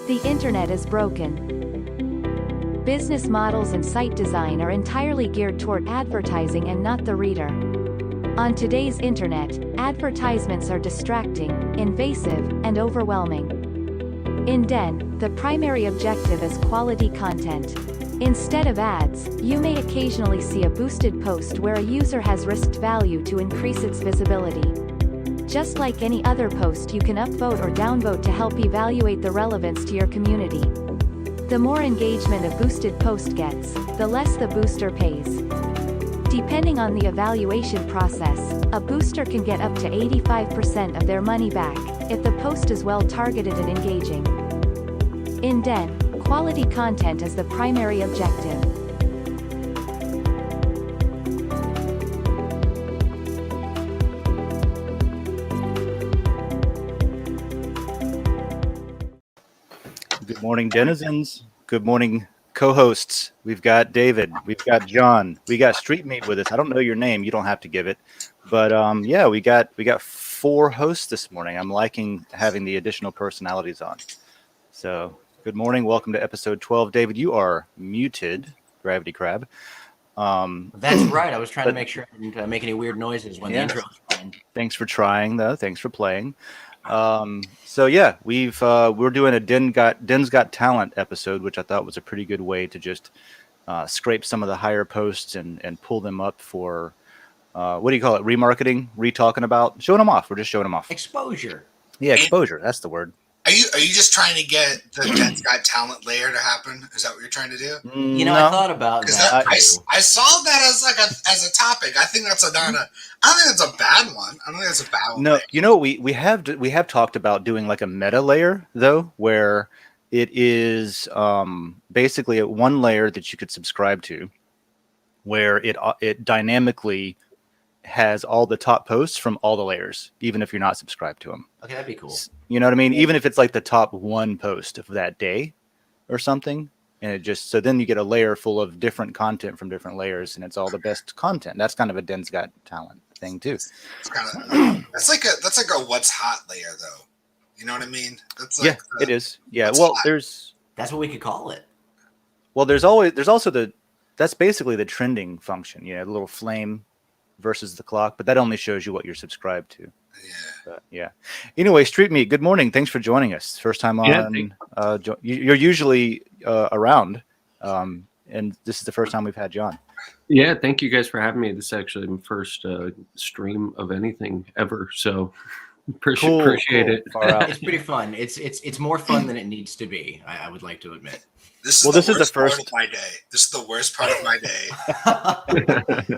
The internet is broken. Business models and site design are entirely geared toward advertising and not the reader. On today's internet, advertisements are distracting, invasive, and overwhelming. In Den, the primary objective is quality content. Instead of ads, you may occasionally see a boosted post where a user has risked value to increase its visibility. Just like any other post, you can upvote or downvote to help evaluate the relevance to your community. The more engagement a boosted post gets, the less the booster pays. Depending on the evaluation process, a booster can get up to 85% of their money back, if the post is well targeted and engaging. In Den, quality content is the primary objective. Good morning, denizens. Good morning, co-hosts. We've got David. We've got John. We got Street Meat with us. I don't know your name. You don't have to give it. But yeah, we got 4 hosts this morning. I'm liking having the additional personalities on. So good morning. Welcome to episode 12. David, you are muted, Gravity Crab. That's right. I was trying to make sure I didn't make any weird noises when the intro was playing. Thanks for trying, though. Thanks for playing. So yeah, we're doing a Den's Got Talent episode, which I thought was a pretty good way to just scrape some of the higher posts and pull them up for what do you call it? Remarketing, re-talking about, showing them off. We're just showing them off. Exposure. Yeah, exposure. That's the word. Are you just trying to get the Den's Got Talent layer to happen? Is that what you're trying to do? You know, no. I thought about that. I saw that as a topic. I think that's I don't think that's a bad one. I don't think that's a bad one. No, you know, we have talked about doing like a meta layer though, where it is basically one layer that you could subscribe to, where it dynamically has all the top posts from all the layers, even if you're not subscribed to them. Okay, that'd be cool. You know what I mean? Even if it's like the top 1 post of that day or something, and it just, so then you get a layer full of different content from different layers, and it's all the best content. That's kind of a Den's Got Talent thing too. It's kind of that's like a what's hot layer though. You know what I mean? That's like it is. Yeah. Well, hot. That's what we could call it. Well, there's also that's basically the trending function. You know, the little flame versus the clock, but that only shows you what you're subscribed to. Yeah. Anyway, Street Meat, good morning. Thanks for joining us. First time on. You're usually around, and this is the first time we've had John. Yeah, thank you guys for having me. This is actually my first stream of anything ever, so appreciate it. It's pretty fun. It's more fun than it needs to be. I would like to admit. This is the first part of my day. This is the worst part of my day.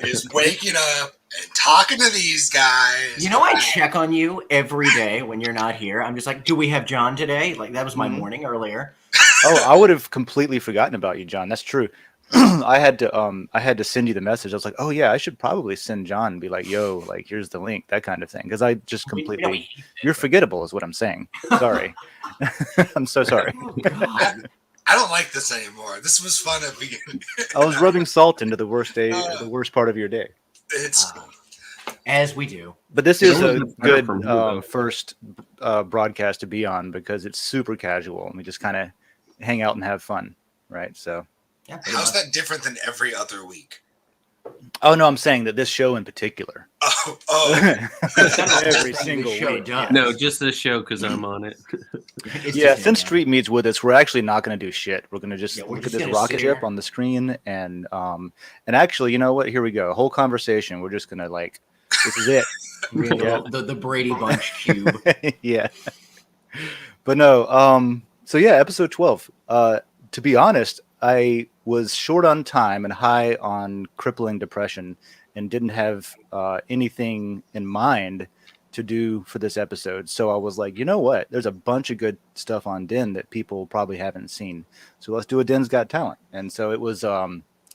Is waking up and talking to these guys. You know, I check on you every day when you're not here. I'm just like, do we have John today? Like that was my morning earlier. Oh, I would have completely forgotten about you, John. That's true. I had to send you the message. I was like, oh yeah, I should probably send John and be like, yo, like here's the link, that kind of thing. Because I just completely, you're forgettable, is what I'm saying. Sorry, I'm so sorry. Oh, God. I don't like this anymore. This was fun at the beginning. I was rubbing salt into the worst part of your day. It's as we do. But this is a good first broadcast to be on because it's super casual and we just kind of hang out and have fun, right? So, yeah. How's that different than every other week? Oh no, I'm saying that this show in particular. Oh. Every single week. Does. No, just this show because I'm on it. Yeah, since Street Meat's with us, we're actually not going to do shit. We're going to just look at this rocket ship on the screen and actually, you know what? Here we go. A whole conversation. We're just going to this is it. the Brady Bunch cube. Yeah. But no, so yeah, episode 12. To be honest, I was short on time and high on crippling depression and didn't have anything in mind to do for this episode. So I was like, you know what? There's a bunch of good stuff on Den that people probably haven't seen. So let's do a Den's Got Talent. And so it was,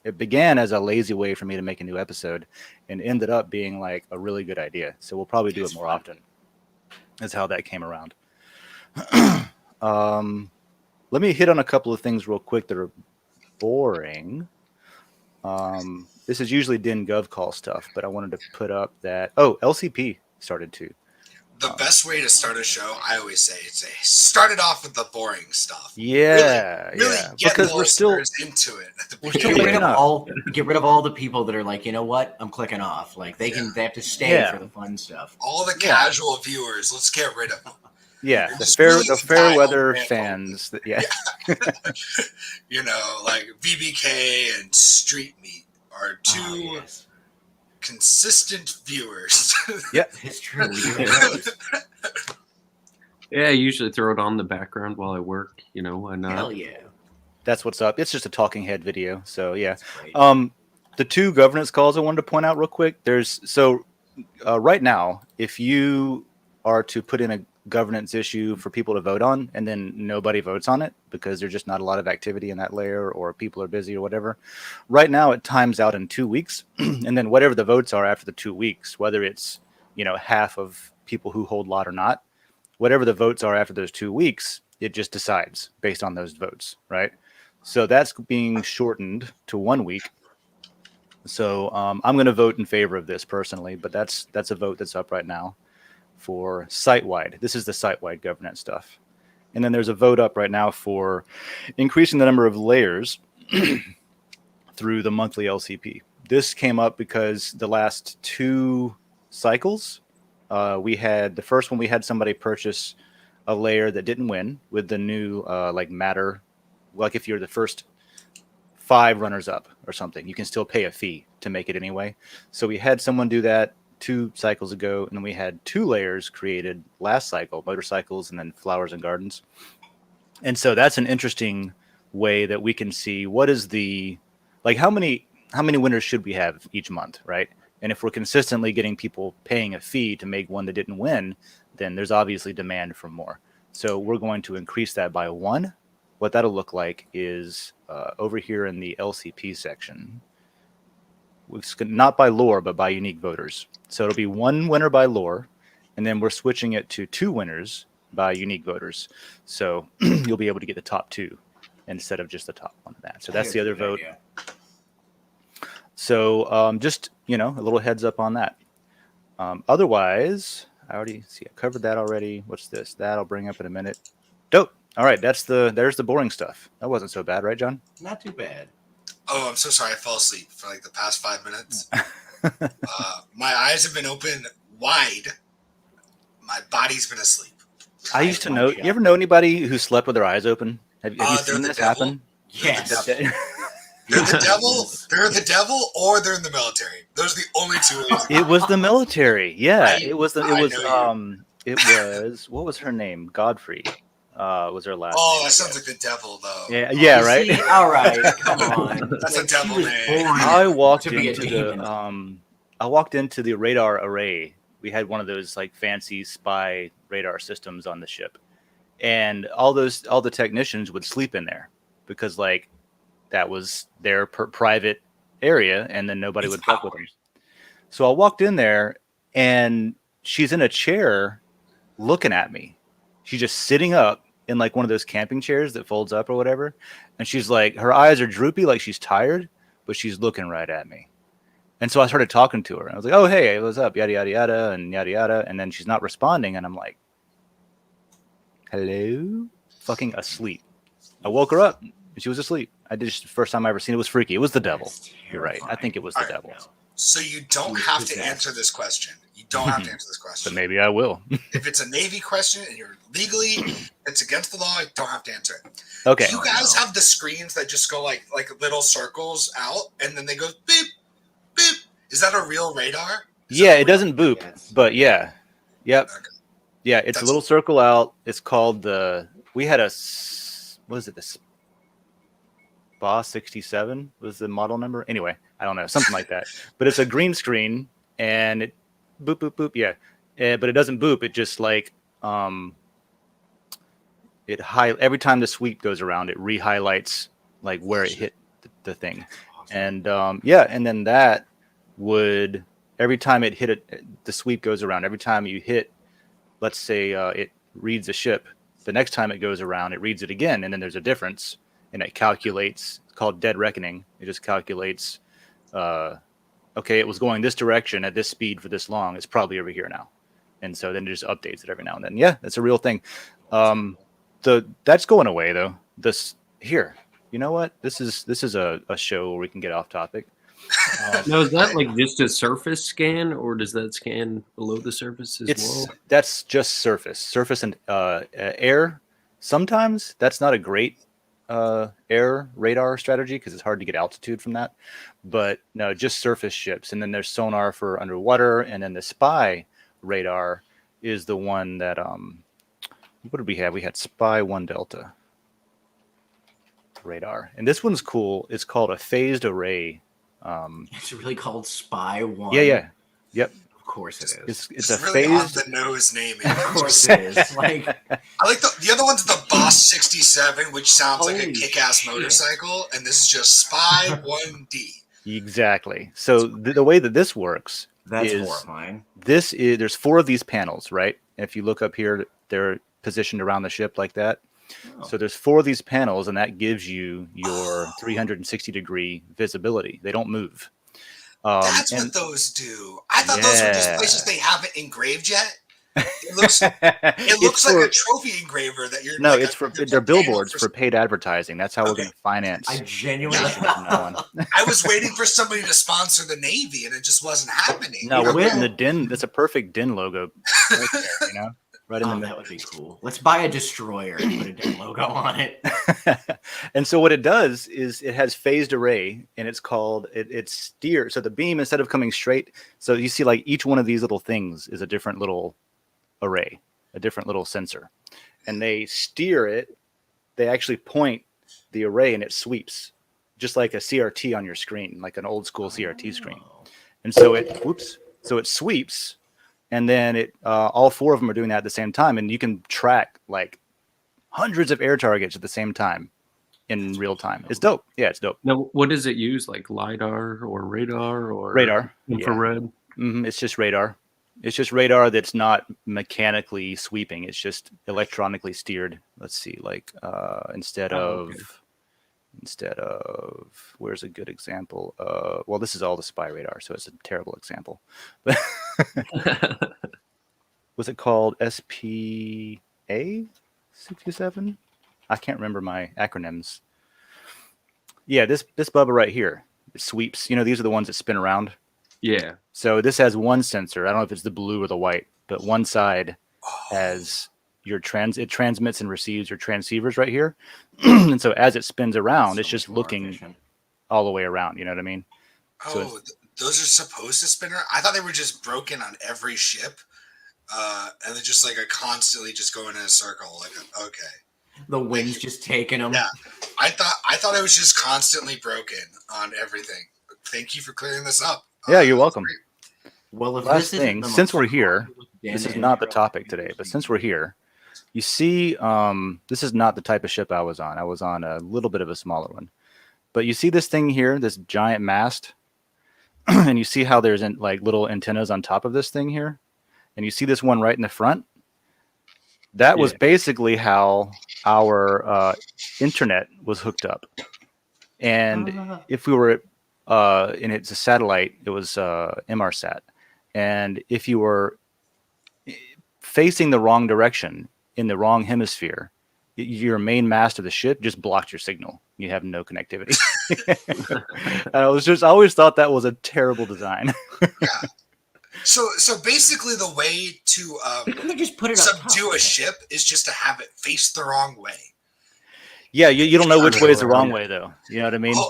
it began as a lazy way for me to make a new episode and ended up being like a really good idea. So we'll probably do it more often. That's how that came around. Let me hit on a couple of things real quick that are boring. This is usually Den Gov call stuff, but I wanted to put up that LCP started too. The best way to start a show, I always say, start it off with the boring stuff. Yeah, really yeah. get Because the we're still listeners into it at the we're Get still beginning. rid waking of up. get rid of all the people that are like, you know what? I'm clicking off. Like they have to stay Yeah. for the fun stuff. All the Yeah. casual viewers, let's get rid of them. Yeah, And the just really fair dial weather in fans. Yeah. You know, like VBK and Street Meat are two consistent viewers. Yeah, It's true. We do have those. Yeah, I usually throw it on the background while I work. You know, why not? Hell yeah. that's what's up. It's just a talking head video. So yeah. That's great. The two governance calls I wanted to point out real quick. Right now, if you are to put in a governance issue for people to vote on, and then nobody votes on it because there's just not a lot of activity in that layer, or people are busy or whatever. Right now, it times out in 2 weeks, and then whatever the votes are after the 2 weeks, whether it's half of people who hold lot or not, whatever the votes are after those 2 weeks, it just decides based on those votes, right? So that's being shortened to 1 week. So I'm going to vote in favor of this personally, but that's a vote that's up right now for site-wide. This is the site-wide governance stuff. And then there's a vote up right now for increasing the number of layers through the monthly LCP. This came up because the last 2 cycles, we had the first one, we had somebody purchase a layer that didn't win with the new matter. Like if you're the first 5 runners up or something, you can still pay a fee to make it anyway. So we had someone do that 2 cycles ago, and then we had 2 layers created last cycle, motorcycles and then flowers and gardens. And so that's an interesting way that we can see what is how many winners should we have each month, right? And if we're consistently getting people paying a fee to make one that didn't win, then there's obviously demand for more. So we're going to increase that by 1. What that'll look like is over here in the LCP section. It's not by lore, but by unique voters. So it'll be 1 winner by lore, and then we're switching it to 2 winners by unique voters. So you'll be able to get the top 2 instead of just the top 1 of that. So that's the other vote. Idea. So just, a little heads up on that. Otherwise, I covered that already. What's this? That I'll bring up in a minute. Dope. All right, there's the boring stuff. That wasn't so bad, right, John? Not too bad. Oh, I'm so sorry. I fell asleep for like the past 5 minutes. My eyes have been open wide. My body's been asleep. I used to know. You ever know anybody who slept with their eyes open? Have you seen this happen? Yes. They're the devil. They're the devil, or they're in the military. Those are the only 2 ways. It was the military. Yeah, It was what was her name? Godfrey. Was her last name? That sounds like the devil, though. Yeah, right. See? All right, come on. That's a devil name. I walked to be a into demon. the radar array. We had one of those like fancy spy radar systems on the ship, and all the technicians would sleep in there because that was their private area, and then nobody would fuck with them. So I walked in there, and she's in a chair looking at me. She's just sitting up in like one of those camping chairs that folds up or whatever. And she's like, her eyes are droopy, like she's tired, but she's looking right at me. And so I started talking to her. And I was like, oh, hey, what's up? Yada, yada, yada, and yada, yada. And then she's not responding. And I'm like, hello? Fucking asleep. I woke her up. And she was asleep. The first time I ever seen it. Was freaky. It was the devil. You're right. I think it was the devil. So you don't have to answer this question. You don't have to answer this question. But maybe I will. If it's a Navy question and you're legally, it's against the law, you don't have to answer it. Okay. Do you guys have the screens that just go like little circles out and then they go beep, beep? Is that a real radar? Yeah, it doesn't boop, but yeah. Yep. Okay. Yeah, it's a little circle out. It's called we had the SPA 67 was the model number. Anyway, I don't know, something like that. But it's a green screen and it boop, boop, boop. Yeah. But it doesn't boop. It just every time the sweep goes around, it re-highlights like where it hit the thing. And and then that would, every time it hit it, the sweep goes around. Every time you hit, let's say it reads a ship, the next time it goes around, it reads it again. And then there's a difference and it calculates, it's called dead reckoning. It just calculates, okay, it was going this direction at this speed for this long. It's probably over here now. and so then it just updates it every now and then. Yeah, that's a real thing. That's going away though. This here, you know what? This is a show where we can get off topic. Now, is that like just a surface scan, or does that scan below the surface as well? That's just surface and air. Sometimes that's not a great air radar strategy because it's hard to get altitude from that. But no, just surface ships, and then there's sonar for underwater, and then the spy radar is the one that what did we have? We had Spy 1 Delta radar, and this one's cool. It's called a phased array. It's really called Spy 1. Yeah. Yep. Of course it is. It's a really phased. off the nose naming. Of course it is. Like, I like the other one's the Boss 67, which sounds like a Holy kick-ass shit. motorcycle, and this is just Spy 1D. Exactly. So the way that this works that's is horrifying. there's 4 of these panels, right? And if you look up here, they're positioned around the ship like that. Oh. So there's 4 of these panels, and that gives you your 360-degree visibility. They don't move. That's what those do. I thought those were just places they haven't engraved yet. It looks like a trophy engraver that you're. No, like it's they're billboards for paid advertising. That's how we're going to finance. I genuinely. I was waiting for somebody to sponsor the Navy, and it just wasn't happening. No, we're putting the DIN. That's a perfect DIN logo, right there, you know, right in the middle. That would be cool. Let's buy a destroyer and put a DIN logo on it. And so what it does is it has phased array, and it's called it steers. So the beam, instead of coming straight, so you see like each one of these little things is a different little array, a different little sensor, and they steer it. They actually point the array, and it sweeps just like a CRT on your screen, like an old school CRT screen. And so it sweeps, and then it all 4 of them are doing that at the same time, and you can track like hundreds of air targets at the same time in real time. It's dope. Yeah, it's dope. Now, what does it use? Like LiDAR or radar or infrared? Yeah. It's just radar. It's just radar that's not mechanically sweeping. It's just electronically steered. Let's see, like instead of where's a good example? Well, this is all the spy radar, so it's a terrible example. But was it called SPA 67? I can't remember my acronyms. Yeah, this bubba right here, it sweeps. You know, these are the ones that spin around. Yeah. So this has one sensor. I don't know if it's the blue or the white, but one side has your it transmits and receives your transceivers right here. And so as it spins around, it's just looking all the way around. You know what I mean? Oh, those are supposed to spin around? I thought they were just broken on every ship. And they're just like a constantly just going in a circle. Like, okay. The wind's just taking them. Yeah. I thought it was just constantly broken on everything. Thank you for clearing this up. Yeah, you're welcome. Well, if last thing, since we're here, this is not the topic today, but since we're here, you see, this is not the type of ship I was on. I was on a little bit of a smaller one. But you see this thing here, this giant mast, and you see how there's like little antennas on top of this thing here, and you see this one right in the front. That was basically how our internet was hooked up. And if we were and it's a satellite, it was MRSat. And if you were facing the wrong direction in the wrong hemisphere, your main mast of the ship just blocked your signal. You have no connectivity. I always thought that was a terrible design. Yeah. So basically the way to just put it subdue a ship is just to have it face the wrong way. Yeah, you don't know which way is the wrong way, though. You know what I mean? Oh,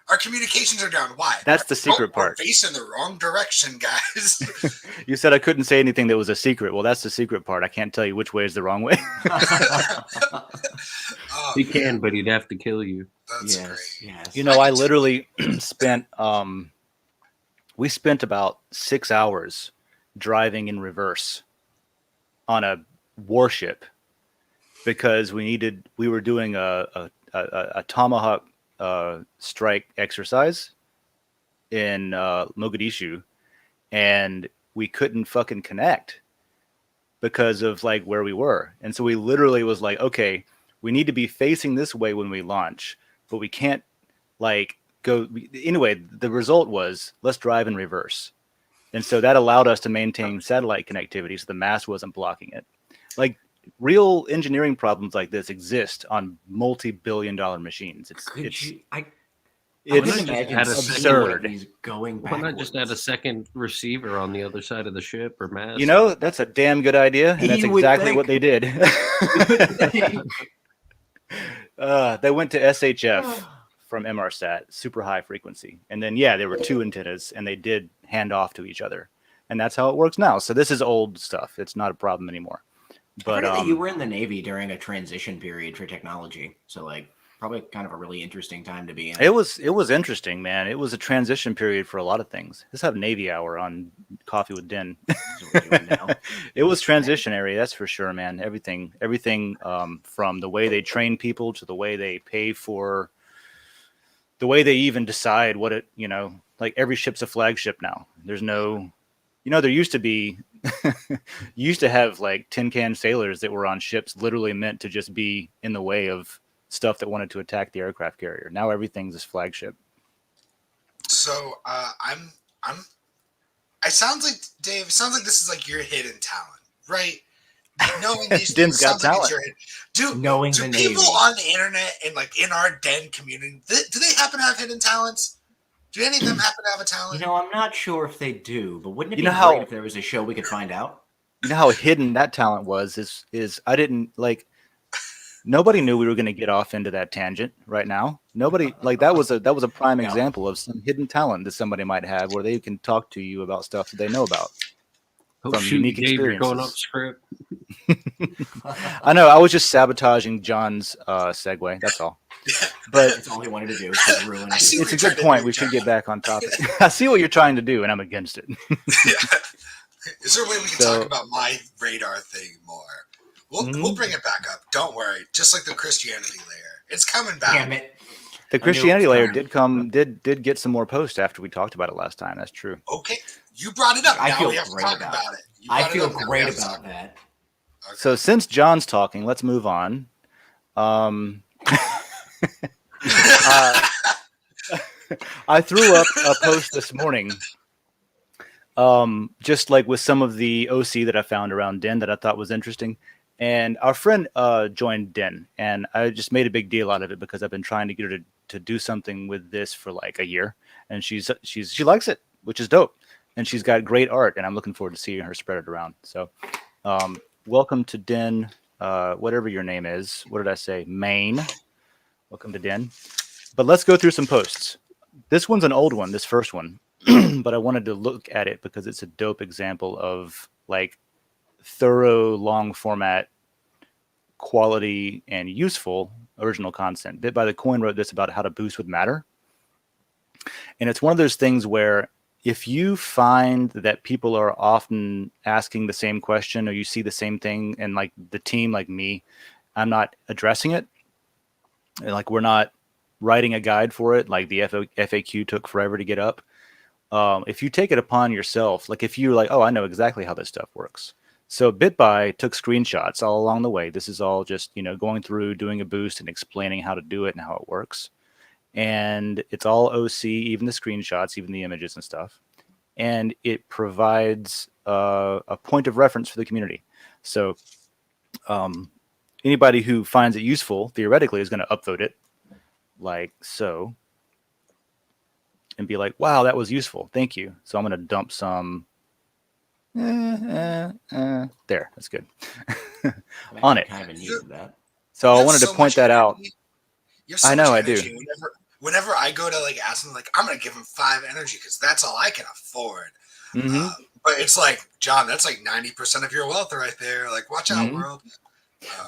our communications are down. Why? That's the secret part. We're facing the wrong direction, guys. You said I couldn't say anything that was a secret. Well, that's the secret part. I can't tell you which way is the wrong way. He can, but he'd have to kill you. That's great. Yes. You know, I literally spent we spent about 6 hours driving in reverse on a warship because we were doing a Tomahawk strike exercise in Mogadishu, and we couldn't fucking connect because of like where we were. And so we literally was like, okay, we need to be facing this way when we launch, but we can't like go anyway. The result was let's drive in reverse. And so that allowed us to maintain satellite connectivity, so the mast wasn't blocking it. Like, real engineering problems like this exist on multi-billion-dollar machines. I It's can imagine add a seeing one of absurd. these going Why backwards. not just add a second receiver on the other side of the ship or mast? You know, that's a damn good idea, and that's You would exactly think. what they did. You would think. They went to SHF from MRSAT, super high frequency. And then, yeah, there were two antennas, and they did hand off to each other. And that's how it works now. So this is old stuff. It's not a problem anymore. But I heard that you were in the Navy during a transition period for technology. So, like, probably kind of a really interesting time to be in. it was interesting, man. It was a transition period for a lot of things. Let's have Navy Hour on Coffee with Den. That's what we're doing now. It was transitionary, that's for sure, man. Everything from the way they train people to the way they pay for, the way they even decide what it, like every ship's a flagship now. There's no, there used to be, you used to have like tin can sailors that were on ships literally meant to just be in the way of stuff that wanted to attack the aircraft carrier. Now everything's this flagship. So it sounds like, Dave, it sounds like this is like your hidden talent, right? Knowing these Den's things got sounds like talent. it's your hidden. Knowing Do the people Navy. on the internet and like in our Den community, do they happen to have hidden talents? Do any of them happen to have a talent? I'm not sure if they do, but wouldn't it You be know how- great if there was a show we could find out? You know how hidden that talent was is I didn't like, nobody knew we were going to get off into that tangent right now. Nobody, like, that was a prime Yeah. example of some hidden talent that somebody might have where they can talk to you about stuff that they know about. Oh, From shoot, unique Dave, you're going off experiences. script. I know, I was just sabotaging John's segue. That's all. But That's all he wanted to do is just ruin I it. see what it's a you're good trying to point. do, We should John. get back on topic. I see what you're trying to do, and I'm against it. Is there a way we can So- talk about my radar thing more? We'll Mhm. bring it back up. Don't worry. Just like the Christianity layer, it's coming back. Damn it. The knew it Christianity was layer coming. did get some more posts after we talked about it last time. That's true. Okay, you brought it up. I Now feel we have to great talk about about it. it. You I brought it feel up, now we great have to talk about that. Okay. So since John's talking, let's move on. I threw up a post this morning, just like with some of the OC that I found around Den that I thought was interesting. And our friend joined Den, and I just made a big deal out of it because I've been trying to get her to do something with this for like a year, and she likes it, which is dope. And she's got great art, and I'm looking forward to seeing her spread it around. So, welcome to Den, whatever your name is. What did I say? Maine. Welcome to Den. But let's go through some posts. This one's an old one, this first one, but I wanted to look at it because it's a dope example of like thorough, long format, quality, and useful original content. Bit by the Coin wrote this about how to boost with matter. And it's one of those things where if you find that people are often asking the same question or you see the same thing and like the team, like me, I'm not addressing it. And like we're not writing a guide for it. Like the FAQ took forever to get up. If you take it upon yourself, like if you're like, oh, I know exactly how this stuff works. So BitBuy took screenshots all along the way. This is all just, going through, doing a boost and explaining how to do it and how it works. And it's all OC, even the screenshots, even the images and stuff. And it provides a point of reference for the community. So anybody who finds it useful, theoretically, is going to upvote it like so and be like, wow, that was useful. Thank you. So I'm going to dump some. There, that's good. On it. Kind of in need of that. So You I have wanted to so point much that out. energy. You have so I know, much I do. energy. Whenever I go to like ask them, like I'm gonna give them 5 energy because that's all I can afford. Mhm. But it's like, John, that's like 90% of your wealth right there. Like, watch out, Mhm. world.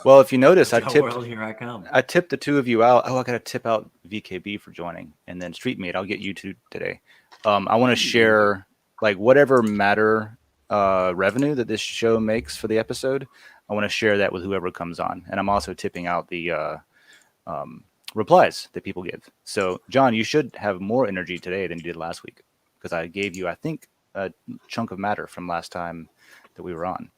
Well, if you notice, I Joe tipped World, here I come. the two of you out. Oh, I got to tip out VKB for joining, and then Street Meat. I'll get you two today. I want to share like whatever matter revenue that this show makes for the episode. I want to share that with whoever comes on, and I'm also tipping out the replies that people give. So, John, you should have more energy today than you did last week because I gave you, I think, a chunk of matter from last time that we were on.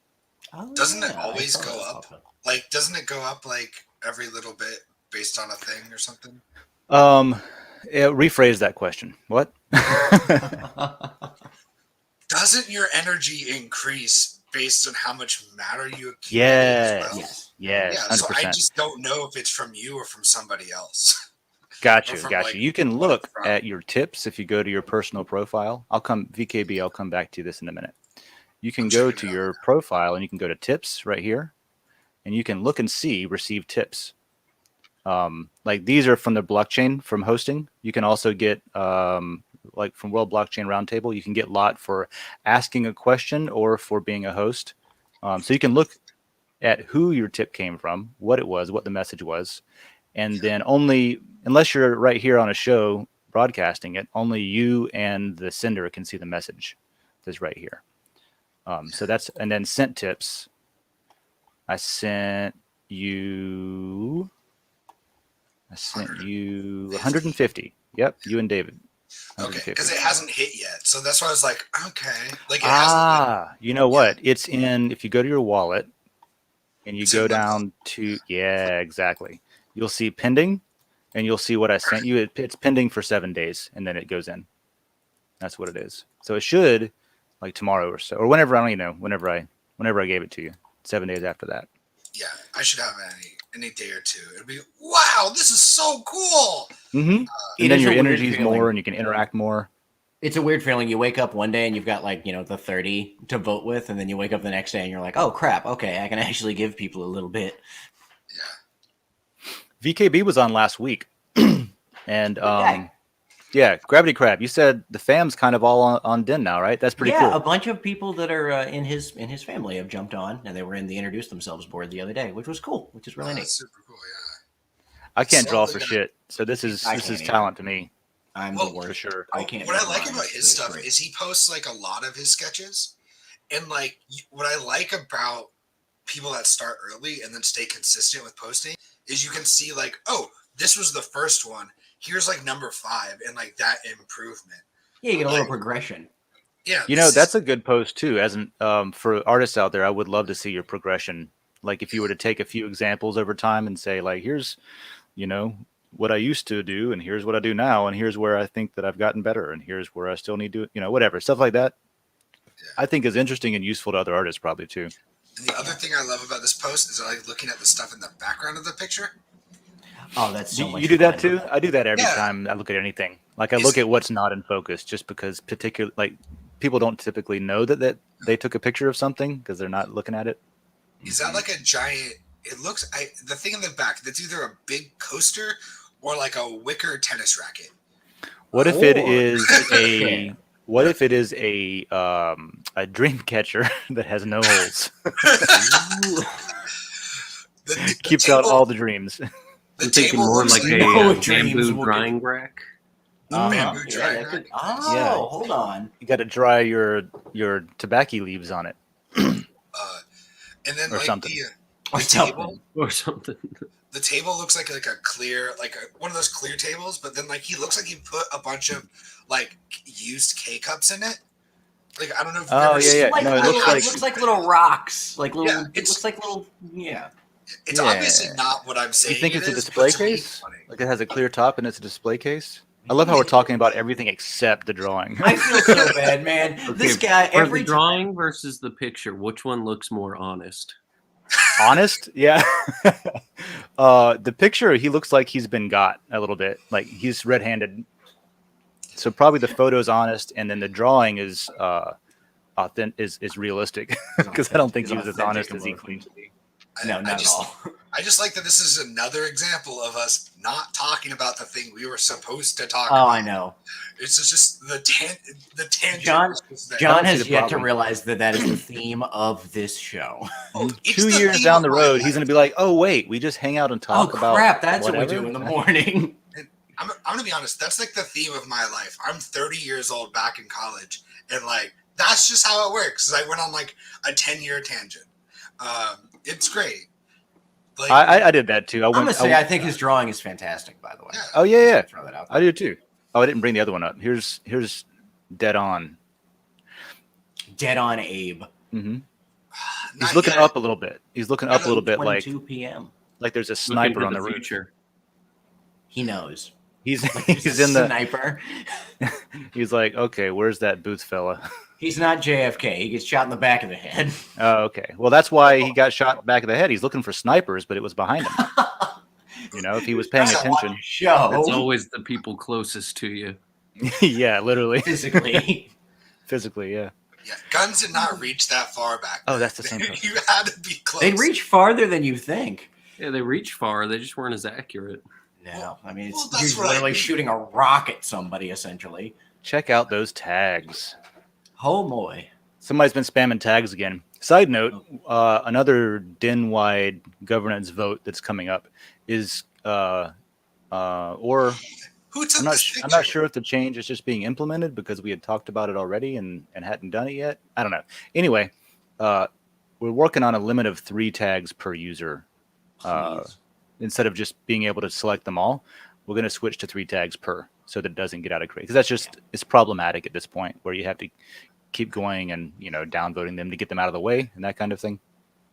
Oh, Doesn't it yeah, I always saw go that up? pop up. Like, doesn't it go up like every little bit based on a thing or something? Rephrase that question. What? doesn't your energy increase based on how much matter you accumulate Yes. as well? Yes. Yes, Yeah, 100%. so I just don't know if it's from you or from somebody else. Got Or you, from, got like, you. You can what look it's from. at your tips if you go to your personal profile. I'll come back to this in a minute. You can I'm go checking to it out your now. profile and you can go to tips right here, and you can look and see receive tips. Like these are from the blockchain from hosting. You can also get like from World Blockchain Roundtable, you can get lot for asking a question or for being a host. So you can look at who your tip came from, what it was, what the message was, and then only unless you're right here on a show broadcasting it, only you and the sender can see the message that's right here. So that's and then sent tips. I sent you 150. Yep, you and David. Okay, 150. because it hasn't hit yet, so that's why I was like, okay, like it hasn't. You know what? It's in if you go to your wallet and you It's go in limbo. down to exactly. You'll see pending, and you'll see what I sent you. It's pending for 7 days, and then it goes in. That's what it is. So it should, like tomorrow or so, or whenever I don't even know. Whenever I gave it to you, 7 days after that. Yeah, I should have any day or two. It'd be wow, this is so cool. Mm-hmm. It And then is your a weird energy's feeling. more, and you can interact more. It's a weird feeling. You wake up one day and you've got like, the 30 to vote with, and then you wake up the next day and you're like, oh crap, okay, I can actually give people a little bit. Yeah. VKB was on last week, and Okay. yeah, Gravity Crab. You said the fam's kind of all on Den now, right? That's pretty Yeah, cool. a bunch of people that are in his family have jumped on, and they were in the Introduce Themselves board the other day, which was cool, which is really neat. That's super cool. Yeah. I can't draw Slowly for gonna- shit, so this is I can't either. talent to me I'm Well, the worst. for sure. I can't. What I draw like lines, about but his it's stuff great. is he posts like a lot of his sketches, and like what I like about people that start early and then stay consistent with posting is you can see like, oh, this was the first one. Here's like number 5, and like that improvement. Yeah, you get a little like- progression. Yeah, You know, that's a good post too. As an for artists out there, I would love to see your progression. Like if you were to take a few examples over time and say, like, here's, what I used to do, and here's what I do now, and here's where I think that I've gotten better, and here's where I still need to, whatever stuff like that. Yeah. I think is interesting and useful to other artists probably too. And the other thing I love about this post is I like looking at the stuff in the background of the picture. Oh, that's so much. You do that fun. too? I do that every Yeah. time I look at anything. Like I look at what's not in focus, just because like people don't typically know that they took a picture of something because they're not looking at it. Is that like a giant? It looks. The thing in the back. That's either a big coaster or like a wicker tennis racket. What if it Or- is a Yeah. what if it is a dream catcher that has no holes? The Keeps table, out all the dreams. The I'm thinking table more looks like like a No dreams bamboo will drying rack. Bamboo Yeah, drying that could, rack. oh, Yeah. hold on. You got to dry your tobacco leaves on it And then or like something. the Or table. something. Or something. The table looks like a clear, one of those clear tables. But then like he looks like he put a bunch of like used K cups in it. Like I don't know if you've Oh, ever yeah, seen yeah. Like No, it little, looks like- looks like little rocks. Like little. Yeah, it it's- looks like little. Yeah. It's Yeah. obviously not what I'm saying. You think it it's a is, display but to me, it's case? funny. Like it has a clear top and it's a display case? I love how we're talking about everything except the drawing. I feel so bad, man. This guy For every the drawing versus the picture, which one looks more honest? Honest? Yeah. The picture, he looks like he's been got a little bit. Like he's red-handed. So probably the photo's honest, and then the drawing is is realistic. Because I don't think he was as honest as he claims to be. No, not at all. I just like that this is another example of us not talking about the thing we were supposed to talk Oh, about. I know. It's just the tangent. John- was just there. John see has the yet to problem. realize that is the theme of this show. Oh, it's 2 the years theme down of the my road, life. he's going to be like, oh, wait, we just hang out and Oh talk about crap! That's what we whatever?" do in the morning. I'm gonna be honest. That's like the theme of my life. I'm 30 years old back in college, and like that's just how it works. I went on like a 10-year tangent. It's great. Like I did that too. I'm gonna say I think his drawing is fantastic. By the way. Yeah. Oh, yeah. Throw that out. I do too. Oh, I didn't bring the other one up. Here's Dead On. Dead on Abe. Hmm He's not looking yet. up a little bit. He's looking up a little bit, like 2 p.m. there's a Look sniper into on the roof. future. He knows. He's Like he's a in the. sniper. He's like, okay, where's that Booth fella? He's not JFK. He gets shot in the back of the head. Oh, okay. Well, that's why he got shot back of the head. He's looking for snipers, but it was behind him. You know, if he was paying Trying to watch attention. a show. It's always the people closest to you. Yeah, literally. Physically. Physically, yeah. Yeah, guns did not reach that far back then. Oh, that's the same person. You had to be close. They'd reach farther than you think. Yeah, they reach far. They just weren't as accurate. No, I mean, Well, it's that's you're what I literally mean. shooting a rock at somebody, essentially. Check out those tags. Oh, boy. Somebody's been spamming tags again. Side note, another Den-wide governance vote that's coming up is, or Who took I'm not, this picture? I'm not sure if the change is just being implemented because we had talked about it already and hadn't done it yet. I don't know. Anyway, we're working on a limit of 3 tags per user. Please. Instead of just being able to select them all, we're going to switch to 3 tags per so that it doesn't get out of crate. Because that's just, it's problematic at this point where you have to keep going and, you know, downvoting them to get them out of the way and that kind of thing.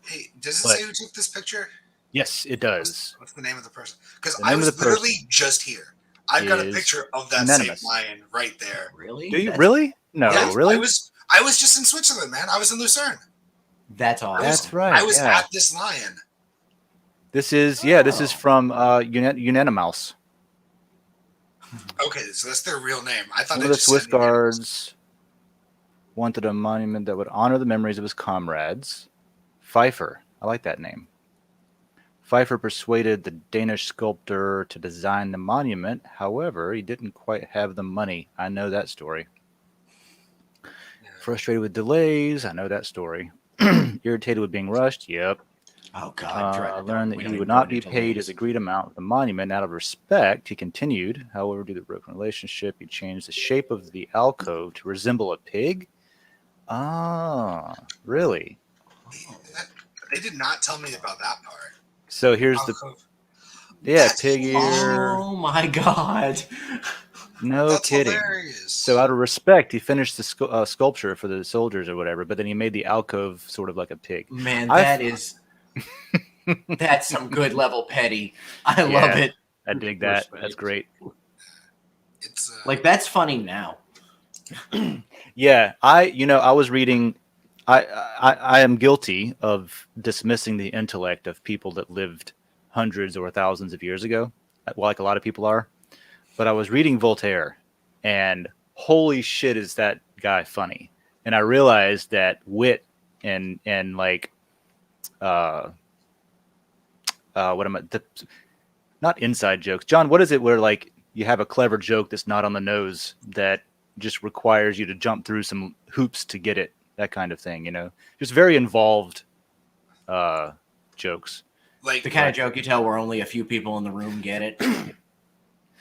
Hey, does it But- say who took this picture? Yes, it does. What's the name of the person? Because The I name of was the person literally just here. I've got a is picture of that Anonymous. same lion right there. Really? Do you That's, really? No, Yeah, really? I was just in Switzerland, man. I was in Lucerne. That's awesome. That's right. I was yeah. at this lion. This is from Unanimouse. Okay, so that's their real name. I thought One they of the just Swiss said Unanimous. guards wanted a monument that would honor the memories of his comrades. Pfeiffer. I like that name. Pfeiffer persuaded the Danish sculptor to design the monument. However, he didn't quite have the money. I know that story. Frustrated with delays. I know that story. Irritated with being rushed. Yep. Oh, God. dread the Learned dark. We that don't he even would go not be into paid delays. his agreed amount for the monument. Out of respect, he continued. However, due to the broken relationship, he changed the shape of the alcove to resemble a pig. Ah, really? They did not tell me about that part. So here's the That's pig ear. Oh, my God. No That's kidding. hilarious. So out of respect, he finished the sculpture for the soldiers or whatever, but then he made the alcove sort of like a pig. Man, I've- that's some good level petty. I Yeah. love it. I dig that. Respect. That's great. it's Like, that's funny now. Yeah, I was reading. I am guilty of dismissing the intellect of people that lived hundreds or thousands of years ago, like a lot of people are. But I was reading Voltaire, and holy shit, is that guy funny? And I realized that wit and like, not inside jokes. John, what is it where like you have a clever joke that's not on the nose that just requires you to jump through some hoops to get it, that kind of thing, you know, just very involved jokes. like The kind of joke you tell where only a few people in the room get it.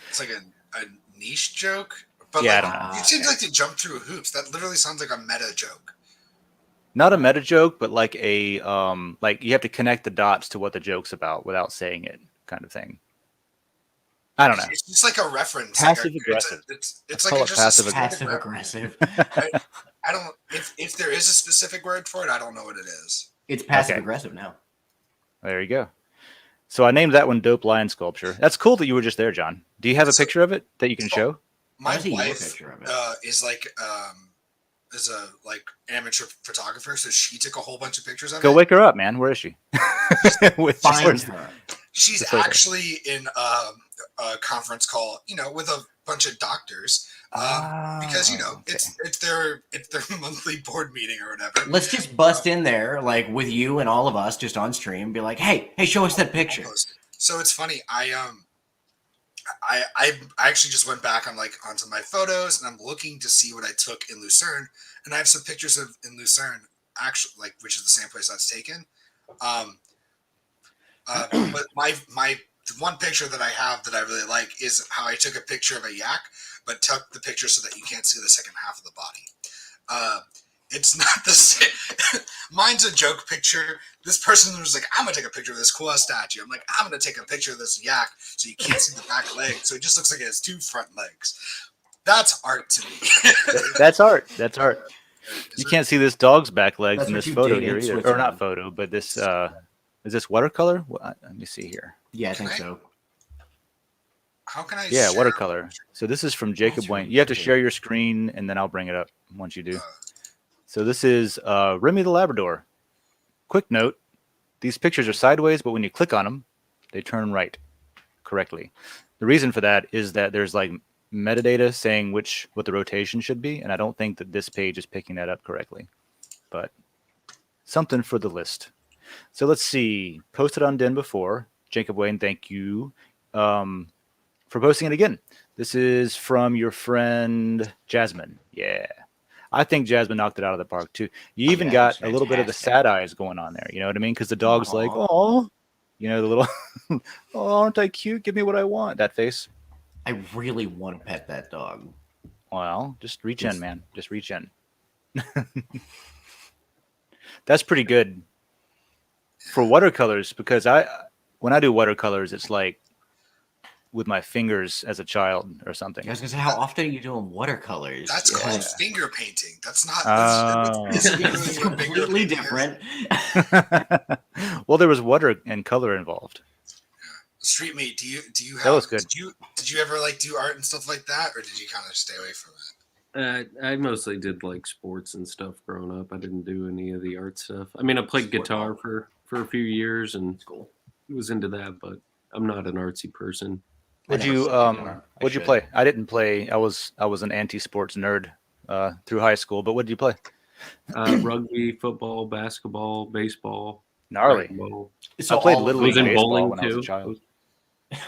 it's like a niche joke. But Yeah, I like, don't know. it seems like to jump through hoops. That literally sounds like a meta joke. Not a meta joke, but like a like you have to connect the dots to what the joke's about without saying it, kind of thing. I don't know. It's just like a reference. Passive like aggressive. It's I call like it just a passive specific Passive reference. aggressive. I don't. If there is a specific word for it, I don't know what it is. It's passive Okay. aggressive now. There you go. So I named that one Dope Lion Sculpture. That's cool that you were just there, John. Do you have a So- picture of it that you can show? My I see your wife picture of it. is like is a like amateur photographer, so she took a whole bunch of pictures of Go it. wake her up, man. Where is she? Find Where's- her. She's It's over. actually in a conference call, with a bunch of doctors, because okay. it's their monthly board meeting or whatever. Let's just bust in there, like with you and all of us, just on stream. Be like, hey, show us that picture. So it's funny. I actually just went back on onto my photos and I'm looking to see what I took in Lucerne, and I have some pictures of in Lucerne, actually, which is the same place that's taken. But my one picture that I have that I really like is how I took a picture of a yak, but took the picture so that you can't see the second half of the body. It's not the same. Mine's a joke picture. This person was like, I'm going to take a picture of this cool statue. I'm like, I'm going to take a picture of this yak so you can't see the back leg. So it just looks like it has 2 front legs. That's art to me. That's art. That's art. Is You it- can't see this dog's back legs That's in what this you photo did in here either. Or Switzerland. not photo, but this is this watercolor? Let me see here. Yeah, I think so. How can I? Yeah, share watercolor. So this is from Jacob That's Wayne. really You have to good. share your screen, and then I'll bring it up once you do. Uh, So this is Remy the Labrador. Quick note: these pictures are sideways, but when you click on them, they turn right correctly. The reason for that is that there's like metadata saying what the rotation should be, and I don't think that this page is picking that up correctly. But something for the list. So let's see. Posted on Den before. Jacob Wayne, thank you for posting it again. This is from your friend Jasmine. Yeah. I think Jasmine knocked it out of the park too. You even Yeah, got that's a little bit of the fantastic. sad eyes going on there. You know what I mean? Because the dog's like, Aw. oh, the little, oh, aren't I cute? Give me what I want. That face. I really want to pet that dog. Well, just reach Yes. in, man. Just reach in. That's pretty good for watercolors because when I do watercolors, it's like with my fingers as a child or something. I was gonna say, how often are you doing watercolors? that's Yeah. called finger painting. That's not. Oh. That's It's completely different. Well, there was water and color involved. Street Meat, do you have? That was good. Did you ever like do art and stuff like that, or did you kind of stay away from it? I mostly did like sports and stuff growing up. I didn't do any of the art stuff. I mean, I played Sport guitar ball. for a few years and It's cool. was into that, but I'm not an artsy person. Would never you studied guitar. I what'd you should. play? I didn't play. I was an anti-sports nerd through high school, but what did you play? Rugby, football, basketball, baseball, Gnarly. racquetball. So I played all Little I was League in baseball bowling when I was a too. child.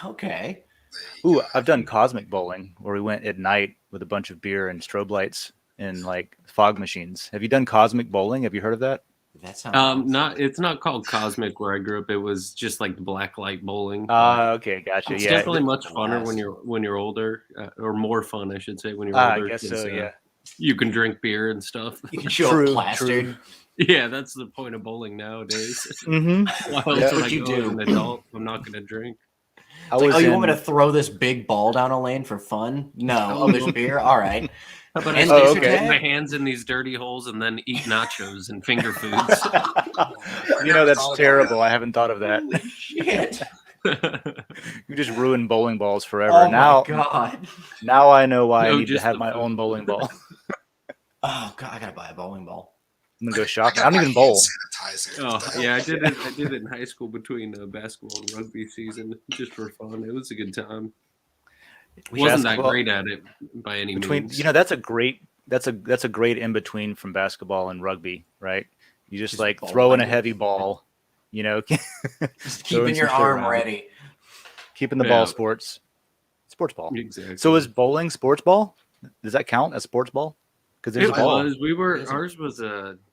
Okay. There you Ooh, go. I've done cosmic bowling where we went at night with a bunch of beer and strobe lights and like fog machines. Have you done cosmic bowling? Have you heard of that? That sounds awesome. It's not called Cosmic where I grew up. It was just like black light bowling. but Okay, gotcha. it's Yeah. definitely much funner Blast. when you're older, or more fun, I should say, when you're I older. guess so. 'cause, Yeah. you can drink beer and stuff. You can show True, up plastered. Yeah, that's the point of bowling nowadays. Mm-hmm. Why else Yeah. would I What'd you go as do? an adult? I'm not going to drink. I It's like, was oh, you in. want me to throw this big ball down a lane for fun? No. Oh, there's beer? All right. How about I And stick laser tag? my hands in these dirty holes and then eat nachos and finger foods? I never That's thought about terrible. that. I haven't thought of that. Holy shit. You just ruined bowling balls forever. Oh now, my god. now I know why I No, need to just have the my food. own bowling ball. Oh god, I gotta buy a bowling ball. I'm gonna go I shopping. got I don't my even bowl. hand sanitizer. What the Oh hell? yeah, I did it. I did it in high school between basketball and rugby season, just for fun. It was a good time. Wasn't that Basketball- great at it by any Between means. that's a great in between from basketball and rugby, right? You just like bowl throw in a like it. heavy ball, Just Throwing keeping your some shit arm around. ready. keeping the Yeah. ball sports ball. Exactly. So is bowling sports ball? Does that count as sports ball? Because there's It a ball. was. We were. Is it- Ours was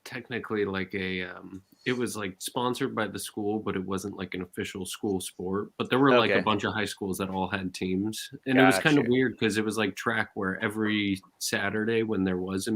technically like a. It was like sponsored by the school, but it wasn't like an official school sport. But there were like Okay. a bunch of high schools that all had teams, and it was kind of Gotcha. weird because it was like track where every Saturday when there was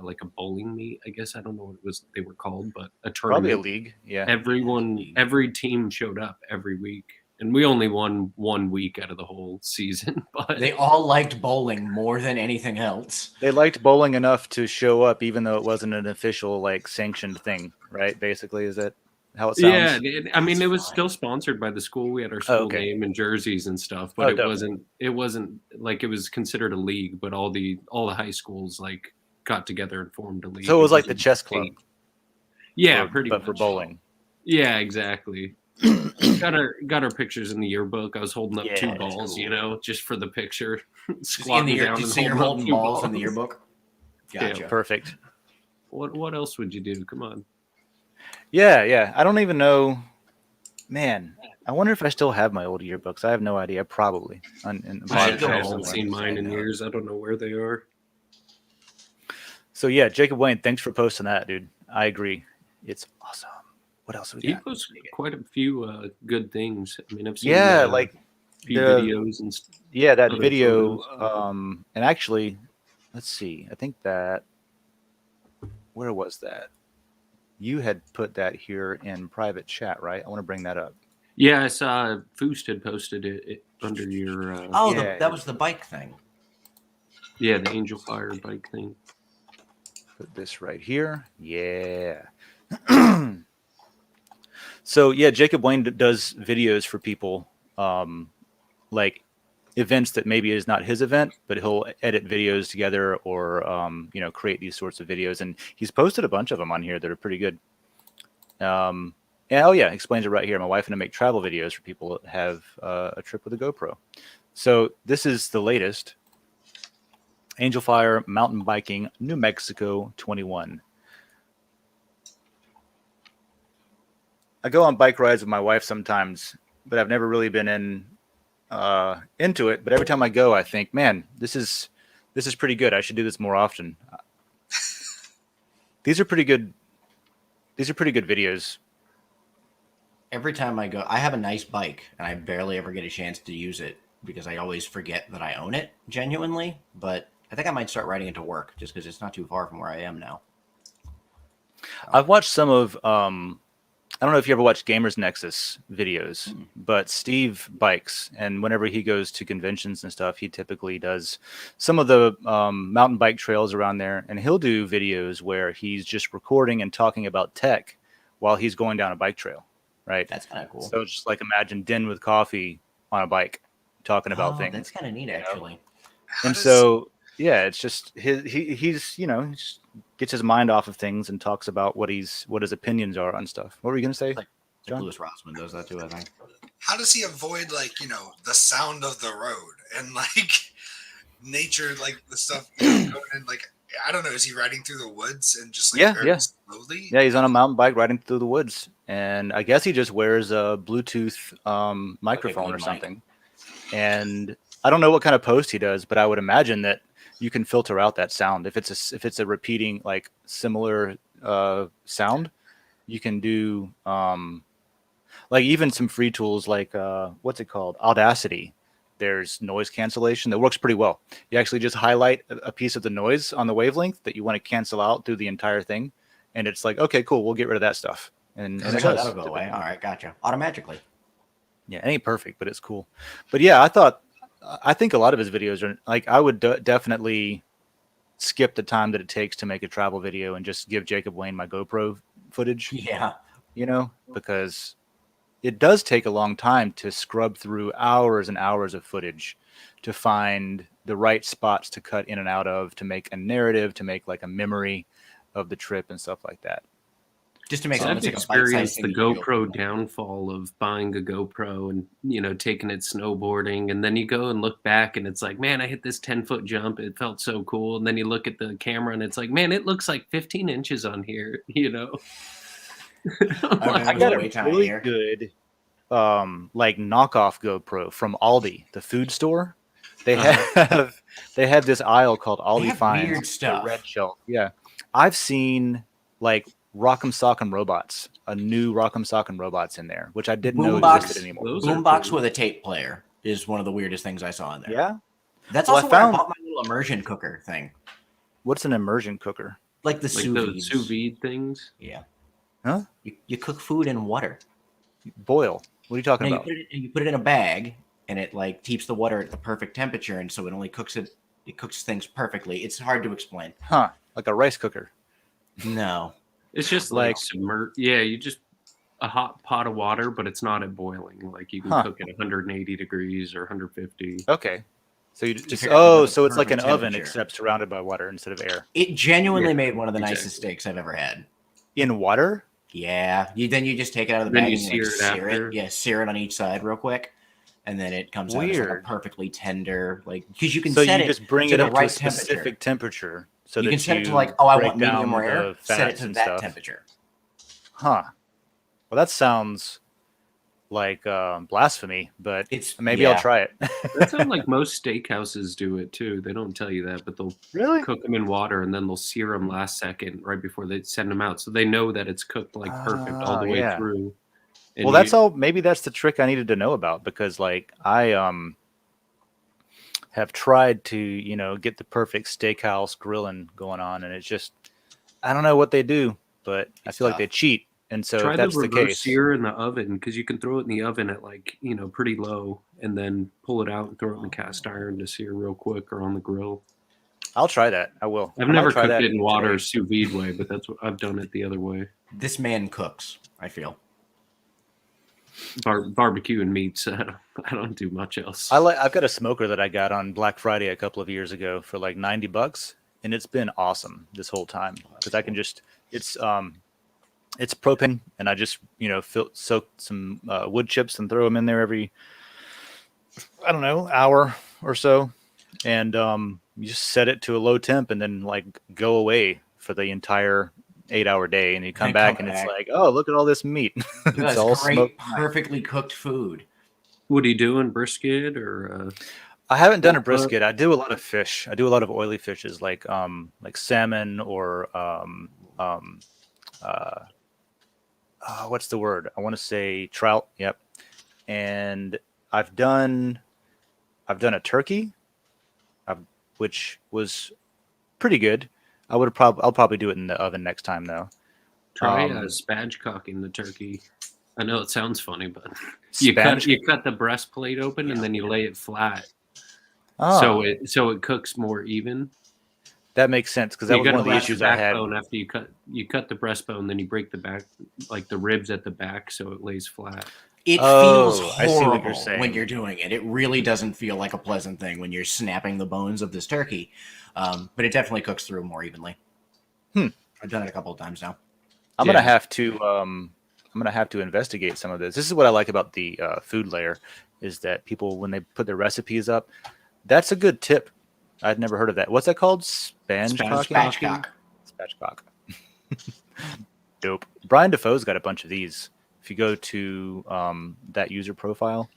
like a bowling meet, I guess I don't know what it was they were called, but a Probably a tournament. league. Yeah. Every team showed up every week, and we only won 1 week out of the whole season. But They all liked bowling more than anything else. They liked bowling enough to show up, even though it wasn't an official like sanctioned thing, right? Basically, is that how it yeah, sounds? I mean, That's it was fine. still sponsored by the school. We had our school Okay. name and jerseys and stuff, but Oh, it dope. wasn't like it was considered a league. But all the high schools like got together and formed a league. So it was like the a chess club, team. Yeah, for- pretty but much. for bowling. Yeah, exactly. got our pictures in the yearbook. I was holding up Yeah, 2 that's balls, cool. just for the picture. In the Squatting year, down you and see you're holding up holding 2 balls in the yearbook. Yeah. Gotcha. Perfect. What else would you do? Come on. Yeah. I don't even know. Man, I wonder if I still have my old yearbooks. I have no idea. Probably. In You I should go somewhere. haven't seen mine in years. I don't know where they are. So yeah, Jacob Wayne, thanks for posting that, dude. I agree. It's awesome. What else we He got? posts quite a few good things. I mean, I've seen Yeah, like a few the- videos and yeah, that other video. photos. And actually, let's see. I think that where was that? You had put that here in private chat, right? I want to bring that up. Yeah, I saw Foost had posted it under your Oh, Yeah. that was the bike thing. the Angel Fire bike thing. Put this right here. Yeah. So yeah, Jacob Wayne does videos for people, like events that maybe is not his event, but he'll edit videos together or create these sorts of videos. And he's posted a bunch of them on here that are pretty good. And explains it right here. My wife and I make travel videos for people that have a trip with a GoPro. So this is the latest. Angel Fire Mountain Biking, New Mexico 21. I go on bike rides with my wife sometimes, but I've never really been into it. But every time I go, I think, man, this is pretty good. I should do this more often. These are pretty good. These are pretty good videos. Every time I go, I have a nice bike, and I barely ever get a chance to use it because I always forget that I own it genuinely. But I think I might start riding it to work just because it's not too far from where I am now. I've watched some of, I don't know if you ever watched Gamers Nexus videos, but Steve bikes, and whenever he goes to conventions and stuff, he typically does some of the mountain bike trails around there, and he'll do videos where he's just recording and talking about tech while he's going down a bike trail, right? That's kind of cool. So just like imagine Den with coffee on a bike talking about things. That's kind of neat, actually. And so, yeah, it's just he's he just gets his mind off of things and talks about what his opinions are on stuff. What were you gonna say? Like Louis Rossman does that too, I think. How does he avoid the sound of the road and nature, the stuff going in, I don't know, is he riding through the woods and just very slowly? Yeah, he's on a mountain bike riding through the woods, and I guess he just wears a Bluetooth microphone or something. And I don't know what kind of post he does, but I would imagine that you can filter out that sound. If it's a repeating similar sound, you can do even some free tools what's it called? Audacity. There's noise cancellation that works pretty well. You actually just highlight a piece of the noise on the wavelength that you want to cancel out through the entire thing, and it's like, okay, cool, we'll get rid of that stuff, and it does. That'll go away. All right, gotcha. Automatically. Yeah, it ain't perfect, but it's cool. But yeah, I think a lot of his videos are I would definitely skip the time that it takes to make a travel video and just give Jacob Wayne my GoPro footage. Yeah. Because it does take a long time to scrub through hours and hours of footage to find the right spots to cut in and out of, to make a narrative, to make a memory of the trip and stuff like that. Just to make I've experienced the GoPro downfall of buying a GoPro and taking it snowboarding, and then you go and look back and it's like, man, I hit this 10-foot jump, it felt so cool, and then you look at the camera and it's like, man, it looks like 15 inches on here. I got a really good knockoff GoPro from Aldi, the food store. They have this aisle called Aldi Finds, weird stuff. The red shelf. Yeah, I've seen Rock'em Sock'em Robots, a new Rock'em Sock'em Robots in there, which I didn't know existed anymore. Boombox with a tape player is one of the weirdest things I saw in there. Yeah, that's also where I bought my little immersion cooker thing. What's an immersion cooker? Like the sous vide things. Yeah. Huh? You cook food in water. Boil. What are you talking about? You put it in a bag, and it keeps the water at the perfect temperature, and so it only cooks it. It cooks things perfectly. It's hard to explain. Huh? Like a rice cooker? No. It's just submerged. Yeah, you just a hot pot of water, but it's not at boiling. You can cook at 180 degrees or 150. Okay. So you so it's like an oven except surrounded by water instead of air. It genuinely made one of the nicest steaks I've ever had. In water? Yeah. Then you just take it out of the bag and sear it. Yeah, sear it on each side real quick, and then it comes out as a perfectly tender, because you can set it. So you just bring it up to a specific temperature. So you can set it to I want medium rare. Set it to that temperature. Huh. Well, that sounds like blasphemy, but maybe I'll try it. That sounds like most steakhouses do it too. They don't tell you that, but they'll cook them in water and then they'll sear them last second right before they send them out, so they know that it's cooked perfect all the way through. And well, that's all. Maybe that's the trick I needed to know about, because I have tried to get the perfect steakhouse grilling going on, and it's just, I don't know what they do, but I feel like they cheat. And so try that's the case. Sear in the oven, because you can throw it in the oven at pretty low, and then pull it out and throw it in the cast iron to sear real quick, or on the grill. I'll try that. I will. I've never cooked it in water sous vide way, but that's what I've done it the other way. This man cooks, I feel. barbecue and meats. I don't do much else. I've got a smoker that I got on Black Friday a couple of years ago for like $90, and it's been awesome this whole time because I can just it's propane, and I just soak some wood chips and throw them in there every I don't know hour or so, and you just set it to a low temp and then like go away for the entire 8-hour day, and you come back and it's like, oh, look at all this meat. It's all great, smoked, perfectly cooked food. What are you doing, brisket or? I haven't done a brisket. I do a lot of fish. I do a lot of oily fishes like salmon or what's the word? I want to say trout. Yep. And I've done a turkey, which was pretty good. I'll probably do it in the oven next time though. Try spatchcocking the turkey. I know it sounds funny, but you cut the breastplate open and then you lay it flat, so it cooks more even. That makes sense because that was one of the issues I had. After you cut the breastbone, then you break the back, like the ribs at the back, so it lays flat. It feels horrible when you're doing it. It really doesn't feel like a pleasant thing when you're snapping the bones of this turkey, but it definitely cooks through more evenly. I've done it a couple of times now. I'm gonna have to investigate some of this. This is what I like about the food layer, is that people, when they put their recipes up, that's a good tip. I'd never heard of that. What's that called? Spatchcock. Dope. Brian Defoe's got a bunch of these. If you go to that user profile,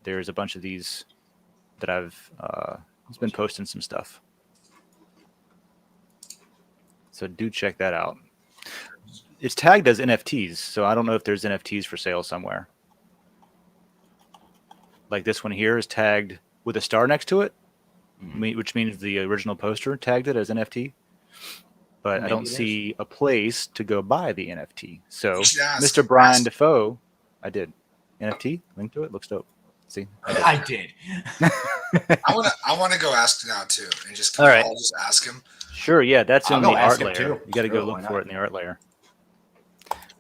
there's a bunch of these that he's been posting some stuff. So do check that out. It's tagged as NFTs, so I don't know if there's NFTs for sale somewhere. Like this one here is tagged with a star next to it, which means the original poster tagged it as NFT. But I don't see a place to go buy the NFT. So, Mr. Brian Defoe, I did. NFT, link to it, looks dope. See, I did. I want to go ask now too, and just I'll just ask him. Sure, yeah, that's in the art layer. You got to go look for it in the art layer.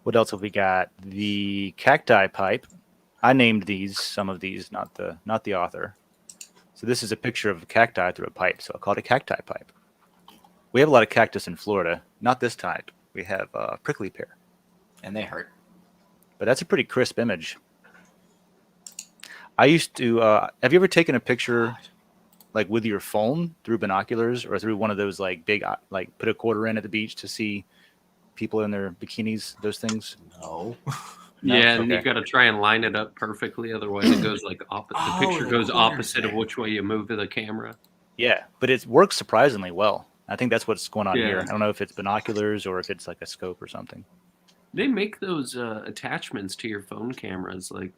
What else have we got? The cacti pipe. I named some of these, not the author. So this is a picture of a cacti through a pipe. So I call it a cacti pipe. We have a lot of cactus in Florida. Not this type. We have prickly pear, and they hurt. But that's a pretty crisp image. I used to. Have you ever taken a picture, like with your phone through binoculars or through one of those like big, like put a quarter in at the beach to see people in their bikinis? Those things. No. Yeah, and you got to try and line it up perfectly, otherwise it goes like opposite. The picture goes opposite of which way you move the camera. Yeah, but it works surprisingly well. I think that's what's going on here. I don't know if it's binoculars or if it's like a scope or something. They make those attachments to your phone cameras, like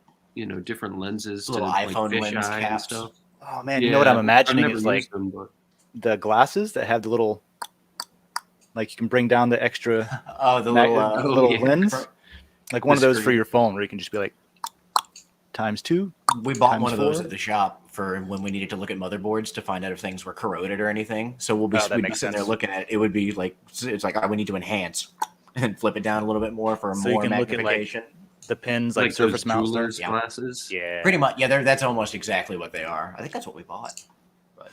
different lenses, little to iPhone like lens fisheye caps. and stuff. Oh man, you know what I'm imagining is like them, the glasses that have the little, like you can bring down the extra. The little lens. Like one of those for your phone where you can just be like ×2. We bought one of those at the shop for when we needed to look at motherboards to find out if things were corroded or anything. So we'd be sitting there looking at it. It would be like, it's like, we need to enhance and flip it down a little bit more for so more you can magnification. Look at, like, the pins, like surface mount glasses. Yeah. Pretty much. Yeah, that's almost exactly what they are. I think that's what we bought. But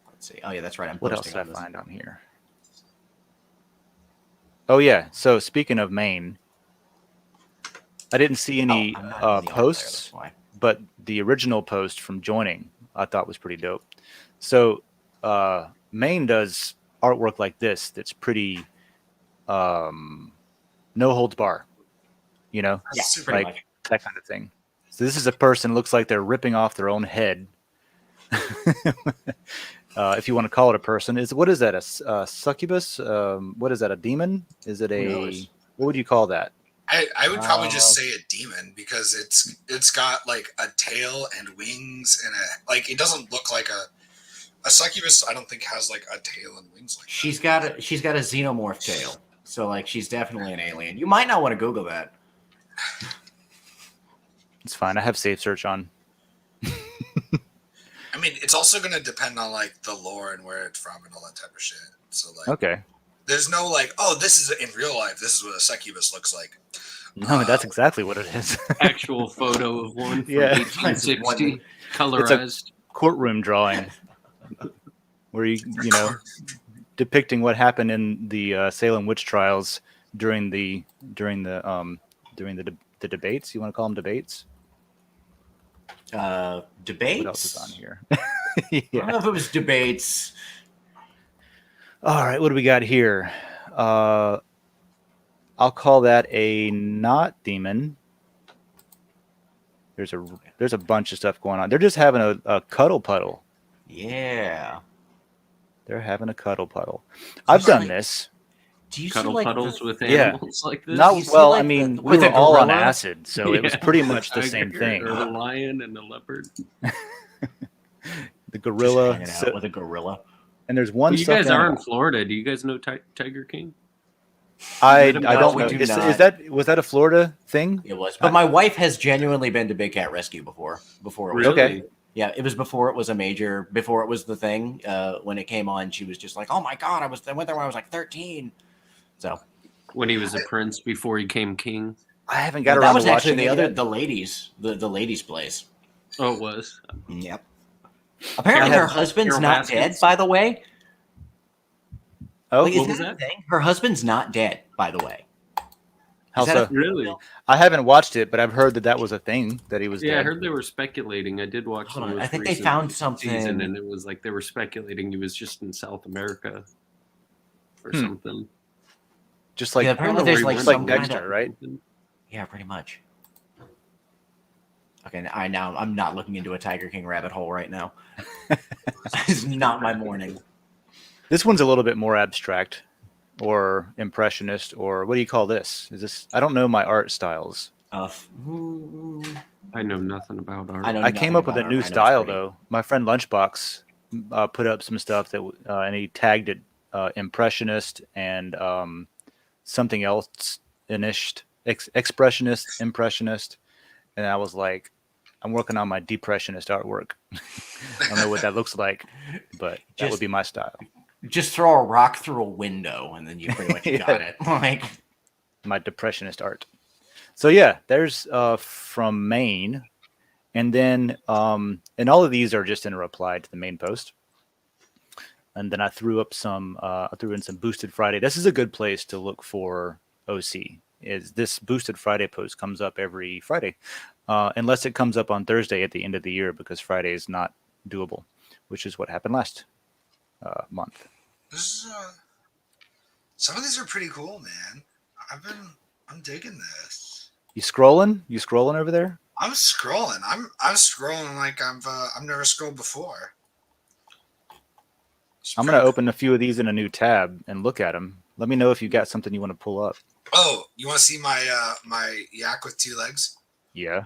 let's see. Oh yeah, that's right. What else did I find on here? Oh yeah. So speaking of Maine, I didn't see any posts, but the original post from joining I thought was pretty dope. So Maine does artwork like this that's pretty no holds bar, Yeah, like much. That kind of thing. So this is a person, looks like they're ripping off their own head. If you want to call it a person, what is that? A succubus? What is that? A demon? Is it what would you call that? I would probably just say a demon because it's got like a tail and wings and it doesn't look like a succubus. I don't think has like a tail and wings like that. She's got a xenomorph tail, so like she's definitely an alien. You might not want to Google that. It's fine. I have safe search on. I mean, it's also going to depend on like the lore and where it's from and all that type of shit. So like, okay, there's no like, oh, this is in real life. This is what a succubus looks like. No, that's exactly what it is. Actual photo of one from Yeah. 1860, It's colorized. a courtroom drawing where you know, depicting what happened in the Salem witch trials during the the debates. You want to call them debates? Debates. What else is on here? I don't know if it was debates. All right, what do we got here? I'll call that a not demon. There's a bunch of stuff going on. They're just having a cuddle puddle. Yeah. They're having a cuddle puddle. I've done this. Do you Cuddle see like puddles the, with Yeah. animals like this? Not you see, well. like, I mean, the- we with were a all on gorilla? acid, so it was pretty much the same Tiger, thing. Or a lion and a leopard. The just gorilla. hanging out with a gorilla? And there's one Well, you stuffed guys are in animal. Florida. Do you guys know Tiger King? I No, don't we know. do Is not. was that a Florida thing? It was, but my wife has genuinely been to Big Cat Rescue before it was Really? Okay. Yeah, it was before it was before it was the thing. When it came on, she was just like, "Oh my god, I went there when I was like 13." So When he was a prince before he became king. I haven't got that around was to actually watching it yet. the ladies' place. Oh, it was. Yep. Apparently, Carol- her husband's Carol not Baskins? dead. By the way, Oh, like, is what was that a that? thing? Her husband's not dead. By the way, how is that a so? Really? I haven't watched it, but I've heard that was a thing that he was Yeah, I dead. heard they were speculating. I did watch Hold the on, most I think they recent found season, something. and it was like they were speculating he was just in South America or Hmm. something. Just like Yeah, I don't apparently know there's where he like went. some Dexter, kind of, right? yeah, pretty much. Okay, I'm not looking into a Tiger King rabbit hole right now. It's not my morning. This one's a little bit more abstract, or impressionist, or what do you call this? Is this? I don't know my art styles. I know nothing about art. I know I came nothing up with a about new art. I know it's style pretty. though. My friend Lunchbox put up some stuff that, and he tagged it impressionist and something else expressionist, impressionist, and I was like, I'm working on my depressionist artwork. I don't know what that looks like, but that would be my style. Just throw a rock through a window, and then you pretty much Yeah. got it. Like, My depressionist art. So yeah, there's from Maine, and then and all of these are just in a reply to the main post. And then I threw in some Boosted Friday. This is a good place to look for OC. Is this Boosted Friday post comes up every Friday, unless it comes up on Thursday at the end of the year because Friday is not doable, which is what happened last month. This is, some of these are pretty cool, man. I'm digging this. You scrolling? You scrolling over there? I'm scrolling. I'm scrolling like I've never scrolled before. I'm gonna open a few of these in a new tab and look at them. Let me know if you got something you want to pull up. Oh, you want to see my my yak with 2 legs? Yeah.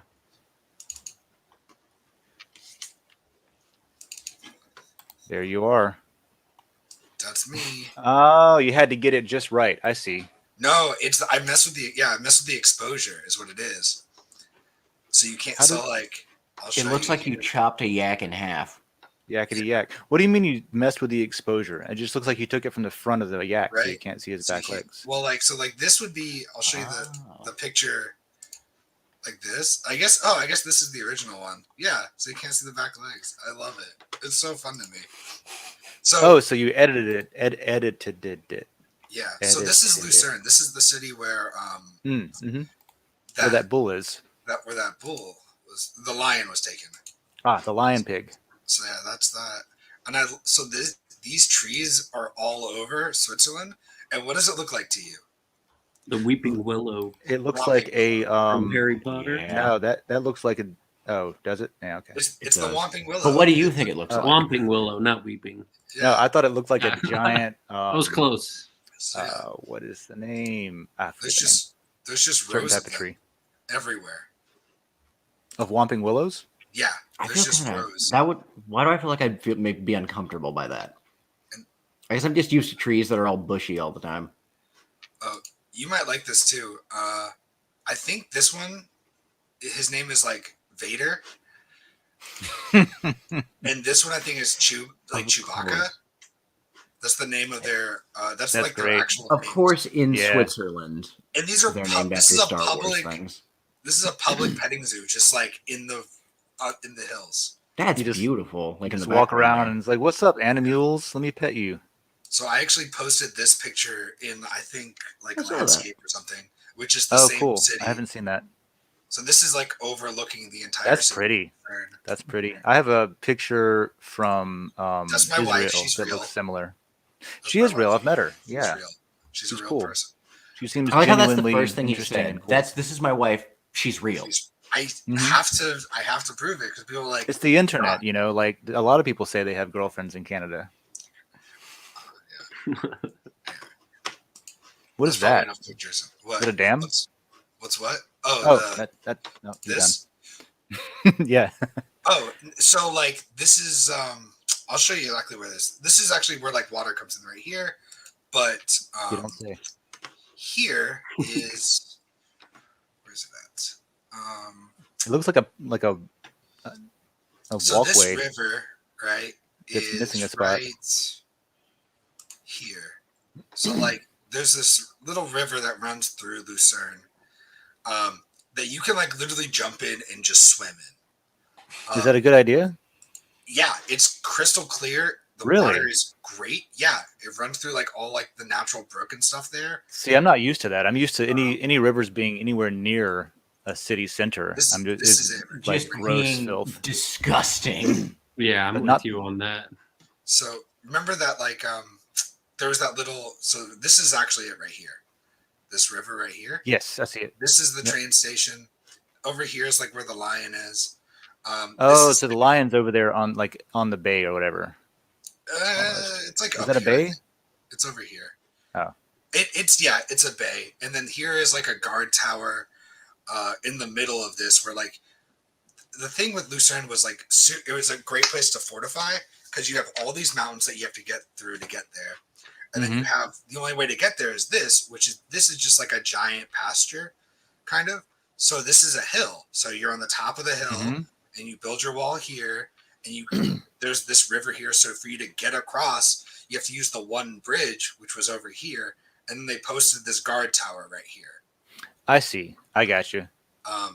There you are. That's me. Oh, you had to get it just right. I see. No, I mess with the exposure is what it is. So you can't I'll show it looks like you here. chopped a yak in half. Yakety yak. What do you mean you messed with the exposure? It just looks like you took it from the front of the yak, so you Right. can't see his So you back can't- legs. Well, like this would be. I'll show you Oh. the picture. Like this, I guess. Oh, I guess this is the original one. Yeah, so you can't see the back legs. I love it. It's so fun to me. So Oh, so you edited it, edited it. yeah, so this is edited it. Lucerne. This is the city where Mm-hmm. that, Where that bull is. where that bull was, the lion was taken. Ah, the lion pig. So yeah, that's that. And these trees are all over Switzerland. And what does it look like to you? The Weeping Willow It looks Whopping like a from Harry Potter. Yeah. no, that looks like a oh, does it? Yeah, okay. It's It the does. Whomping Willow. But what do you think it looks like? Swamping Willow, not Weeping. Yeah. No, I thought it looked like a giant I was close. So, yeah. what is the name? I forget There's just the name. Certain rows type of of them tree. everywhere. Of Whomping Willows? Yeah, I there's feel just kind of rows. that would. Why do I feel like I'd be uncomfortable by that? And- I guess I'm just used to trees that are all bushy all the time. You might like this too. I think this one, his name is like Vader, and this one I think is Chewbacca. course. That's the name of their. That's like their great. actual. Of names. course, in Yeah. Switzerland, And these are they're named this after is a Star Wars public. things. This is a public petting zoo, just like in the hills. That's You just- beautiful. You Like in just the walk background around there. and it's like, "What's up, animules? Let me pet you." So I actually posted this picture in I think like I saw that. landscape or something, which is the Oh, same cool! city. I haven't seen that. So this is like overlooking the entire. That's city. pretty. That's pretty. I have a picture from That's my Israel wife. She's that real. looks similar. That's She my is real. wife. I've met her. She's Yeah, real. She's she's a real cool. person. She seems I like how that's the genuinely first thing he interesting said. and cool. This is my wife. She's real. I have to prove it because people are like It's the internet, you know. Like a lot of people say they have girlfriends in Canada. What is There's probably that? enough pictures. What? Is it a dam? What's what? Oh, no, you're this. done. Yeah. Oh, so like this is I'll show you exactly where this is actually where like water comes in right here, but You don't say. here is where's it at? It looks like a So walkway. this river, right, It's is missing a spot. right here. So like there's this little river that runs through Lucerne that you can like literally jump in and just swim in. Is that a good idea? Yeah, it's crystal clear. The Really? water is great. Yeah, it runs through like all like the natural brook and stuff there. See, I'm not used to that. I'm used to any rivers being anywhere near a city center. This I'm is it. like Just gross being filth. disgusting. Yeah, I'm But with not- you on that. So remember that like there was that little. So this is actually it right here. This river right here. Yes, I see it. This is the Yep. train station. Over here is like where the lion is. Oh, this so is, the lion's over there on the bay or whatever. it's like Is up that a here, I bay? think. It's over here. Oh. It's a bay, and then here is like a guard tower in the middle of this, where like the thing with Lucerne was like it was a great place to fortify because you have all these mountains that you have to get through to get there, and then you have the only way to get there is this is just like a giant pasture, kind of. So this is a hill. So you're on the top of the hill, Mhm. and you build your wall here, and you there's this river here. So for you to get across, you have to use the one bridge, which was over here, and then they posted this guard tower right here. I see. I got you.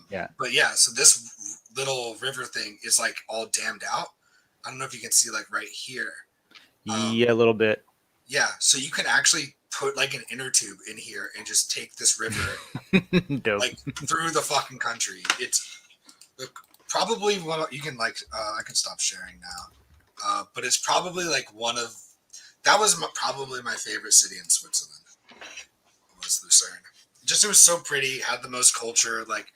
Yeah. But yeah, so this little river thing is like all dammed out. I don't know if you can see like right here. Yeah, a little bit. Yeah, so you can actually put like an inner tube in here and just take this river Dope. like through the fucking country. It's probably one of, you can like I can stop sharing now. But it's probably like one of that was probably my favorite city in Switzerland. Was Lucerne. Just it was so pretty, had the most culture, like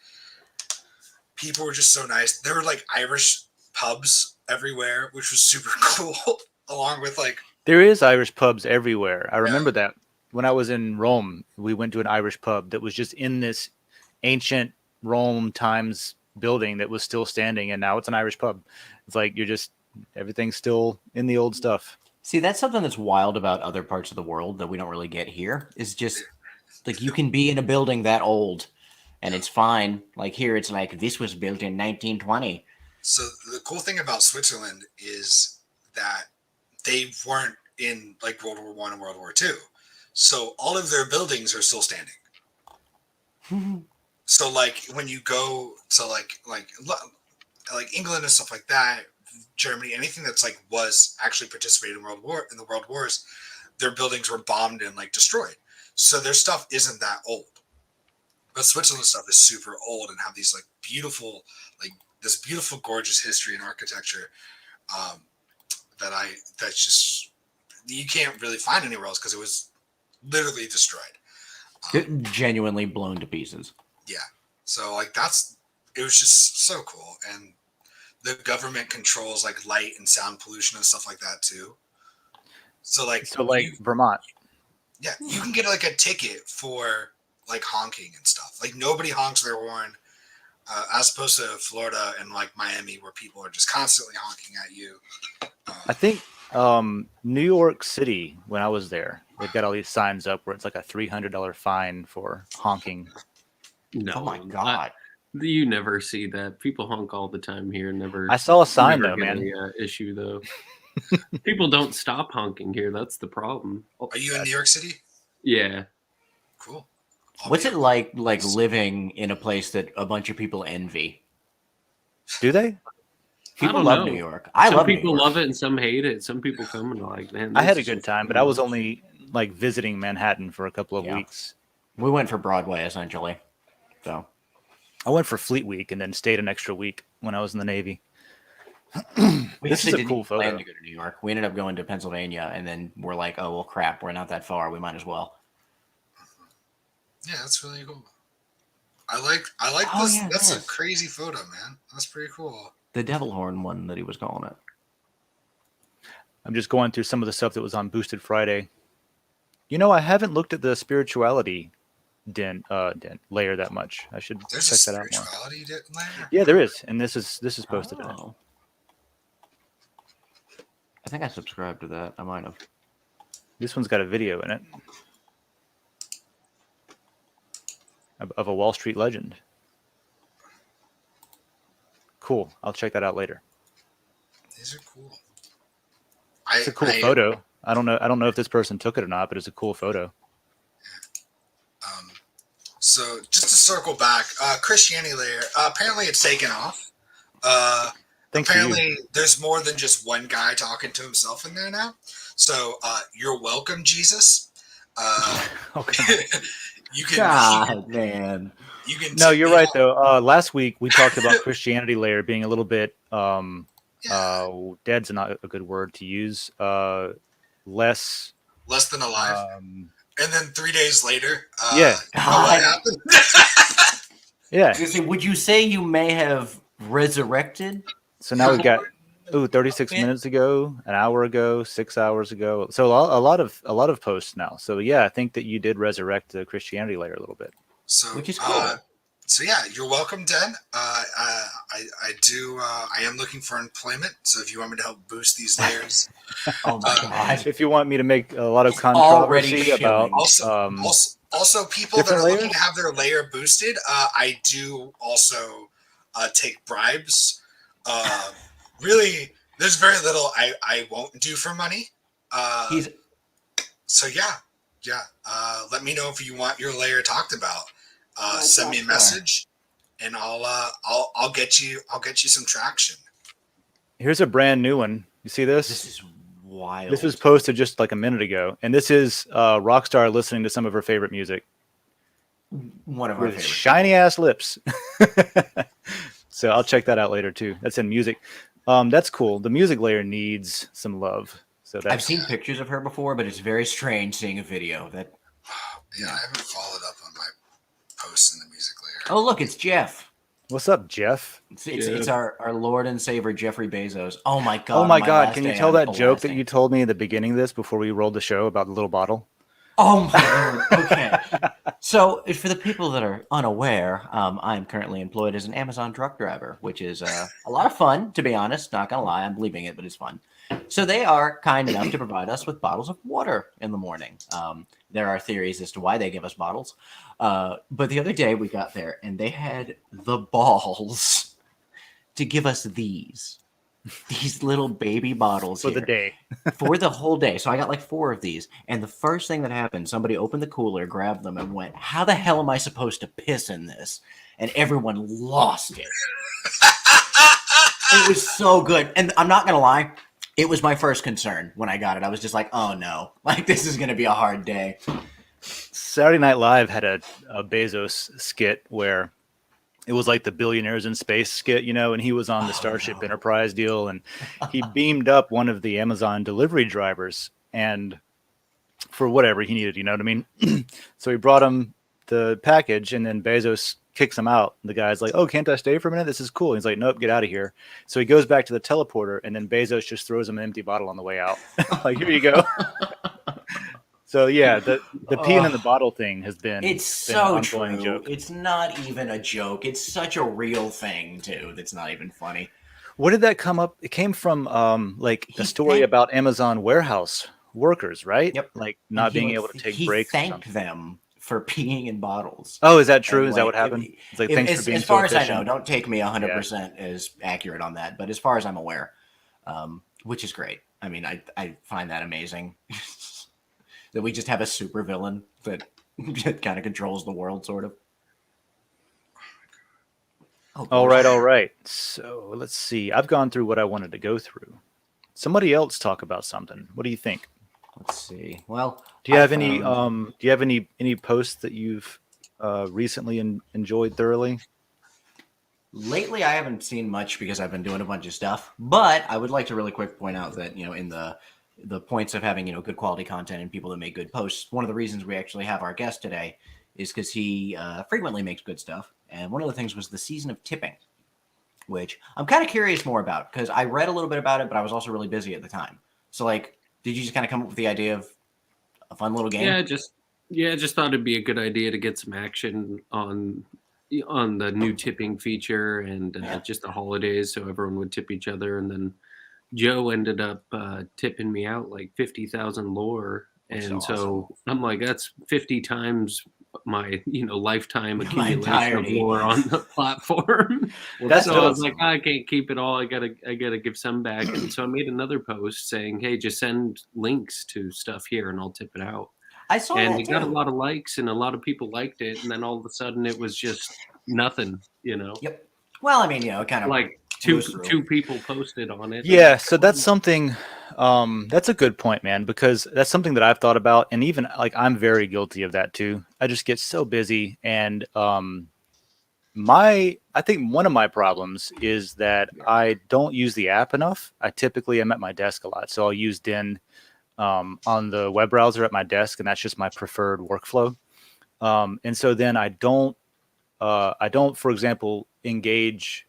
people were just so nice. There were like Irish pubs everywhere, which was super cool, along with like There is Irish pubs everywhere. I Yeah. remember that when I was in Rome, we went to an Irish pub that was just in this ancient Rome times building that was still standing, and now it's an Irish pub. It's like everything's still in the old stuff. See, that's something that's wild about other parts of the world that we don't really get here. Is just like you can be in a building that old, and it's fine. Like here, it's like this was built in 1920. So the cool thing about Switzerland is that they weren't in like World War I and World War II. So all of their buildings are still standing. So like when you go to like England and stuff like that, Germany, anything that's like was actually participated in the world wars, their buildings were bombed and like destroyed. So their stuff isn't that old. But Switzerland stuff is super old and have these like beautiful, like this beautiful, gorgeous history and architecture that's just you can't really find anywhere else because it was literally destroyed. Genuinely blown to pieces. Yeah. So like it was just so cool. And the government controls like light and sound pollution and stuff like that too. So like Vermont. Yeah, you can get like a ticket for like honking and stuff. Like nobody honks their horn, as opposed to Florida and like Miami, where people are just constantly honking at you. I think New York City, when I was there, they've got all these signs up where it's like a $300 fine for honking. No, Oh my god! you never see that. People honk all the time here. Never. I saw a sign never though, get man. a, issue though. People don't stop honking here. That's the problem. Are you in New York City? Yeah. Cool. What's it like living in a place that a bunch of people envy? Do they? People don't love know. New York. I Some love New people York. love it and some hate it. Some people come and are like, man, I had a this is good time, but cool. I was only like visiting Manhattan for a couple of Yeah. weeks. We went for Broadway essentially. So I went for Fleet Week and then stayed an extra week when I was in the Navy. we This is actually a didn't cool even plan photo. to go to New York. We ended up going to Pennsylvania, and then we're like, oh well, crap, we're not that far. We might as well. Yeah, that's really cool. I like Oh, this. yeah, That's this. a crazy photo, man. That's pretty cool. The devil horn one that he was calling it. I'm just going through some of the stuff that was on Boosted Friday. You know, I haven't looked at the spirituality layer that much. I should There's check a that out more. spirituality layer. Yeah, there is, and this is posted in it. Oh. I think I subscribed to that. I might have. This one's got a video in it of a Wall Street legend. Cool. I'll check that out later. These are cool. It's a cool photo. I don't know if this person took it or not, but it's a cool photo. So just to circle back, Christianity layer. Apparently, it's taken off. Thanks to you. Apparently, there's more than just one guy talking to himself in there now. So you're welcome, Jesus. Okay. You can. God, man. You can. No, tip you're me right off. though. Last week we talked about Christianity layer being a little bit dead's not a good word to use. Less Less than alive. And then 3 days later, yeah. what happened? Yeah. I was gonna say, would you say you may have resurrected? So now we've got 36 minutes ago, an hour ago, 6 hours ago. So a lot of posts now. So yeah, I think that you did resurrect the Christianity layer a little bit. So, Which is cool. So yeah, you're welcome, Den. I am looking for employment. So if you want me to help boost these layers, Oh my god. If you want me to make a lot of Already controversy about shilling. also people that different are looking layers? to have their layer boosted, I do also take bribes. Really, there's very little I won't do for money. So yeah. Let me know if you want your layer talked about. Send me a message, and I'll get you some traction. Here's a brand new one. You see this? This is wild. This was posted just like a minute ago, and this is Rockstar listening to some of her favorite music one of our with favorites. shiny ass lips. So I'll check that out later too. That's in music. That's cool. The music layer needs some love. So I've seen pictures of her before, but it's very strange seeing a video. That Yeah, I haven't followed up on my posts in the music layer. oh look, it's Jeff. What's up, Jeff? It's our Lord and Savior Jeffrey Bezos. Oh my god! Oh my on god! last Can you day, tell I'm that joke that blasting. you told me at the beginning of this before we rolled the show about the little bottle? Oh my lord! Okay. So, for the people that are unaware, I am currently employed as an Amazon truck driver, which is a lot of fun, to be honest. Not gonna lie, I'm leaving it, but it's fun. So they are kind enough to provide us with bottles of water in the morning. There are theories as to why they give us bottles, but the other day we got there and they had the balls to give us these little baby bottles For the here. day. For the whole day. So I got like 4 of these. And the first thing that happened, somebody opened the cooler, grabbed them, and went, how the hell am I supposed to piss in this? And everyone lost it. It was so good. And I'm not going to lie, it was my first concern when I got it. I was just like, oh no, like this is going to be a hard day. Saturday Night Live had a Bezos skit where it was like the Billionaires in Space skit, you know, and he was on the Starship Enterprise deal, and he beamed up one of the Amazon delivery drivers, and for whatever he needed, you know what I mean? So he brought him the package, and then Bezos kicks him out. The guy's like, oh, can't I stay for a minute? This is cool. He's like, nope, get out of here. So he goes back to the teleporter, and then Bezos just throws him an empty bottle on the way out. Like, here you go. So yeah, the peeing in the bottle thing has been It's so true. joke. It's not even a joke. It's such a real thing too. That's not even funny. Where did that come up? It came from like the story about Amazon warehouse workers, right? Yep. Like not being able to take breaks. He thanked them for peeing in bottles. Oh, is that true? And, is that like, what happened? It's like thanks for being as so far as I efficient. know, don't take me 100% as accurate on that, but as far as I'm aware, which is great. I mean, I find that amazing that we just have a super villain that kind of controls the world, sort of. Oh, All boy. right, all right. So let's see. I've gone through what I wanted to go through. Somebody else talk about something. What do you think? Let's see. Well, Do you I have any found- do you have any posts that you've recently enjoyed thoroughly? Lately, I haven't seen much because I've been doing a bunch of stuff. But I would like to really quick point out that in the points of having good quality content and people that make good posts, one of the reasons we actually have our guest today is because he frequently makes good stuff. And one of the things was the season of tipping, which I'm kind of curious more about because I read a little bit about it, but I was also really busy at the time. So, like, did you just kind of come up with the idea of a fun little game? Just thought it'd be a good idea to get some action on the new tipping feature and just the holidays, so everyone would tip each other. And then Joe ended up tipping me out like 50,000 lore, That's and so so awesome. I'm like, that's 50 times my lifetime My accumulation of entirety. lore on the platform. Well, That's So I was like, awesome. I can't keep it all. I gotta give some back. And so I made another post saying, hey, just send links to stuff here and I'll tip it out. I saw And that it got a too. lot of likes and a lot of people liked it. And then all of a sudden it was just nothing, Yep. Well, I mean, it kind of like moves through. two people posted on it. Yeah, so that's something that's a good point, man, because that's something that I've thought about, and even like I'm very guilty of that too. I just get so busy, and I think one of my problems is that I don't use the app enough. I typically am at my desk a lot, so I'll use Den on the web browser at my desk, and that's just my preferred workflow. And so then I don't, for example, engage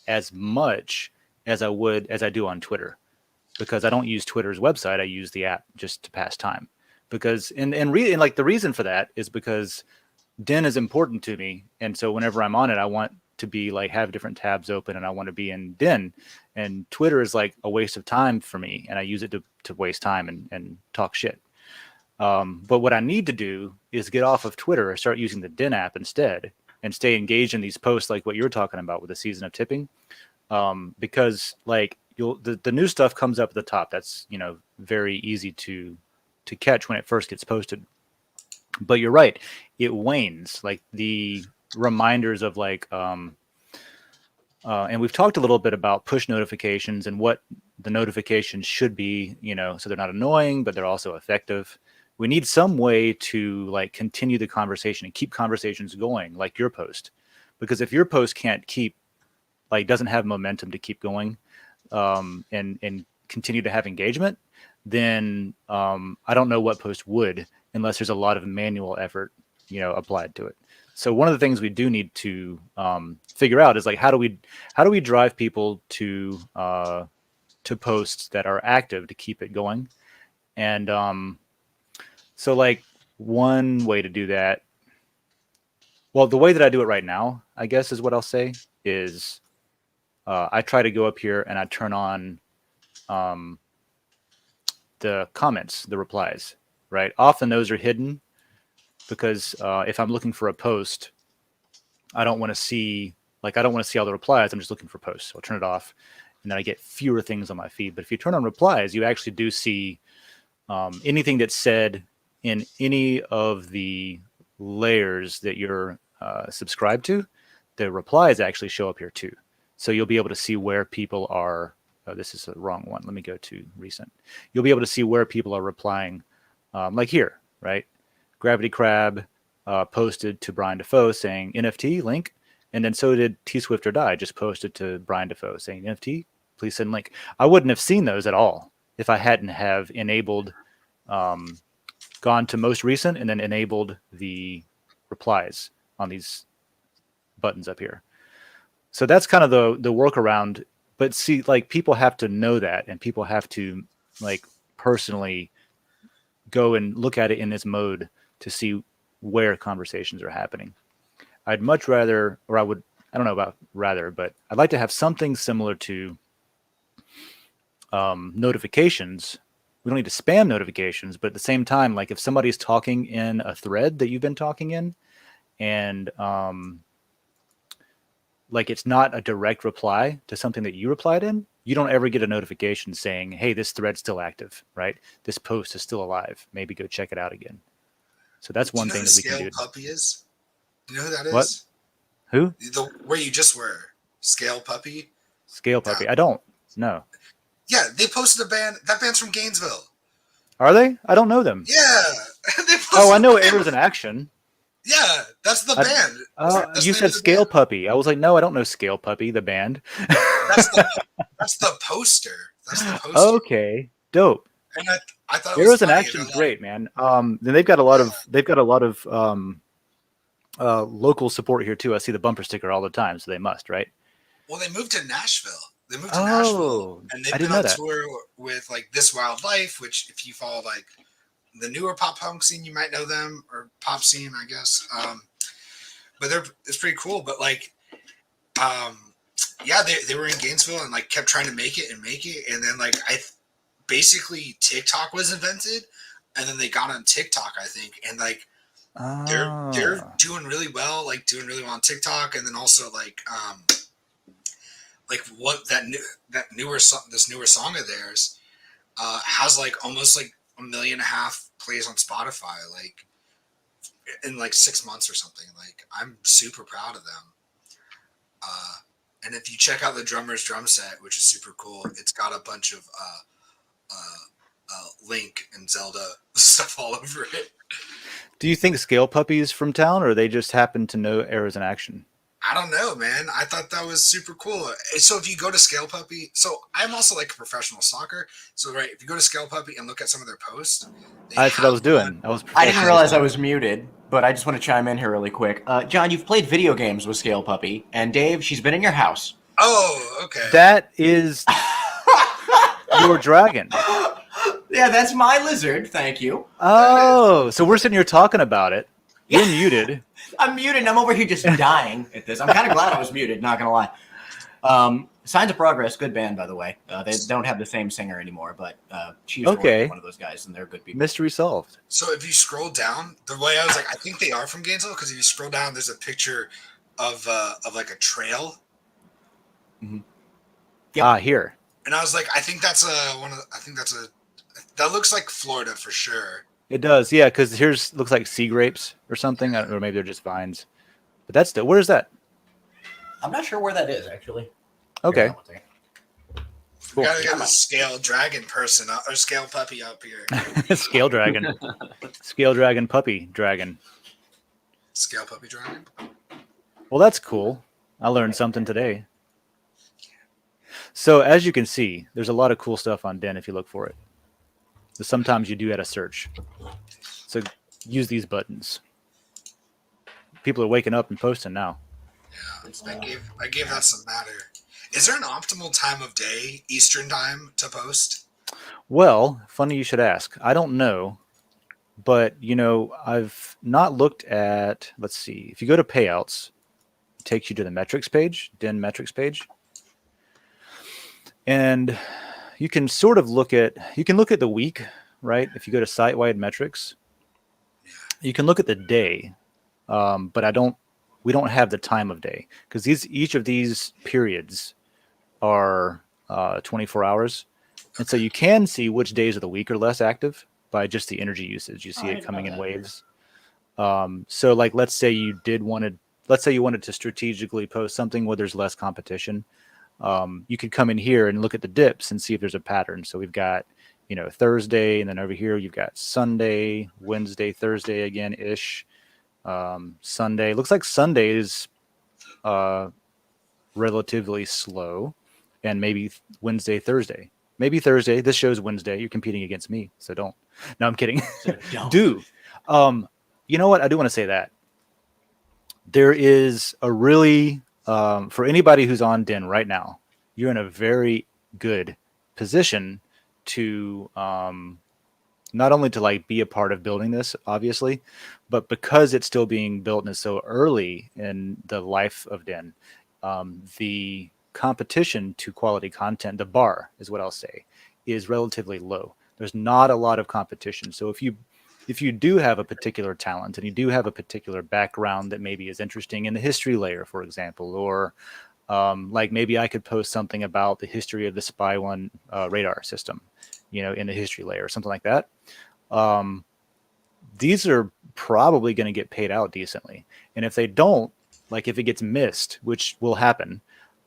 as much as I do on Twitter, because I don't use Twitter's website. I use the app just to pass time. Because and like the reason for that is because Den is important to me, and so whenever I'm on it, I want to be like have different tabs open, and I want to be in Den. And Twitter is like a waste of time for me, and I use it to waste time and talk shit. But what I need to do is get off of Twitter and start using the Den app instead, and stay engaged in these posts like what you're talking about with the season of tipping. Because like the new stuff comes up at the top. That's very easy to catch when it first gets posted. But you're right, it wanes. Like the reminders of like and we've talked a little bit about push notifications and what the notifications should be, so they're not annoying, but they're also effective. We need some way to like continue the conversation and keep conversations going, like your post. Because if your post can't keep, like, doesn't have momentum to keep going, and continue to have engagement, then I don't know what post would, unless there's a lot of manual effort, applied to it. So one of the things we do need to figure out is like how do we drive people to posts that are active to keep it going, and so like one way to do that, well, the way that I do it right now, I guess is what I'll say, is I try to go up here and I turn on the comments, the replies, right? Often those are hidden because if I'm looking for a post, I don't want to see all the replies. I'm just looking for posts. So I'll turn it off, and then I get fewer things on my feed. But if you turn on replies, you actually do see anything that's said in any of the layers that you're subscribed to. The replies actually show up here too. So you'll be able to see where people are. This is the wrong one. Let me go to recent. You'll be able to see where people are replying, like here, right? Gravity Crab posted to Brian Defoe saying NFT link, and then so did T Swift or Die just posted to Brian Defoe saying NFT, please send link. I wouldn't have seen those at all if I hadn't have enabled, gone to most recent and then enabled the replies on these buttons up here. So that's kind of the workaround. But see, like, people have to know that, and people have to like personally go and look at it in this mode to see where conversations are happening. I'd much rather, or I don't know about rather, but I'd like to have something similar to notifications. We don't need to spam notifications, but at the same time, like if somebody's talking in a thread that you've been talking in, and like it's not a direct reply to something that you replied in, you don't ever get a notification saying, hey, this thread's still active, right? This post is still alive. Maybe go check it out again. So that's Do you one know thing who that we can Scale do. Puppy is? Do you know who that What? is? Who? Where you just were. Scale Puppy? Scale Puppy. I don't know. Yeah, they posted a band. That band's from Gainesville. Are they? I don't know them. Yeah. They posted Oh, I know a band. Errors in Action. Yeah, that's the band. That's the You name said of the Scale band. Puppy. I was like, no, I don't know Scale Puppy, the band. That's the poster. That's the poster. Okay, dope. And I thought it was Arrows in funny. Action's great, man. Then they've got a lot of local support here too. I see the bumper sticker all the time, so they must, right? Well, they moved to Nashville. They moved to Nashville, and I they've didn't been know on that. tour with like This Wild Life, which if you follow like the newer pop punk scene, you might know them, or pop scene, I guess. But it's pretty cool. But like, yeah, they were in Gainesville and like kept trying to make it, and then like basically TikTok was invented, and then they got on TikTok, I think, and like they're doing really well, on TikTok, and then also like what this newer song of theirs has like almost like 1.5 million plays on Spotify, like in like 6 months or something. Like I'm super proud of them. And if you check out the drummer's drum set, which is super cool, it's got a bunch of Link and Zelda stuff all over it. Do you think Scale Puppy is from town, or they just happen to know Arrows in Action? I don't know, man. I thought that was super cool. So if you go to Scale Puppy, so I'm also like a professional stalker. So right, if you go to Scale Puppy and look at some of their posts, That's what I was doing. I didn't realize I was muted, but I just want to chime in here really quick. John, you've played video games with Scale Puppy, and Dave, she's been in your house. Oh, okay. That is your dragon. Yeah, that's my lizard. Thank you. Oh, so we're sitting here talking about it. You're muted. I'm muted, and I'm over here just dying at this. I'm kind of glad I was muted, not going to lie. Signs of Progress, good band, by the way. They don't have the same singer anymore, but she used to work with one of those guys, and they're good people. Mystery solved. So if you scroll down, the way I was like, I think they are from Gainesville, because if you scroll down, there's a picture of like a trail. Mm-hmm. Yep. Here. And I was like, I think that's that looks like Florida for sure. It does, yeah, because here's looks like sea grapes or something, or maybe they're just vines. But that's still, where's that? I'm not sure where that is, actually. Okay. Cool. We gotta get a scale dragon person or scale puppy up here. Scale dragon. Scale dragon puppy dragon. Scale puppy dragon? Well, that's cool. I learned something today. So as you can see, there's a lot of cool stuff on Den if you look for it. So sometimes you do add a search. So use these buttons. People are waking up and posting now. Yeah, I gave that some matter. Is there an optimal time of day, Eastern time, to post? Well, funny you should ask. I don't know. But, I've not looked at, let's see. If you go to payouts, it takes you to the metrics page, Den metrics page. And you can sort of look at the week, right? If you go to site-wide metrics, you can look at the day, but we don't have the time of day, because each of these periods are 24 hours. And so you can see which days of the week are less active by just the energy usage. You see it coming in waves. So like, let's say you wanted to strategically post something where there's less competition. You could come in here and look at the dips and see if there's a pattern. So we've got, Thursday, and then over here you've got Sunday, Wednesday, Thursday again ish. Sunday looks like Sunday is relatively slow, and maybe Wednesday, Thursday, maybe Thursday. This shows Wednesday. You're competing against me, so don't. No, I'm kidding. So don't. Do. You know what? I do want to say that there is a really for anybody who's on Den right now, you're in a very good position to not only to like be a part of building this, obviously, but because it's still being built and is so early in the life of Den, the competition to quality content, the bar is what I'll say, is relatively low. There's not a lot of competition. So if you if you do have a particular talent and you do have a particular background that maybe is interesting in the history layer, for example, or like maybe I could post something about the history of the Spy One radar system, in the history layer or something like that. These are probably going to get paid out decently. And if they don't, like if it gets missed, which will happen,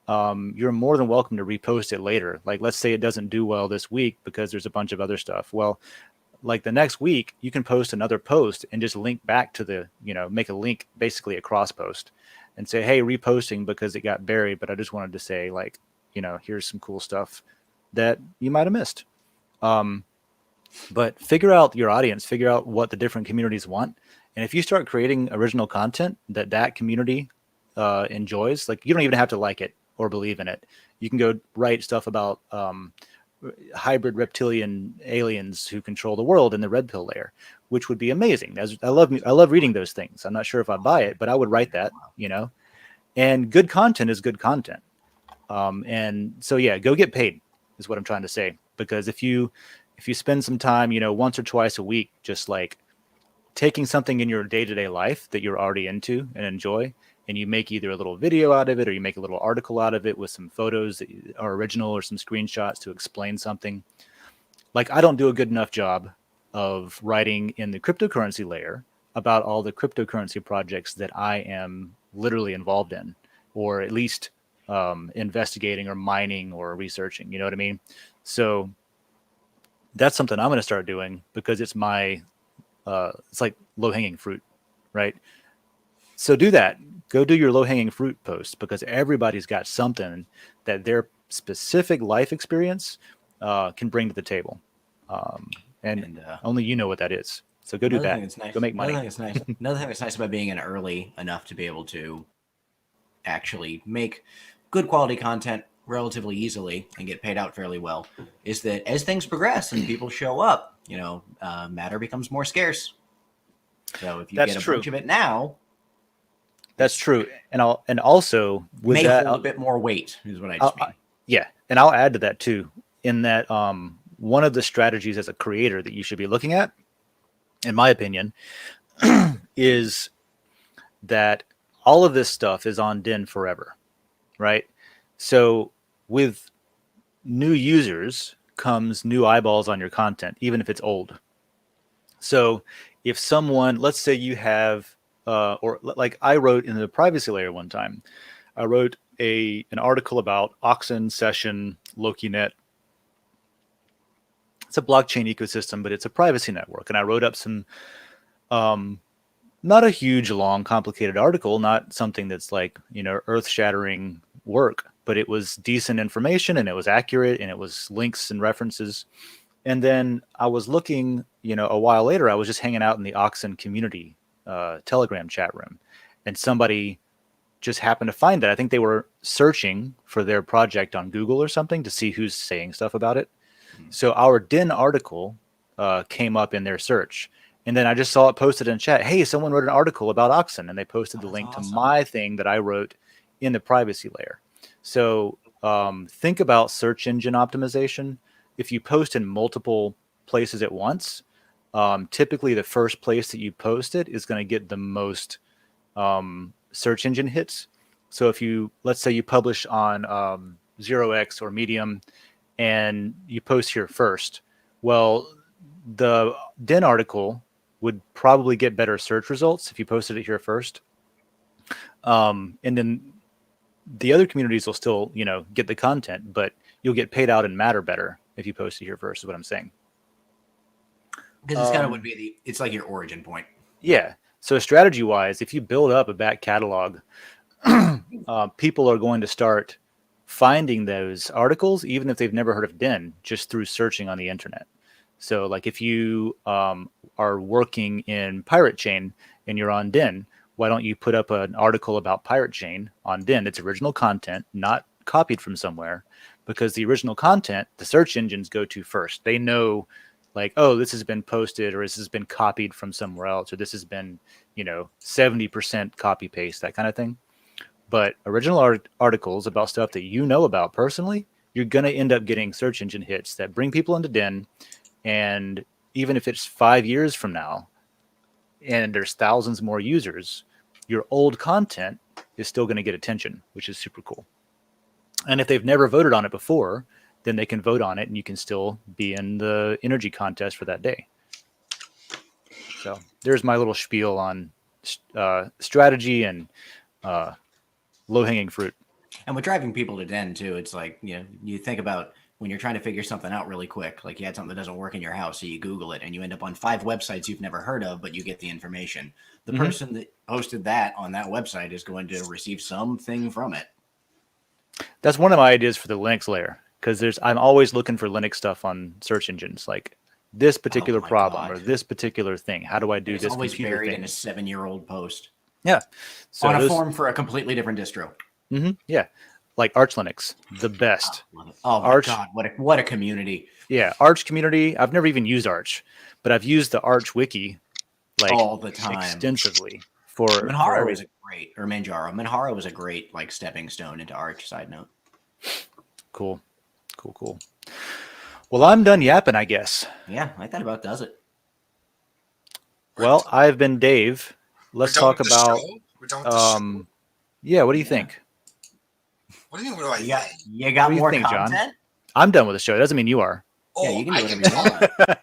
you're more than welcome to repost it later. Like, let's say it doesn't do well this week because there's a bunch of other stuff. Well, like the next week, you can post another post and just link back to the, make a link, basically a cross post, and say, hey, reposting because it got buried. But I just wanted to say, like, here's some cool stuff that you might have missed. But figure out your audience, figure out what the different communities want. And if you start creating original content that community enjoys, like you don't even have to like it or believe in it. You can go write stuff about hybrid reptilian aliens who control the world in the red pill layer, which would be amazing. I love reading those things. I'm not sure if I buy it, but I would write that, and good content is good content. And so, yeah, go get paid is what I'm trying to say. Because if you spend some time, once or twice a week, just like taking something in your day-to-day life that you're already into and enjoy, and you make either a little video out of it or you make a little article out of it with some photos that are original or some screenshots to explain something. Like, I don't do a good enough job of writing in the cryptocurrency layer about all the cryptocurrency projects that I am literally involved in, or at least investigating or mining or researching. You know what I mean? So that's something I'm going to start doing because it's my, it's like low hanging fruit, right? So do that. Go do your low hanging fruit posts because everybody's got something that their specific life experience can bring to the table. And only you know what that is. So go do that. Nice. Go make money. Another thing that's nice about being in early enough to be able to actually make good quality content relatively easily and get paid out fairly well is that as things progress and people show up, matter becomes more scarce. So if you get a bunch of it now, that's true. And also with that, hold a bit more weight is what I just mean. Yeah, and I'll add to that too. In that, one of the strategies as a creator that you should be looking at, in my opinion, is that all of this stuff is on Den forever, right? So with new users comes new eyeballs on your content, even if it's old. So if someone, let's say you have, or like I wrote in the privacy layer one time, I wrote an article about Oxen Session LokiNet. It's a blockchain ecosystem, but it's a privacy network. And I wrote up some, not a huge, long, complicated article, not something that's like, earth-shattering work, but it was decent information and it was accurate and it was links and references. And then I was looking, a while later, I was just hanging out in the Oxen community Telegram chat room, and somebody just happened to find that. I think they were searching for their project on Google or something to see who's saying stuff about it. So our Den article came up in their search. And then I just saw it posted in chat. Hey, someone wrote an article about Oxen, and they posted the link to my thing that I wrote in the privacy layer. So think about search engine optimization. If you post in multiple places at once, typically the first place that you post it is going to get the most search engine hits. So if let's say you publish on 0x or Medium and you post here first, well, the Den article would probably get better search results if you posted it here first. And then the other communities will still, get the content, but you'll get paid out and matter better if you post it here first, is what I'm saying. Because it's kind of would be it's like your origin point. Yeah. So strategy wise, if you build up a back catalog, people are going to start finding those articles, even if they've never heard of Den, just through searching on the internet. So like if you are working in Pirate Chain and you're on Den, why don't you put up an article about Pirate Chain on Den? It's original content, not copied from somewhere, because the original content, the search engines go to first. They know like, oh, this has been posted or this has been copied from somewhere else, or this has been, 70% copy paste, that kind of thing. But original articles about stuff that you know about personally, you're going to end up getting search engine hits that bring people into Den. And even if it's 5 years from now and there's thousands more users, your old content is still going to get attention, which is super cool. And if they've never voted on it before, then they can vote on it and you can still be in the energy contest for that day. So there's my little spiel on strategy and low-hanging fruit. And with driving people to Den too, it's like, you think about when you're trying to figure something out really quick, like you had something that doesn't work in your house, so you Google it and you end up on 5 websites you've never heard of, but you get the information. The person that posted that on that website is going to receive something from it. That's one of my ideas for the Linux layer, because I'm always looking for Linux stuff on search engines, like this particular problem or this particular thing. How do I do this? Always computer buried thing? in a 7-year-old post. Yeah, so on a form for a completely different distro. Yeah, like Arch Linux, the best. Oh my God, what a community! Yeah, Arch community. I've never even used Arch, but I've used the Arch wiki like all the time extensively. For Manjaro was a great like stepping stone into Arch. Side note. Cool. Well, I'm done yapping, I guess. Yeah, I think that about does it. Well, I've been Dave. Let's talk about. We're done with the show. Yeah, what do you think? What do you mean? What do I think? You got more think, content? John? I'm done with the show. It doesn't mean you are. Yeah, you can do whatever you want.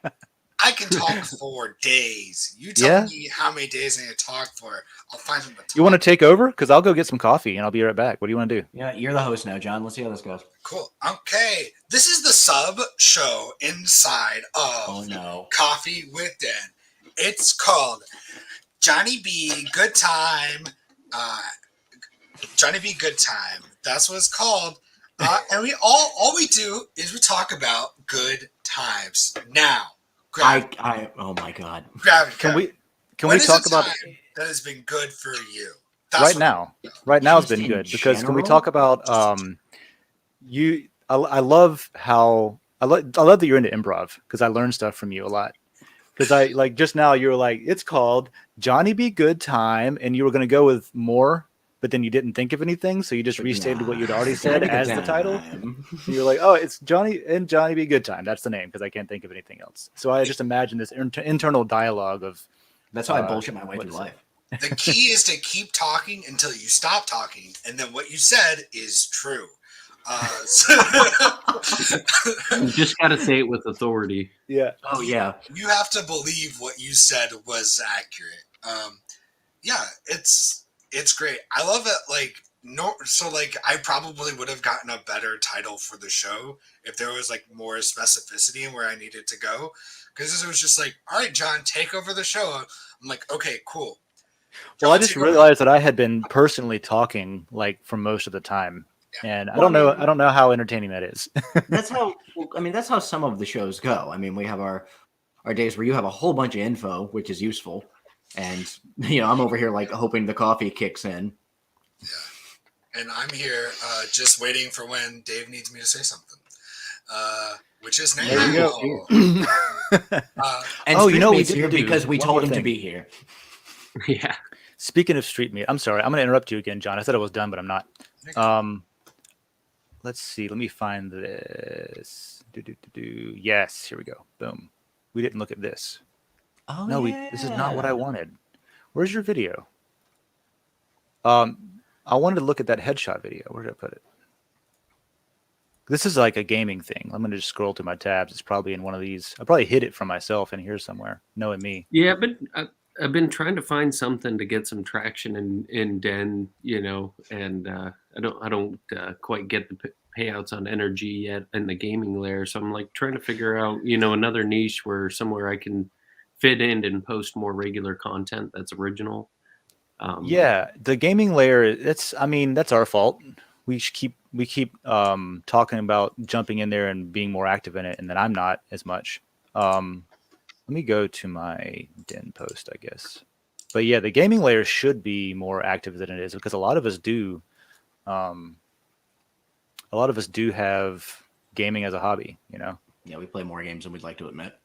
I can talk for days. You tell me how many days I need to talk for. I'll find something to talk. You want to take over? Because I'll go get some coffee and I'll be right back. What do you want to do? Yeah, you're the host now, John. Let's see how this goes. Cool. Okay. This is the sub show inside of Coffee with Den. It's called Johnny B. Good Time. Johnny B. Good Time. That's what it's called. And we all we do is we talk about good times. Now, oh my God. Can we talk about that has been good for you? Right now has been good because can we talk about you? I love that you're into improv because I learned stuff from you a lot. Because I like just now you were like it's called Johnny B. Good Time and you were going to go with more, but then you didn't think of anything, so you just restated what you'd already said as the title. You're like, oh, it's Johnny B. Good Time. That's the name because I can't think of anything else. So I just imagine this internal dialogue of. That's how I bullshit my way through life. The key is to keep talking until you stop talking, and then what you said is true. You just got to say it with authority. Yeah. Oh yeah. You have to believe what you said was accurate. Yeah, it's great. I love it. I probably would have gotten a better title for the show if there was like more specificity in where I needed to go. Because it was just like, all right, John, take over the show. I'm like, okay, cool. Well, I just realized that I had been personally talking like for most of the time. And I don't know how entertaining that is. That's how some of the shows go. I mean, we have our days where you have a whole bunch of info, which is useful. And, I'm over here like hoping the coffee kicks in. Yeah. And I'm here just waiting for when Dave needs me to say something, which is now. There you go. And we here because we told him to be here. Yeah. Speaking of Street Meat, I'm sorry. I'm going to interrupt you again, John. I said I was done, but I'm not. Let's see. Let me find this. Yes, here we go. Boom. We didn't look at this. Oh, no, yeah. This is not what I wanted. Where's your video? I wanted to look at that headshot video. Where did I put it? This is like a gaming thing. I'm going to just scroll through my tabs. It's probably in one of these. I probably hid it from myself in here somewhere, knowing me. Yeah, but I've been trying to find something to get some traction in Den, and I don't quite get the payouts on energy yet in the gaming layer. So I'm like trying to figure out, another niche somewhere I can fit in and post more regular content that's original. Yeah, the gaming layer. That's our fault. We keep talking about jumping in there and being more active in it, and then I'm not as much. Let me go to my Den post, I guess. But yeah, the gaming layer should be more active than it is because a lot of us do. A lot of us do have gaming as a hobby, Yeah, we play more games than we'd like to admit.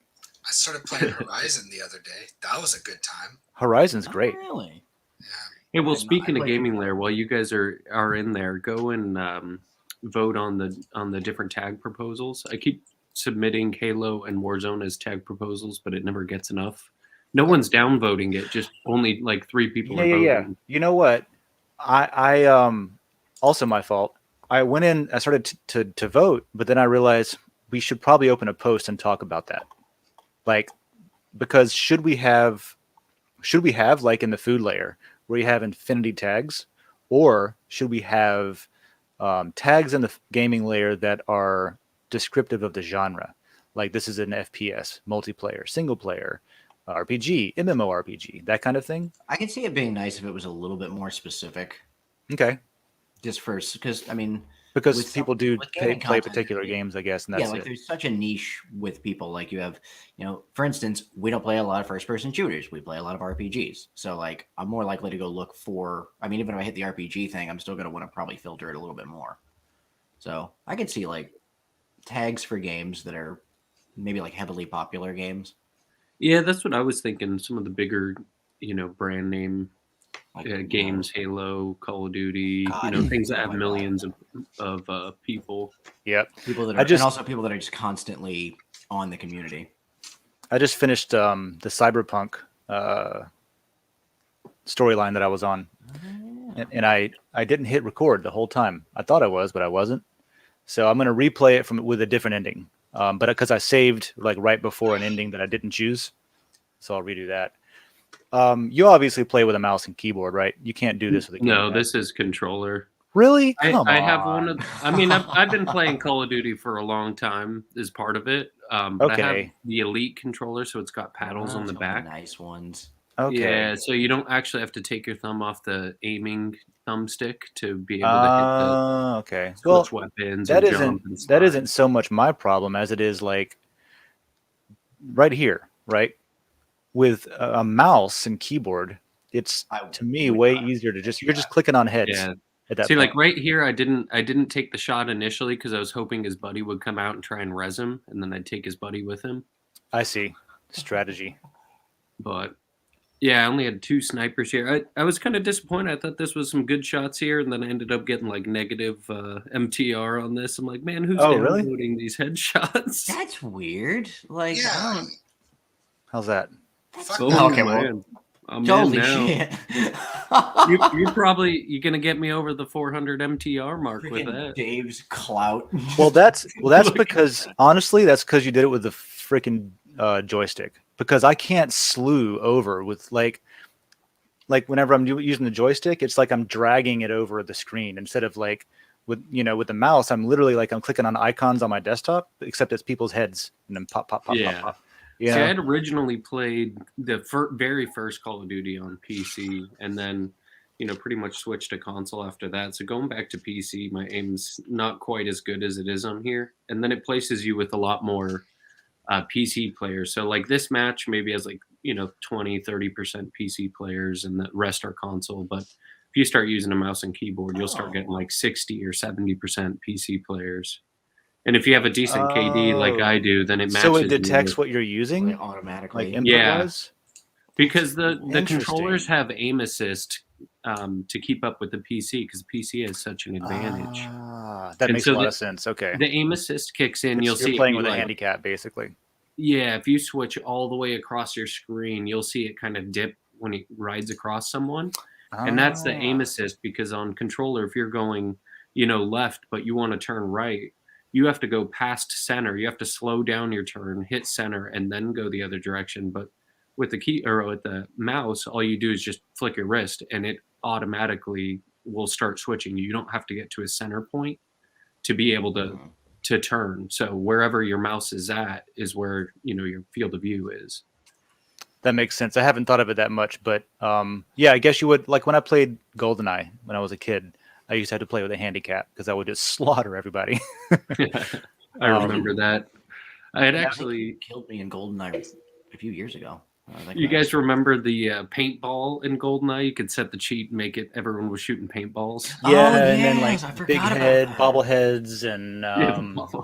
I started playing Horizon the other day. That was a good time. Horizon's great. Really? Yeah. Hey, well, speaking of gaming layer, while you guys are in there, go and vote on the different tag proposals. I keep submitting Halo and Warzone as tag proposals, but it never gets enough. No one's downvoting it. Just only like 3 people are voting. You know what? I also my fault. I went in. I started to vote, but then I realized we should probably open a post and talk about that. Like, because should we have like in the food layer where you have infinity tags, or should we have tags in the gaming layer that are descriptive of the genre? Like, this is an FPS, multiplayer, single player, RPG, MMORPG, that kind of thing. I can see it being nice if it was a little bit more specific. Okay. Just first, because I mean, because people do play content, particular games, I guess, and that's like there's such a niche with people. Like you have, for instance, we don't play a lot of first-person shooters. We play a lot of RPGs. So like, I'm more likely to go look for. I mean, even if I hit the RPG thing, I'm still going to want to probably filter it a little bit more. So I could see like tags for games that are maybe like heavily popular games. Yeah, that's what I was thinking. Some of the bigger, brand name games, Halo, Call of Duty, things that have millions of people. Yep. People that are, and also people that are just constantly on the community. I just finished the Cyberpunk storyline that I was on, and I didn't hit record the whole time. I thought I was, but I wasn't. So I'm going to replay it with a different ending. But because I saved like right before an ending that I didn't choose, so I'll redo that. You obviously play with a mouse and keyboard, right? You can't do this with a keyboard. No, this is controller. Really? I have one of. I mean, I've been playing Call of Duty for a long time as part of it. But I have the Elite controller, so it's got paddles on the back. Nice ones. Okay. Yeah, so you don't actually have to take your thumb off the aiming thumbstick to be able to hit the switch weapons. That isn't so much my problem as it is like right here, right? With a mouse and keyboard, it's to me way easier to you're just clicking on heads. Yeah. At that See, point. like right here, I didn't take the shot initially because I was hoping his buddy would come out and try and res him, and then I'd take his buddy with him. I see. Strategy. But yeah, I only had 2 snipers here. I was kind of disappointed. I thought this was some good shots here, and then I ended up getting like negative MTR on this. I'm like, man, who's downloading these headshots? That's weird. Like, yeah. How's that? Okay, man. Holy shit. You're gonna get me over the 400 MTR mark with that. Dave's clout. Well, that's because honestly, that's because you did it with the freaking joystick. Because I can't slew over with like whenever I'm using the joystick, it's like I'm dragging it over the screen instead of like with the mouse. I'm literally like I'm clicking on icons on my desktop, except it's people's heads and then pop. Yeah. See, I had originally played the very first Call of Duty on PC, and then pretty much switched to console after that. So going back to PC, my aim's not quite as good as it is on here, and then it places you with a lot more PC players. So like this match maybe has like 20-30% PC players, and the rest are console. But if you start using a mouse and keyboard, you'll start getting like 60 or 70% PC players. And if you have a decent KD like I do, then it matches. So it detects what you're using automatically. Like input-wise? Because the controllers have aim assist to keep up with the PC, because the PC has such an advantage. That makes a lot of sense. Okay. The aim assist kicks in. You'll see you're playing with a handicap, basically. Yeah, if you switch all the way across your screen, you'll see it kind of dip when it rides across someone. And that's the aim assist, because on controller, if you're going, left, but you want to turn right, you have to go past center. You have to slow down your turn, hit center, and then go the other direction. But with the key or with the mouse, all you do is just flick your wrist, and it automatically will start switching. You don't have to get to a center point to be able to turn. So wherever your mouse is at is where your field of view is. That makes sense. I haven't thought of it that much, but yeah, I guess you would. Like when I played GoldenEye when I was a kid, I used to have to play with a handicap because I would just slaughter everybody. I remember that. I had actually killed me in GoldenEye a few years ago. You guys remember the paintball in GoldenEye? You could set the cheat and make it everyone was shooting paintballs. Yeah, and then like big head, bobbleheads, and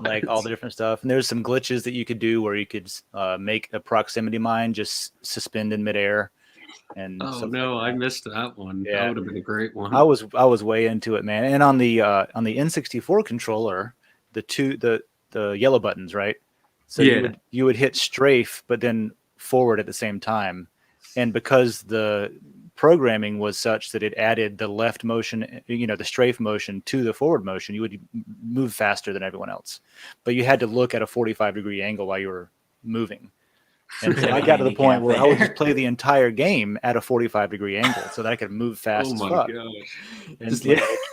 like all the different stuff. And there's some glitches that you could do where you could make a proximity mine just suspend in midair. And I missed that one. Yeah. That would have been a great one. I was way into it, man. And on the N64 controller, the yellow buttons, right? So you would hit strafe, but then forward at the same time. And because the programming was such that it added the left motion, the strafe motion to the forward motion, you would move faster than everyone else. But you had to look at a 45-degree angle while you were moving. And so I got to the point where I would just play the entire game at a 45-degree angle so that I could move fast as fuck. Gosh. And just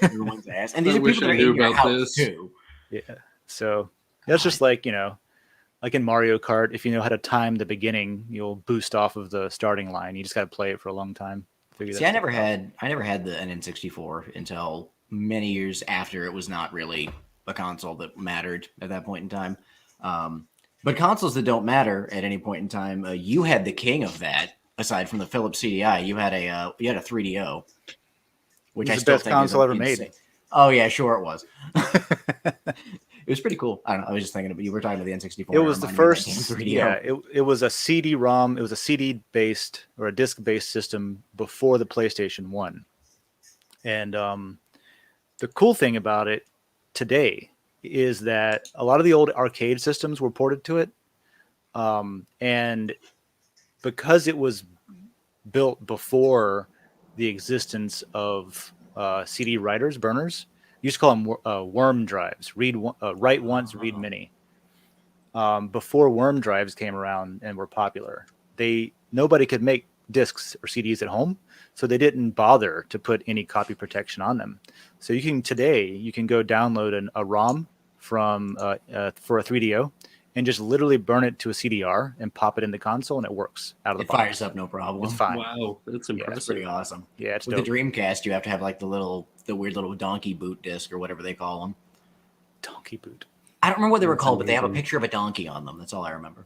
everyone's ass. And these are people that are in your house too. Yeah. So that's just like, like in Mario Kart, if you know how to time the beginning, you'll boost off of the starting line. You just got to play it for a long time. See, I never had the N64 until many years after it was not really a console that mattered at that point in time. But consoles that don't matter at any point in time, you had the king of that. Aside from the Philips CDI, you had a 3DO, which I still think is the best console ever made. Oh yeah, sure it was. It was pretty cool. I don't know. I was just thinking, but you were talking about the N64. It was the first 3DO. Yeah, it was a CD-ROM. It was a CD-based or a disc-based system before the PlayStation 1. And the cool thing about it today is that a lot of the old arcade systems were ported to it. And because it was built before the existence of CD writers, burners, you used to call them worm drives. Write once, read many. Before worm drives came around and were popular, nobody could make discs or CDs at home, so they didn't bother to put any copy protection on them. So you can go download a ROM from for a 3DO and just literally burn it to a CDR and pop it in the console, and it works out of the box. It fires up no problem. It's fine. Wow, that's impressive. Yeah, that's pretty awesome. Yeah, it's with dope. The Dreamcast, you have to have like the weird little donkey boot disc or whatever they call them. Donkey boot. I don't remember what they were called, but they have a picture of a donkey on them. That's all I remember.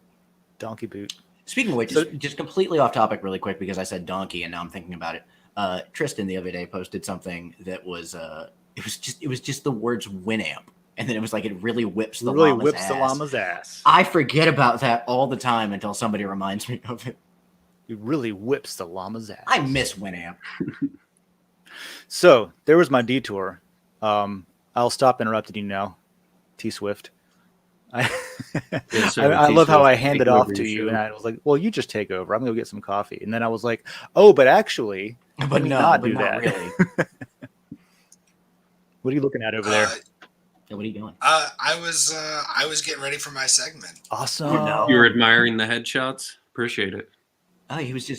Donkey boot. Speaking of which, just completely off topic really quick because I said donkey and now I'm thinking about it. Tristan the other day posted something that was it was just the words Winamp. And then it was like it really whips the llama's ass. I forget about that all the time until somebody reminds me of it. It really whips the llama's ass. I miss Winamp. So there was my detour. I'll stop interrupting you now, T Swift. I love how I handed off to you, and I was like, "Well, you just take over. I'm gonna go get some coffee." And then I was like, "Oh, but actually, let me not do that." Really. What are you looking at over there? What are you doing? I was getting ready for my segment. Awesome. Oh, no. You're admiring the headshots. Appreciate it. Oh, he was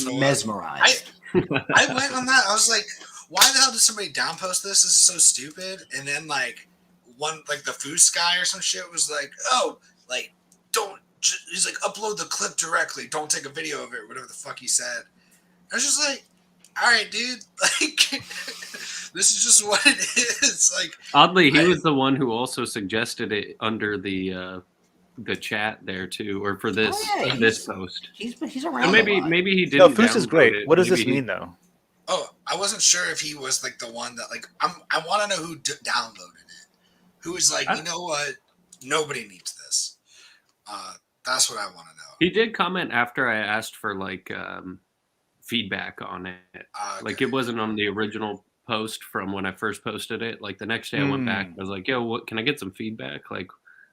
mesmerized. I went on that. I was like, why the hell did somebody downpost this? This is so stupid. And then like the Foos guy or some shit was like, oh, like he's like, upload the clip directly. Don't take a video of it. Whatever the fuck he said. I was just like, all right, dude. Like, this is just what it is. Like, oddly, he was the one who also suggested it under the chat there too, or for this this post. He's around. And maybe he didn't. No, Foos is great. What does this mean though? Oh, I wasn't sure if he was like the one that like I want to know who downloaded it. Who was like, you know what? Nobody needs this. That's what I want to know. He did comment after I asked for like feedback on it. Okay. Like it wasn't on the original post from when I first posted it. Like the next day I went back. I was like, yo, what can I get some feedback? Like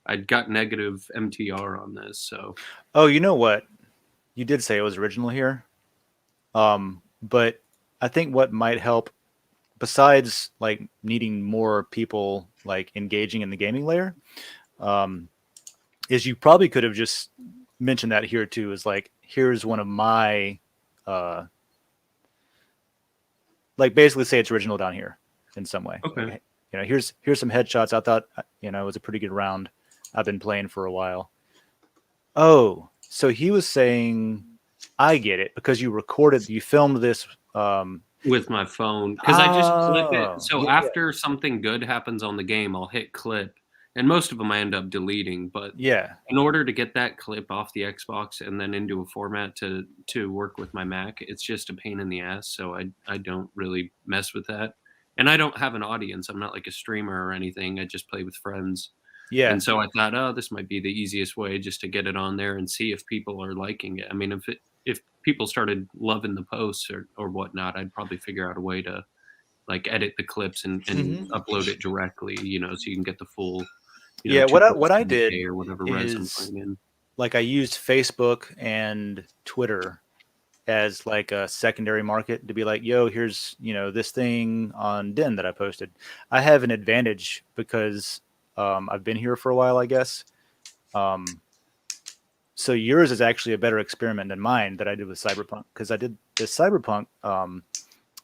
I got negative MTR on this. So oh, you know what? You did say it was original here. But I think what might help, besides like needing more people like engaging in the gaming layer, is you probably could have just mentioned that here too. Is like, here's one of my like basically say it's original down here in some way. Okay. Like, here's some headshots. I thought it was a pretty good round. I've been playing for a while. Oh, so he was saying, I get it, because you filmed this with my phone, because I just clip it. So after something good happens on the game, I'll hit clip, and most of them I end up deleting. But in order to get that clip off the Xbox and then into a format to work with my Mac, it's just a pain in the ass. So I don't really mess with that, and I don't have an audience. I'm not like a streamer or anything. I just play with friends. Yeah. And so I thought, oh, this might be the easiest way just to get it on there and see if people are liking it. I mean, if people started loving the posts or whatnot, I'd probably figure out a way to like edit the clips and upload it directly, so you can get the full Yeah, what I did or whatever res I'm is playing in. like I used Facebook and Twitter as like a secondary market to be like, yo, here's, this thing on Den that I posted. I have an advantage because I've been here for a while, I guess. So yours is actually a better experiment than mine that I did with Cyberpunk, because I did this Cyberpunk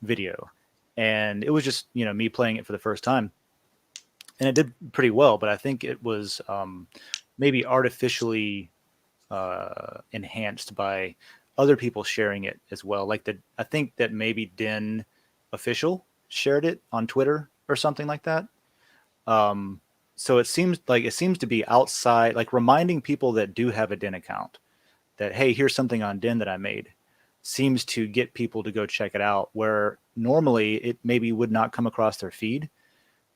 video, and it was just me playing it for the first time, and it did pretty well. But I think it was maybe artificially enhanced by other people sharing it as well. Like I think that maybe Den official shared it on Twitter or something like that. So it seems to be outside, like reminding people that do have a Den account that, hey, here's something on Den that I made, seems to get people to go check it out, where normally it maybe would not come across their feed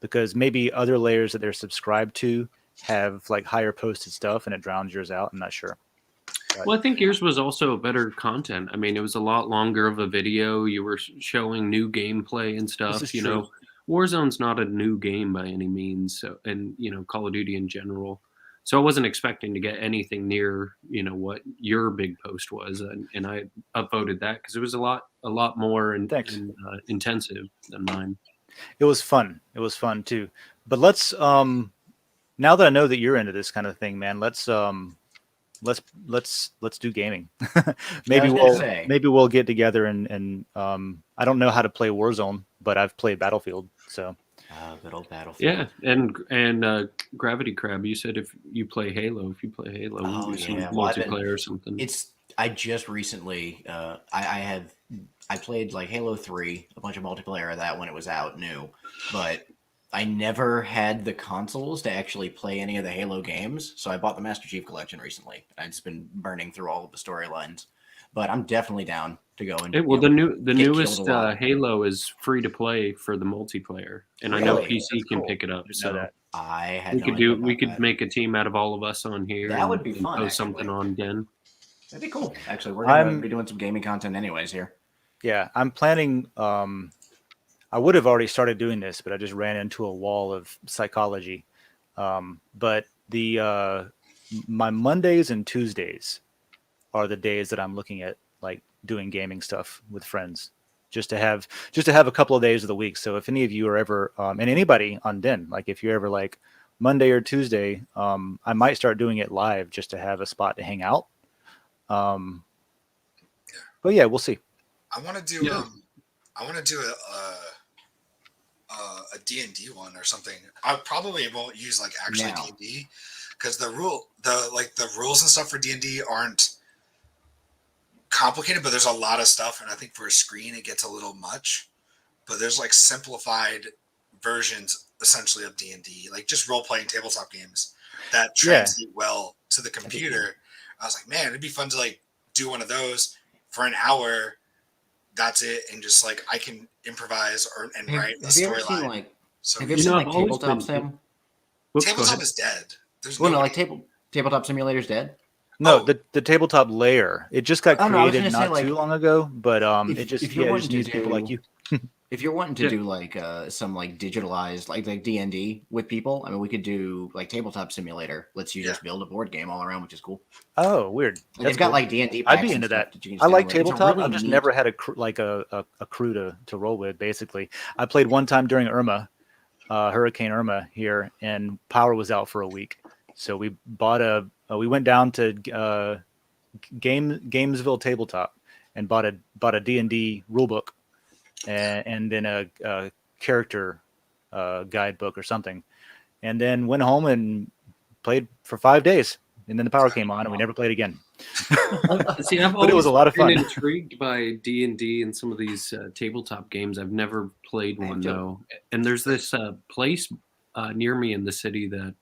because maybe other layers that they're subscribed to have like higher posted stuff and it drowns yours out. I'm not sure. Well, I think yours was also better content. I mean, it was a lot longer of a video. You were showing new gameplay and stuff. This is true. Warzone's not a new game by any means, so, and Call of Duty in general. So I wasn't expecting to get anything near what your big post was, and I upvoted that because it was a lot more intensive than mine. It was fun. It was fun too. But let's now that I know that you're into this kind of thing, man, let's do gaming. maybe we'll get together and I don't know how to play Warzone, but I've played Battlefield, so good old Battlefield. Yeah, and Gravity Crab, you said if you play Halo, we'll do some multiplayer or something. I just recently I played like Halo 3, a bunch of multiplayer of that when it was out new, but I never had the consoles to actually play any of the Halo games, so I bought the Master Chief Collection recently. I've just been burning through all of the storylines, but I'm definitely down to go and. The newest Halo is free to play for the multiplayer, and really? I know PC can pick it up. So we could make a team out of all of us on here. That would be fun. Post something on Den. That'd be cool. Actually, we're gonna be doing some gaming content anyways here. Yeah, I'm planning. I would have already started doing this, but I just ran into a wall of psychology. But my Mondays and Tuesdays are the days that I'm looking at like doing gaming stuff with friends, just to have a couple of days of the week. So if any of you are ever and anybody on Den, like if you're ever like Monday or Tuesday, I might start doing it live just to have a spot to hang out. But yeah, we'll see. I want to do a D&D one or something. I probably won't use like actually D&D because the rules and stuff for D&D aren't complicated, but there's a lot of stuff, and I think for a screen it gets a little much. But there's like simplified versions essentially of D&D, like just role-playing tabletop games that translate well to the computer. I was like, man, it'd be fun to like do one of those for an hour. That's it, and just like I can improvise and write a storyline. Have you ever seen like Tabletop Sim? Tabletop is dead. Tabletop Simulator's dead. No, the tabletop layer. It just got created too long ago, but it just needs people like you. If you're wanting to do like some like digitalized like D&D with people, I mean, we could do like Tabletop Simulator. Lets you just build a board game all around, which is cool. Oh, weird. They've got like D&D. I'd be into that. I like tabletop. Really I've just never had a crew to roll with. Basically, I played one time during Hurricane Irma here, and power was out for a week. So we bought we went down to Gamesville Tabletop and bought a D&D rulebook and then a character guidebook or something, and then went home and played for 5 days, and then the power came on and we never played again. See, but it was a lot of fun. Been intrigued by D&D and some of these tabletop games. I've never played one though, and there's this place near me in the city that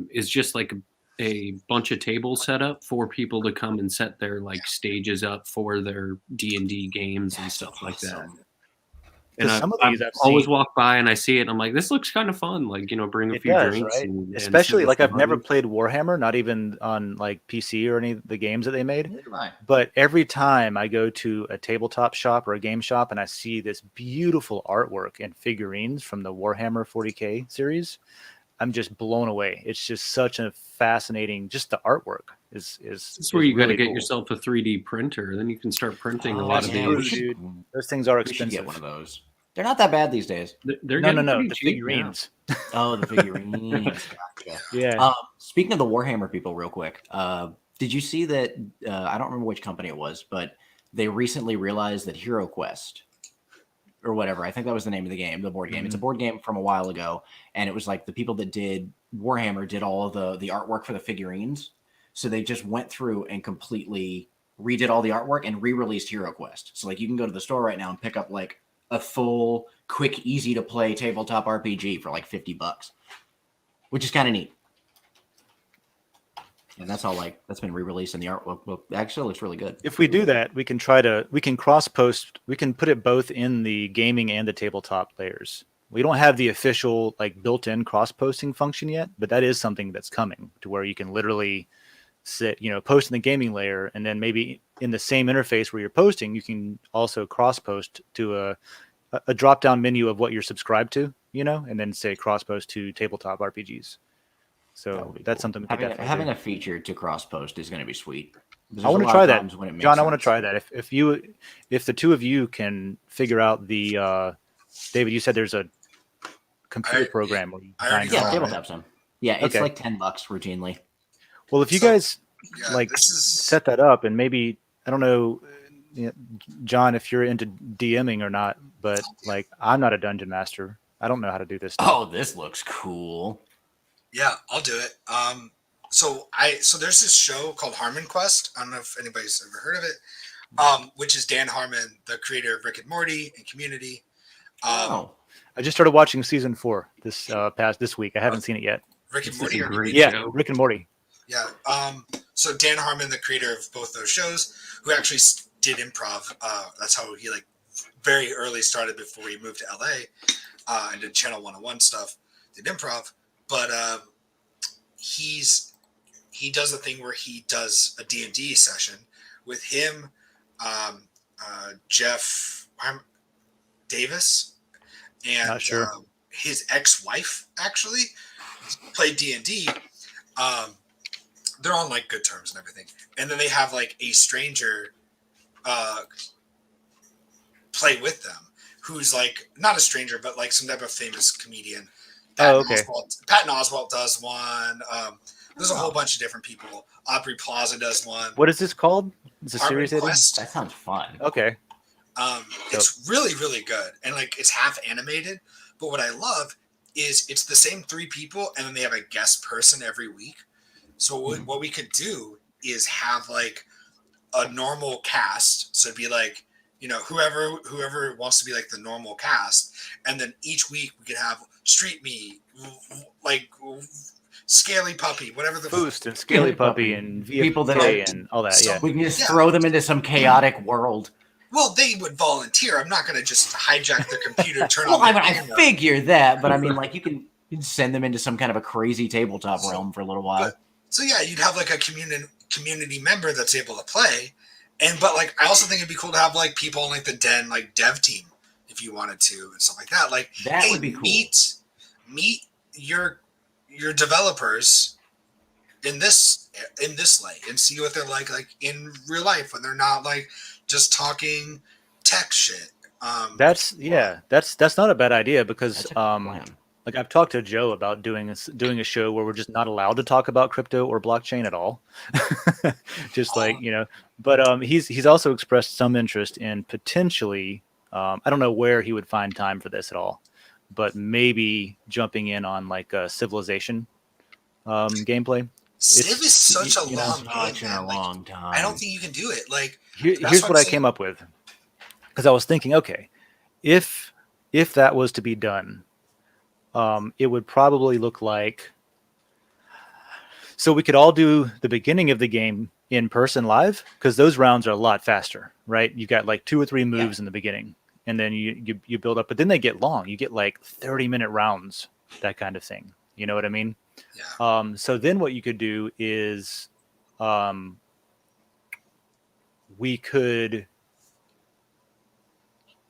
is just like a bunch of tables set up for people to come and set their like stages up for their D&D games and stuff like that. And I always walk by and I see it and I'm like, this looks kind of fun. Like, bring a few drinks. Right? Especially like I've never played Warhammer, not even on like PC or any of the games that they made. But every time I go to a tabletop shop or a game shop and I see this beautiful artwork and figurines from the Warhammer 40K series, I'm just blown away. It's just such a fascinating. Just the artwork is That's where you got to really get cool. yourself a 3D printer. Then you can start printing a Oh, lot That's of yeah, true, these. dude. Those things are We should get expensive. one of those. They're not that bad these days. They're No, getting pretty the cheap figurines. Oh, the figurines. Gotcha. Yeah. Speaking of the Warhammer people, real quick, did you see that? I don't remember which company it was, but they recently realized that Hero Quest or whatever, I think that was the name of the game, the board game. It's a board game from a while ago, and it was like the people that did Warhammer did all of the artwork for the figurines. So they just went through and completely redid all the artwork and re-released Hero Quest. So like you can go to the store right now and pick up like a full, quick, easy to play tabletop RPG for like $50, which is kind of neat. And that's all like that's been re-released, and the artwork actually looks really good. If we do that, we can cross post. We can put it both in the gaming and the tabletop layers. We don't have the official like built-in cross posting function yet, but that is something that's coming to where you can literally post in the gaming layer, and then maybe in the same interface where you're posting, you can also cross post to a drop down menu of what you're subscribed to, and then say cross post to tabletop RPGs. So that's cool. something we could definitely having do. a feature to cross post is going to be sweet. I want to try that, John. I want to try that. If the two of you can figure out the David, you said there's a computer program where you already yeah, found tabletop sim. Yeah, it's Okay. like $10 routinely. Well, if you guys this is set that up, and maybe I don't know, John, if you're into DMing or not, but like I'm not a dungeon master. I don't know how to do this stuff. Oh, this looks cool. yeah, I'll do it. So there's this show called Harmon Quest. I don't know if anybody's ever heard of it. Which is Dan Harmon, the creator of Rick and Morty and Community. Oh, I just started watching season 4 this week. I haven't seen it yet. Rick and This is Morty a or great Community? Yeah, show. Rick and Morty. Yeah. So Dan Harmon, the creator of both those shows, who actually did improv. That's how he like very early started before he moved to LA and did Channel 101 stuff. Did improv, but he does a thing where he does a D&D session with him, Jeff Davis, and Not sure. his ex-wife actually played D&D. They're on like good terms and everything, and then they have like a stranger play with them, who's like not a stranger, but like some type of famous comedian. Okay. Patton Oswalt does one. There's a whole bunch of different people. Aubrey Plaza does one. What is this called? It's a Harmon series, Eddie? Quest. that sounds fun. Okay. It's really, really good, and like it's half animated. But what I love is it's the same 3 people, and then they have a guest person every week. So what we could do is have like a normal cast. So it'd be like whoever wants to be like the normal cast, and then each week we could have Street Meat, like Scaly Puppy, whatever the Boost and Scaly Puppy and People that VFK and all that. So- Yeah. We can just throw them into some chaotic world. Well, they would volunteer. I'm not going to just hijack their computer, turn Well, on I their mean, I camera. figure that, but I mean, like you can send them into some kind of a crazy tabletop realm for a little while. So yeah, you'd have like a community member that's able to play, but like I also think it'd be cool to have like people on like the Den like dev team if you wanted to and stuff like that. Like That would be cool. Meet your developers in this light and see what they're like in real life when they're not like just talking tech shit. That's not a bad idea because That's a good plan. like I've talked to Joe about doing a show where we're just not allowed to talk about crypto or blockchain at all. Just like, but he's also expressed some interest in potentially I don't know where he would find time for this at all, but maybe jumping in on like a Civilization gameplay. Civ is such a you know, long game. Such in Man. a Like, long time. I don't think you can do it. Like Here's That's what what I I'm came up with, because I was thinking, okay, if that was to be done, it would probably look like. So we could all do the beginning of the game in person live, because those rounds are a lot faster, right? You got like 2 or 3 moves in the beginning, and then you build up, but then they get long. You get like 30-minute rounds, that kind of thing. You know what I mean? yeah. So then what you could do is we could,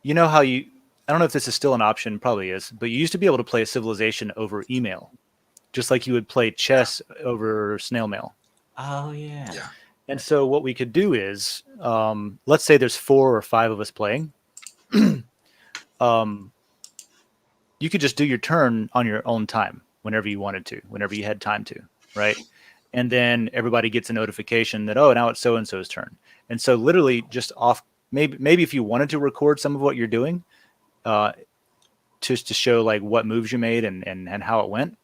how I don't know if this is still an option, probably is, but you used to be able to play a Civilization over email. just like you would play chess over snail mail. Oh yeah. Yeah. And so what we could do is, let's say there's 4 or 5 of us playing. You could just do your turn on your own time whenever you wanted to, whenever you had time to, right? And then everybody gets a notification that, oh, now it's so and so's turn. And so literally just off, maybe if you wanted to record some of what you're doing, just to show like what moves you made and how it went.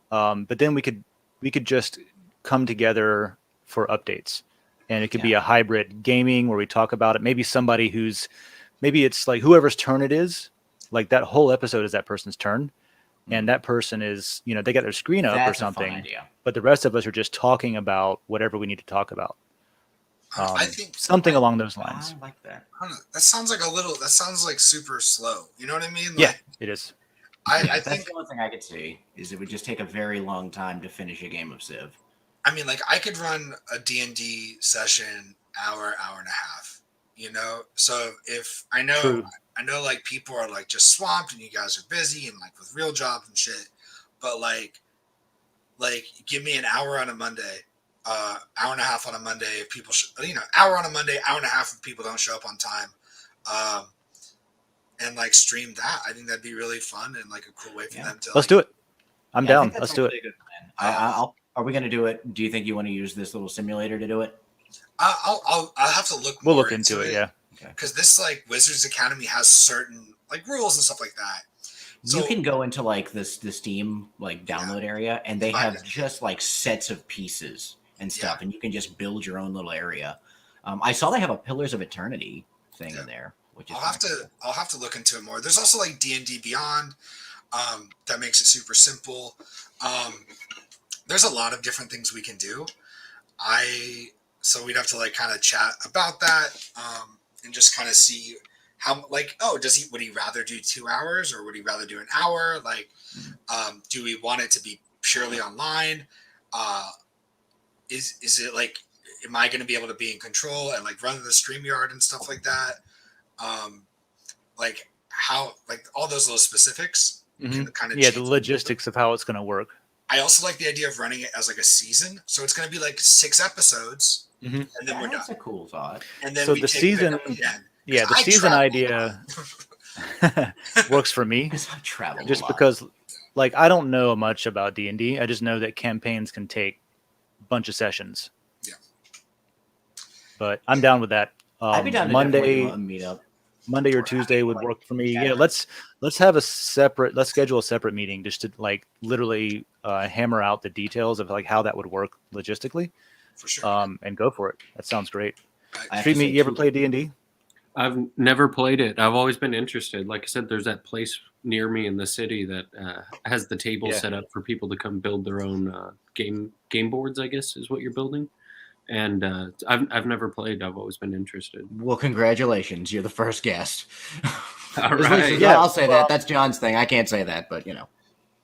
But then we could just come together for updates, and it could be a hybrid gaming where we talk about it. Maybe somebody maybe it's like whoever's turn it is, like that whole episode is that person's turn, and that person is, they got their screen up or something. A fun idea. But the rest of us are just talking about whatever we need to talk about. I think something along those lines. I like that. I don't know, that sounds like super slow. You know what I mean? Like, Yeah, it is. I That's think, the only thing I could see is it would just take a very long time to finish a game of Civ. I mean, like I could run a D&D session hour and a half, So if I know, True. I know like people are like just swamped and you guys are busy and like with real jobs and shit, but like give me an hour on a Monday, hour and a half on a Monday. If people, hour on a Monday, hour and a half if people don't show up on time, and like stream that. I think that'd be really fun and like a cool way for them to. Let's do it. I'm down. Let's do it. Good plan. Are we going to do it? Do you think you want to use this little simulator to do it? I'll have to look. We'll more look into it. Yeah. Because this like Wizards Academy has certain like rules and stuff like that. So, you can go into like the Steam like download area, and they have just like sets of pieces and stuff, and you can just build your own little area. I saw they have a Pillars of Eternity thing in there, which is I'll have to look into it more. There's also like D&D Beyond, that makes it super simple. There's a lot of different things we can do. So we'd have to like kind of chat about that, and just kind of see how like, would he rather do 2 hours or would he rather do an hour? Like, do we want it to be purely online? Is it like, am I going to be able to be in control and like run the StreamYard and stuff like that? Like how, like all those little specifics can kind of the logistics of how it's going to work. I also like the idea of running it as like a season. So it's going to be like 6 episodes, and then we're done. That's a cool thought. And then so the season, the season idea works for me. Because I travel just a lot. because, like, I don't know much about D&D. I just know that campaigns can take a bunch of sessions. Yeah. But I'm down with that. I'd be down to meet up. Monday or Tuesday would work for me. Yeah, let's schedule a separate meeting just to like literally hammer out the details of like how that would work logistically. For sure. And go for it. That sounds great. I Treat me. You ever play D&D? I've never played it. I've always been interested. Like I said, there's that place near me in the city that has the table set up for people to come build their own game boards, I guess is what you're building. And I've never played. I've always been interested. Well, congratulations. You're the first guest. All right. Yeah, I'll say that. That's John's thing. I can't say that, but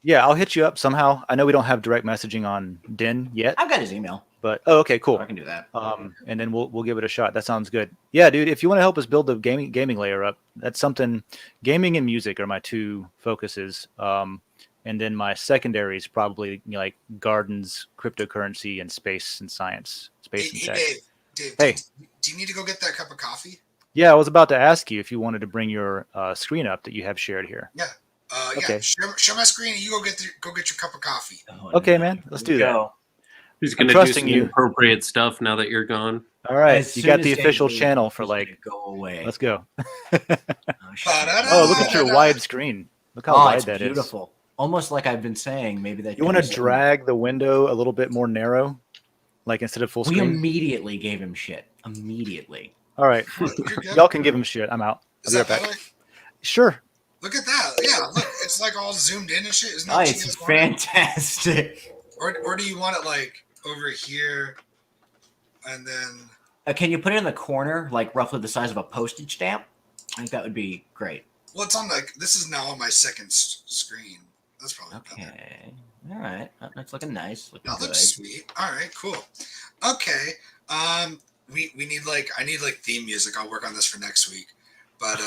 Yeah, I'll hit you up somehow. I know we don't have direct messaging on Den yet. I've got his email. But okay, cool. I can do that. And then we'll give it a shot. That sounds good. Yeah, dude. If you want to help us build the gaming layer up, that's something. Gaming and music are my 2 focuses. And then my secondary is probably like gardens, cryptocurrency, and space and science. Space and tech. Dave, Hey, do you need to go get that cup of coffee? Yeah, I was about to ask you if you wanted to bring your screen up that you have shared here. Yeah. Okay. Share my screen and you go get your cup of coffee. Okay, man. Let's do that. He's going to do some inappropriate stuff now that you're gone. All right. You got the official channel for like. Go away. Let's go. Oh, look at your wide screen. Look how wide that is. Beautiful. Almost like I've been saying. Maybe that. You want to drag the window a little bit more narrow, like instead of full screen. We immediately gave him shit. Immediately. All right. Y'all can give him shit. I'm out. Is that better? Sure. Look at that. Yeah, look, it's like all zoomed in and shit. Isn't that what it's fantastic. Or do you want it like over here and then can you put it in the corner, like roughly the size of a postage stamp? I think that would be great. Well, it's on like this is now on my second screen. That's probably okay. All right, that's looking nice. That looks sweet. All right, cool. Okay, we need like I need like theme music. I'll work on this for next week. But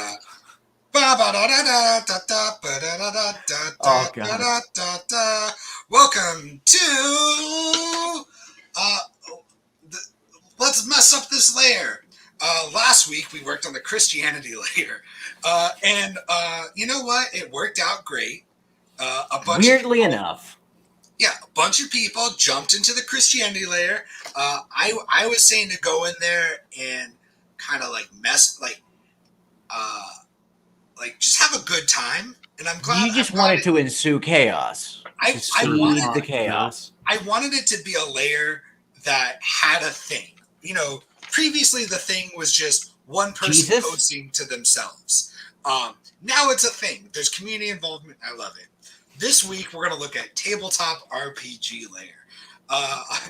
Welcome to uh, the, Let's Mess Up This Layer. Last week we worked on the Christianity layer, and you know what? It worked out great. Weirdly enough. Yeah, a bunch of people jumped into the Christianity layer. I was saying to go in there and kind of like just have a good time, and I'm glad You just wanted to ensue chaos. I Seed the chaos. I wanted it to be a layer that had a thing. You know, previously the thing was just one person posting to themselves. Now it's a thing. There's community involvement. I love it. This week we're going to look at tabletop RPG layer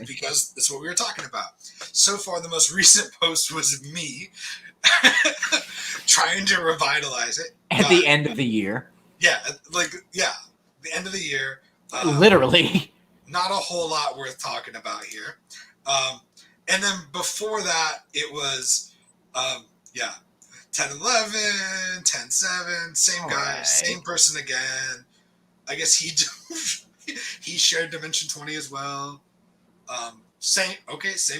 because that's what we were talking about. So far, the most recent post was me trying to revitalize it at the end of the year. Yeah, the end of the year. Literally. Not a whole lot worth talking about here. And then before that, it was, 10-11, 10-7, same All guy, right. same person again. I guess he shared Dimension 20 as well. Same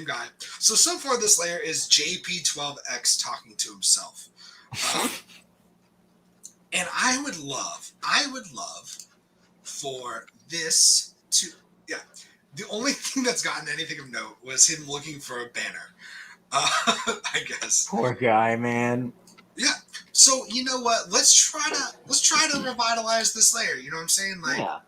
guy. So far this layer is JP12X talking to himself. And I would love for this to, the only thing that's gotten anything of note was him looking for a banner. I guess. Poor guy, man. Yeah. So you know what? Let's try to revitalize this layer. You know what I'm saying? Like, yeah.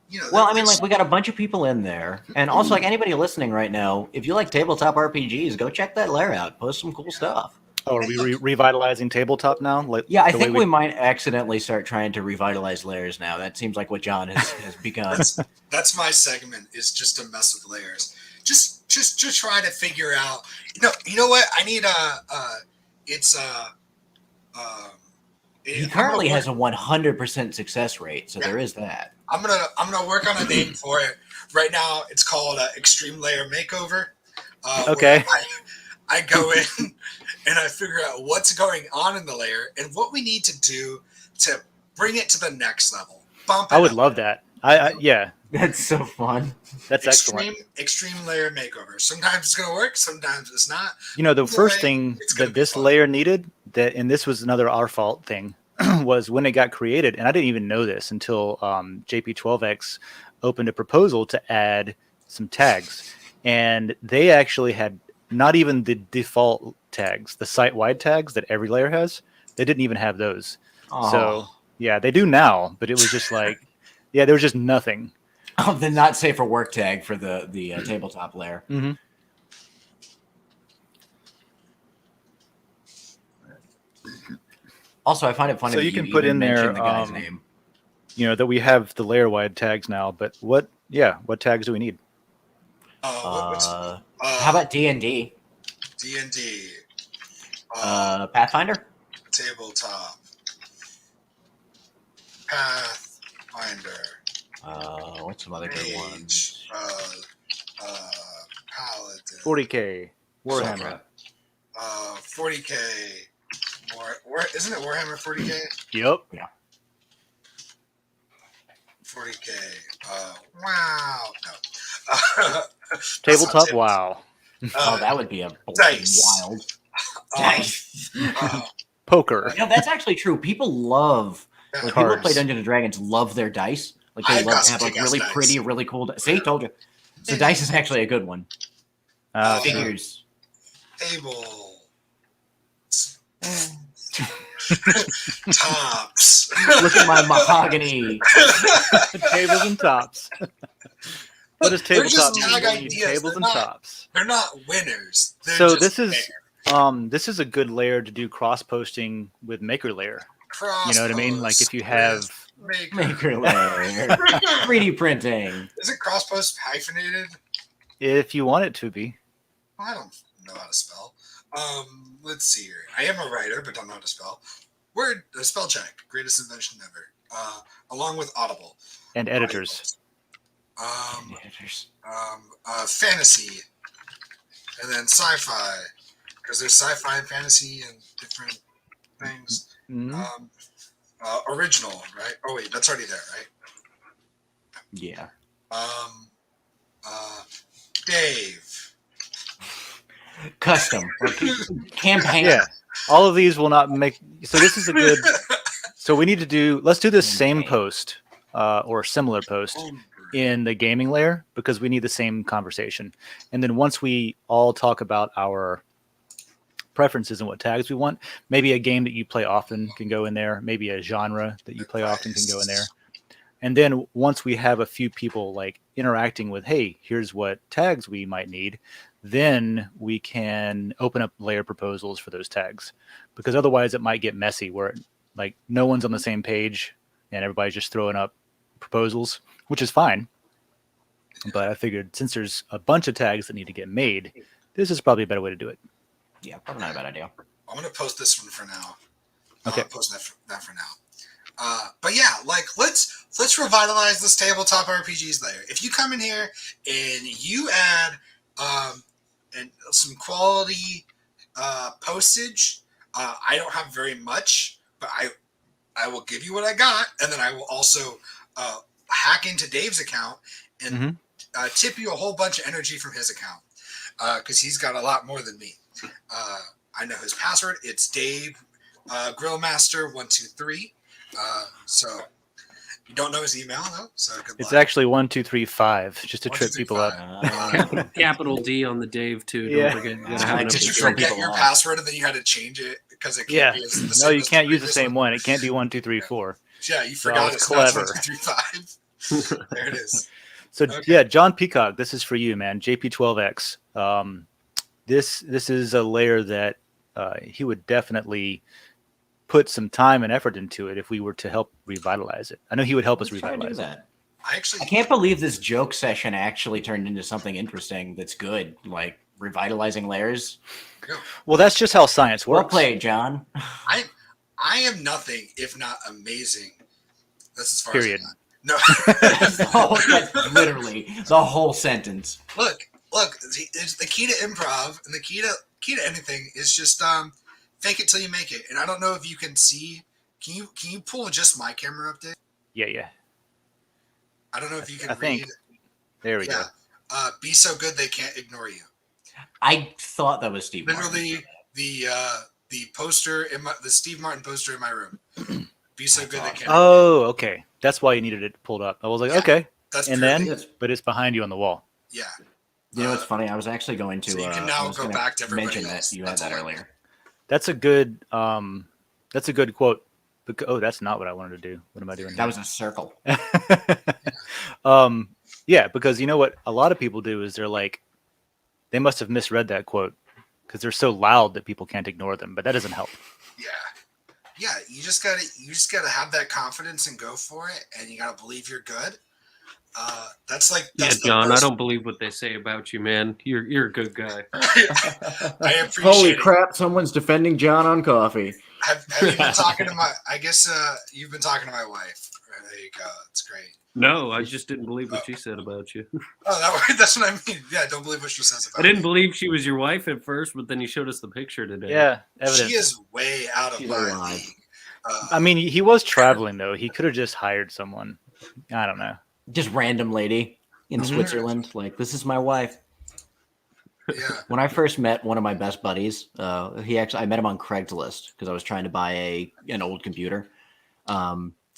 You know. Well, I mean, like, we got a bunch of people in there, and also, like, anybody listening right now, if you like tabletop RPGs, go check that layer out. Post some cool stuff. Oh, are we revitalizing tabletop now? Like, yeah, I think we might accidentally start trying to revitalize layers now. That seems like what John has begun. That's my segment. Is just to mess with layers. Just try to figure out. You know what? I need he currently has a 100% success rate, so there is that. I'm gonna work on a name for it. Right now, it's called Extreme Layer Makeover. Okay. I go in and I figure out what's going on in the layer and what we need to do to bring it to the next level. I would love that. Yeah. That's so fun. That's excellent. Extreme layer makeover. Sometimes it's going to work. Sometimes it's not. You know, the first thing that this layer needed, and this was another our fault thing, was when it got created, and I didn't even know this until JP12X opened a proposal to add some tags. And they actually had not even the default tags, the site-wide tags that every layer has. They didn't even have those. Oh. So, yeah, they do now, but it was just like, there was just nothing. Oh, the not safe for work tag for the tabletop layer. Mm-hmm. Also, I find it funny so that you can put in there the guy's name. You know, that we have the layer-wide tags now, but what tags do we need? How about D&D? D&D. Pathfinder? Tabletop. Pathfinder. What's some other good ones? Paladin. 40K. Warhammer. 40K. Isn't it Warhammer 40K? Yep. Yeah. 40K. Wow. No. Tabletop. Wow. That would be a dice. Wild. Dice. Poker. You know, that's actually true. People love. Like, people who play Dungeons and Dragons love their dice. Like they love to have like really pretty, really cool. See, told you. So dice is actually a good one. Figures. Table. Tops. Look at my mahogany. Tables and tops. What is tabletop mean? Tables and tops. They're not winners. So this is a good layer to do cross posting with Maker Layer. You know what I mean? Like if you have Maker Layer, 3D printing. Is it cross post hyphenated? If you want it to be. I don't know how to spell. Let's see here. I am a writer, but don't know how to spell. Word, spell check. Greatest invention ever. Along with Audible. And editors. Fantasy. And then sci-fi. Because there's sci-fi and fantasy and different things. Mm-hmm. Original, right? Oh, wait, that's already there, right? Yeah. Dave. Custom campaign. Yeah. All of these will not make. So this is a good. So we need to do. Let's do this same post or similar post in the gaming layer because we need the same conversation. And then once we all talk about our preferences and what tags we want, maybe a game that you play often can go in there. Maybe a genre that you play often can go in there. And then once we have a few people like interacting with, hey, here's what tags we might need, then we can open up layer proposals for those tags. Because otherwise it might get messy where like no one's on the same page and everybody's just throwing up proposals, which is fine. But I figured since there's a bunch of tags that need to get made, this is probably a better way to do it. Yeah, probably not a bad idea. I'm going to post this one for now. Okay. Post that for now. But yeah, like let's revitalize this tabletop RPGs layer. If you come in here and you add and some quality postage, I don't have very much, but I will give you what I got, and then I will also hack into Dave's account and tip you a whole bunch of energy from his account because he's got a lot more than me. I know his password. It's Dave Grillmaster123. So you don't know his email though. So good luck. It's actually 1235, just to trip people up. Capital D on the Dave too. Yeah. Don't forget. Did you forget your password and then you had to change it because it can't be the same? No, you can't use the same one. It can't be 1234. Yeah, you forgot it's clever. 1235. There it is. So yeah, John Peacock, this is for you, man. JP12X. This is a layer that he would definitely put some time and effort into it if we were to help revitalize it. I know he would help us revitalize it. I can't believe this joke session actually turned into something interesting that's good, like revitalizing layers. Well, that's just how science works. Well played, John. I am nothing if not amazing. That's as far Period. as I'm no. That's literally the whole sentence. Look. It's the key to improv and the key to anything is just fake it till you make it. And I don't know if you can see. Can you pull just my camera up, Dave? Yeah. I don't know if you can I read. think. There we go. Be so good they can't ignore you. I thought that was Steve. Literally Martin. the poster the Steve Martin poster in my room. Be so good they can't. Oh, okay. That's why you needed it pulled up. I was like, okay. That's and then, but it's behind you on the wall. Yeah. You know what's funny? I was actually going to. So you can now go back to everybody mention else. that you had that earlier. That's a good. That's a good quote. Oh, that's not what I wanted to do. What am I doing? That was a circle. Yeah, because you know what a lot of people do is they're like, they must have misread that quote because they're so loud that people can't ignore them. But that doesn't help. Yeah. You just gotta have that confidence and go for it, and you gotta believe you're good. That's John. I don't believe what they say about you, man. You're a good guy. I appreciate. Holy crap! Someone's defending John on coffee. Have you been talking to my? I guess you've been talking to my wife. There you go. It's great. No, I just didn't believe what she said about you. Oh, that's what I mean. Yeah, don't believe what she says about. I didn't believe she was your wife at first, but then you showed us the picture today. Yeah, evidence. She is way out of my league. I mean, he was traveling though. He could have just hired someone. I don't know. Just random lady in Switzerland. Like, this is my wife. Yeah. When I first met one of my best buddies, I met him on Craigslist because I was trying to buy an old computer.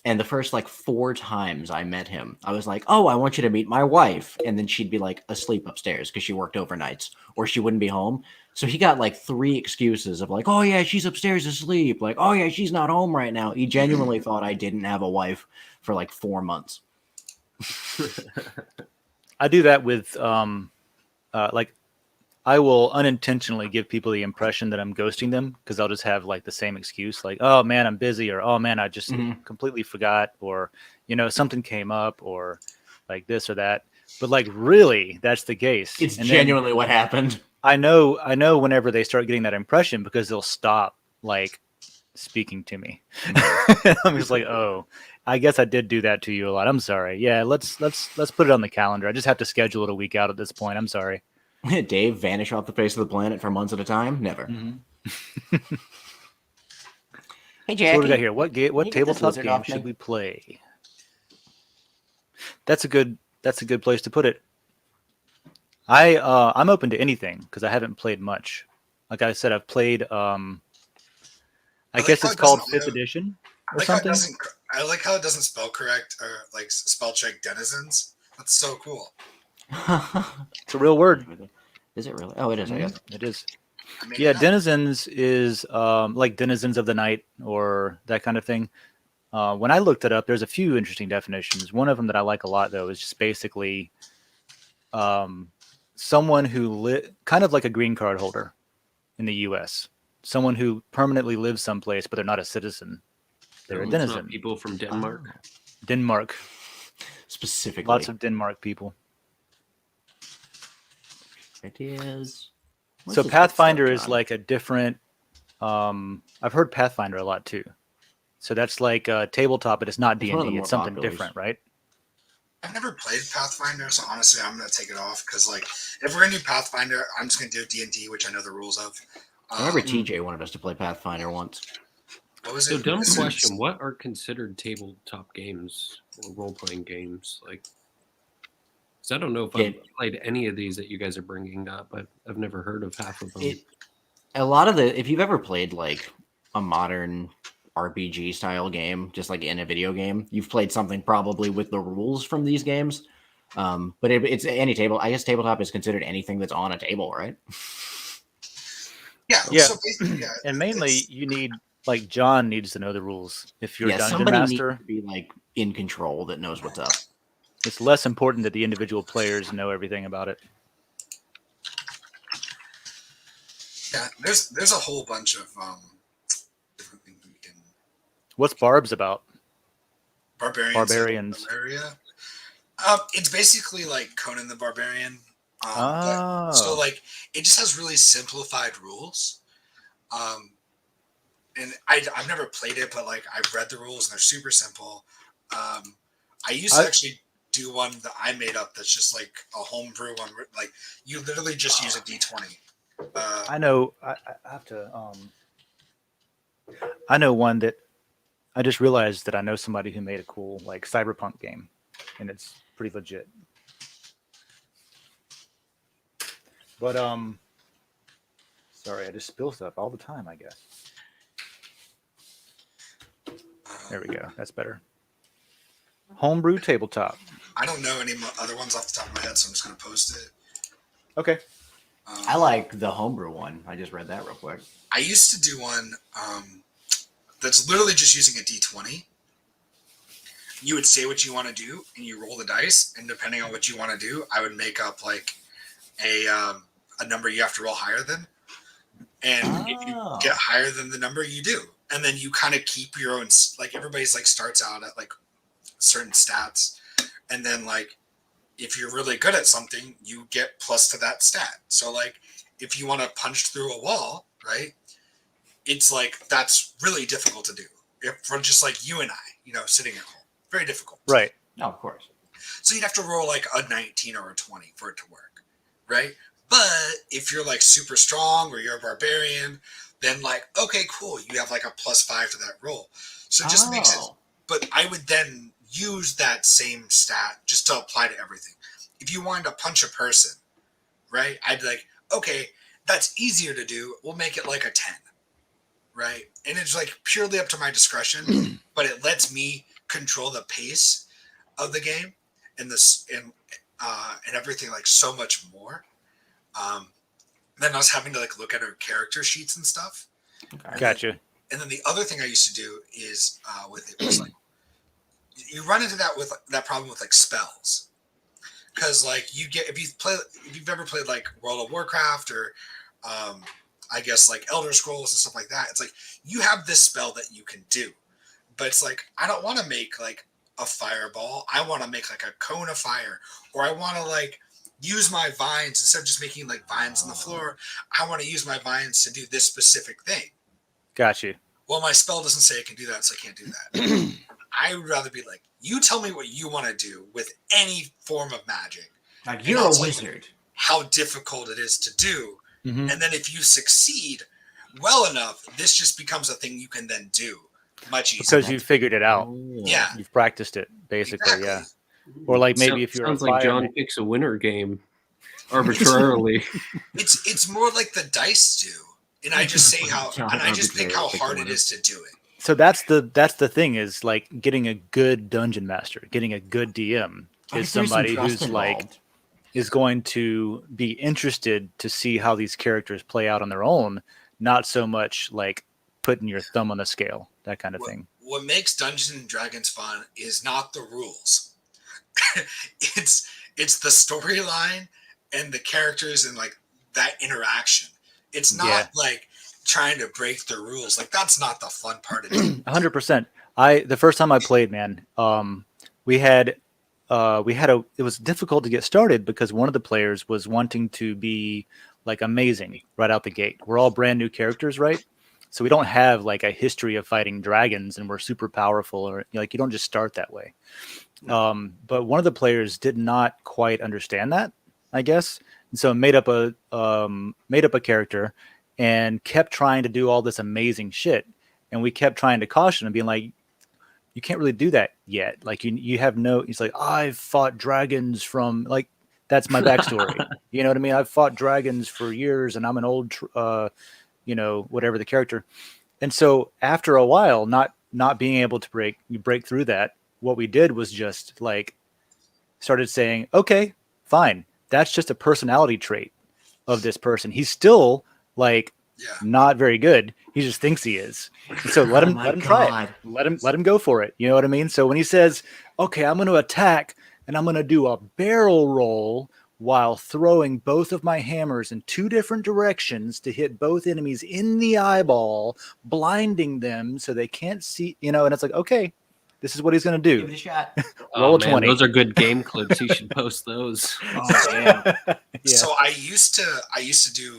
And the first 4 times I met him, I was like, "Oh, I want you to meet my wife," and then she'd be asleep upstairs because she worked overnights, or she wouldn't be home. So he got 3 excuses of "Oh yeah, she's upstairs asleep," "Oh yeah, she's not home right now." He genuinely thought I didn't have a wife for 4 months. I do that with I will unintentionally give people the impression that I'm ghosting them because I'll just have the same excuse, "Oh man, I'm busy," or "Oh man, I just completely forgot," or something came up, or this or that. But really, that's the case. It's genuinely what happened. I know whenever they start getting that impression because they'll stop speaking to me. I'm just oh, I guess I did do that to you a lot. I'm sorry. Yeah, let's put it on the calendar. I just have to schedule it a week out at this point. I'm sorry. Dave vanish off the face of the planet for months at a time? Never. Hey, Jackie. So what do we got here? What tabletop game should we play? That's a good That's a good place to put it. I'm open to anything because I haven't played much. Like I said, I've played. I like guess how it's it called doesn't Fifth auto- Edition I or like how it something. doesn't. I like how it doesn't spell correct or like spell check denizens. That's so cool. It's a real word. Is it really? Oh, it is. I guess. It is. I made Yeah, it up. denizens is like denizens of the night or that kind of thing. When I looked it up, there's a few interesting definitions. One of them that I like a lot, though, is just basically someone who kind of like a green card holder in the U.S. Someone who permanently lives someplace, but they're not a citizen. They're a It's not denizen. people from Denmark. Denmark. Specifically. Lots of Denmark people. Ideas. So Pathfinder is like a different. I've heard Pathfinder a lot too. So that's like tabletop, but it's not It's one of the D&D. more It's something populars. different, right? I've never played Pathfinder, so honestly, I'm gonna take it off because like if we're gonna do Pathfinder, I'm just gonna do D&D, which I know the rules of. I remember TJ wanted us to play Pathfinder once. What was So, it? dumb Is it- question: what are considered tabletop games or role-playing games? Like, because I don't know if I've played any of these that you guys are bringing up. I've never heard of half of them. A lot of if you've ever played like a modern RPG style game, just like in a video game, you've played something probably with the rules from these games. But it's any table. I guess tabletop is considered anything that's on a table, right? Yeah. Yeah. So basically, yeah, And mainly, you need like John needs to know the rules. If you're a dungeon somebody master, needs to be like in control that knows what's up. it's less important that the individual players know everything about it. yeah. There's a whole bunch of different things we can. What's Barb's about? Barbarians. Area. It's basically like Conan the Barbarian. So like it just has really simplified rules. And I've never played it, but like I've read the rules and they're super simple. I used to actually do one that I made up that's just like a homebrew one. Like you literally just use a D20. I know. I have to. I know one that I just realized that I know somebody who made a cool like cyberpunk game, and it's pretty legit. But sorry, I just spill stuff all the time, I guess. There we go. That's better. Homebrew tabletop. I don't know any other ones off the top of my head, so I'm just going to post it. Okay. I like the homebrew one. I just read that real quick. I used to do one that's literally just using a D20. You would say what you want to do, and you roll the dice, and depending on what you want to do, I would make up like a number you have to roll higher than. And if you get higher than the number, you do. And then you kind of keep your own, like everybody's like starts out at like certain stats. And then like, if you're really good at something, you get plus to that stat. So like, if you want to punch through a wall, right? It's like, that's really difficult to do. If for just like you and I, sitting at home, very difficult. Right. No, of course. So you'd have to roll like a 19 or a 20 for it to work. Right. But if you're like super strong or you're a barbarian, then like, okay, cool. You have like a +5 to that roll. So it just makes it. But I would then use that same stat just to apply to everything. If you wanted to punch a person, right? I'd be like, okay, that's easier to do. We'll make it like a 10, right? And it's like purely up to my discretion, but it lets me control the pace of the game and and everything like so much more. Then I was having to like look at our character sheets and stuff. Okay. Gotcha. And then the other thing I used to do is with it was like you run into that problem with like spells, because like if you've ever played like World of Warcraft or I guess like Elder Scrolls and stuff like that, it's like you have this spell that you can do, but it's like I don't want to make like a fireball. I want to make like a cone of fire, or I want to like use my vines instead of just making like vines on the floor. I want to use my vines to do this specific thing. Got you. Well, my spell doesn't say I can do that, so I can't do that. I would rather be like, you tell me what you want to do with any form of magic. Like you're a wizard. Like how difficult it is to do. Mm-hmm. And then if you succeed well enough, this just becomes a thing you can then do much easier. Because you figued it out. Yeah. You've practiced it, basically, exactly. yeah. Or like maybe if you're a sounds like fireman. John picks a winner game arbitrarily. It's more like the dice do, and I just say I just think how hard it is to do it. So that's the thing is like getting a good dungeon master, getting a good DM is somebody who's like is going to be interested to see how these characters play out on their own, not so much like putting your thumb on the scale, that kind of thing. What makes Dungeons and Dragons fun is not the rules. it's the storyline and the characters and like that interaction. It's not like trying to break the rules. Like that's not the fun part of it. 100%. The first time I played, man, it was difficult to get started because one of the players was wanting to be like amazing right out the gate. We're all brand new characters, right? So we don't have like a history of fighting dragons and we're super powerful, or like you don't just start that way. But one of the players did not quite understand that, I guess. And so made up a character and kept trying to do all this amazing shit. And we kept trying to caution and being like, you can't really do that yet. Like you have no, it's like, I've fought dragons from like, that's my backstory. You know what I mean? I've fought dragons for years and I'm an old, whatever the character. And so after a while, not being able to break through that, what we did was just like started saying, okay, fine. That's just a personality trait of this person. He's still like not very good. He just thinks he is. And so let him try it. Let him go for it. You know what I mean? So when he says, okay, I'm going to attack and I'm going to do a barrel roll while throwing both of my hammers in two different directions to hit both enemies in the eyeball, blinding them so they can't see, and it's like, okay, this is what he's going to do. Give it a shot. Roll a 20. Those are good game clips. You should post those. Oh, damn. Yeah. So I used to do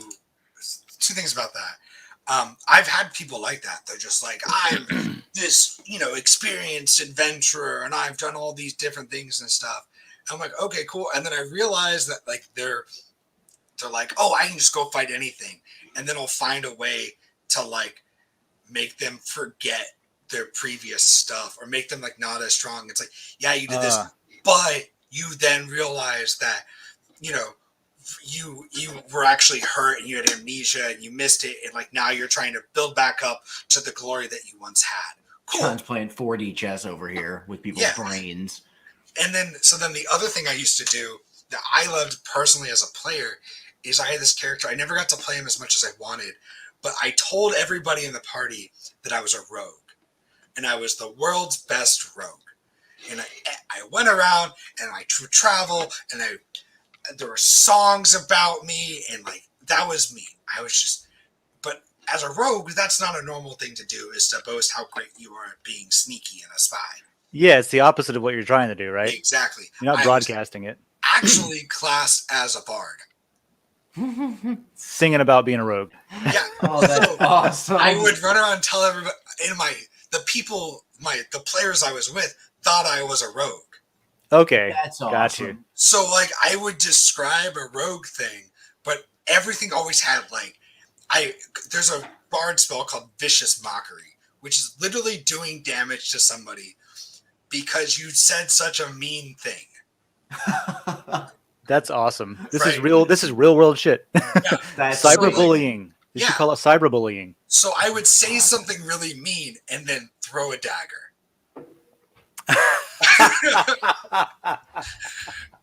two things about that. I've had people like that. They're just like, I'm this, experienced adventurer and I've done all these different things and stuff. I'm like, okay, cool. And then I realized that like they're like, oh, I can just go fight anything. And then I'll find a way to like make them forget their previous stuff or make them like not as strong. It's like, yeah, you did this, but you then realize that, you were actually hurt and you had amnesia and you missed it. And like now you're trying to build back up to the glory that you once had. Cool. John's playing 4D chess over here with people's brains. And then the other thing I used to do that I loved personally as a player is I had this character. I never got to play him as much as I wanted, but I told everybody in the party that I was a rogue and I was the world's best rogue. And I went around and I would travel and there were songs about me and like, that was me. But as a rogue, that's not a normal thing to do, is to boast how great you are at being sneaky and a spy. Yeah, it's the opposite of what you're trying to do, right? Exactly. You're not broadcasting it. Actually classed as a bard. Singing about being a rogue. Yeah. Oh, that's awesome. I would run around and tell everybody, and the players I was with thought I was a rogue. Okay. That's awesome. Got you. So like I would describe a rogue thing, but everything always had like, there's a bard spell called Vicious Mockery, which is literally doing damage to somebody because you said such a mean thing. That's awesome. This is real. This is real world shit. Yeah. That's Cyberbullying. You should call it cyberbullying. So I would say something really mean and then throw a dagger.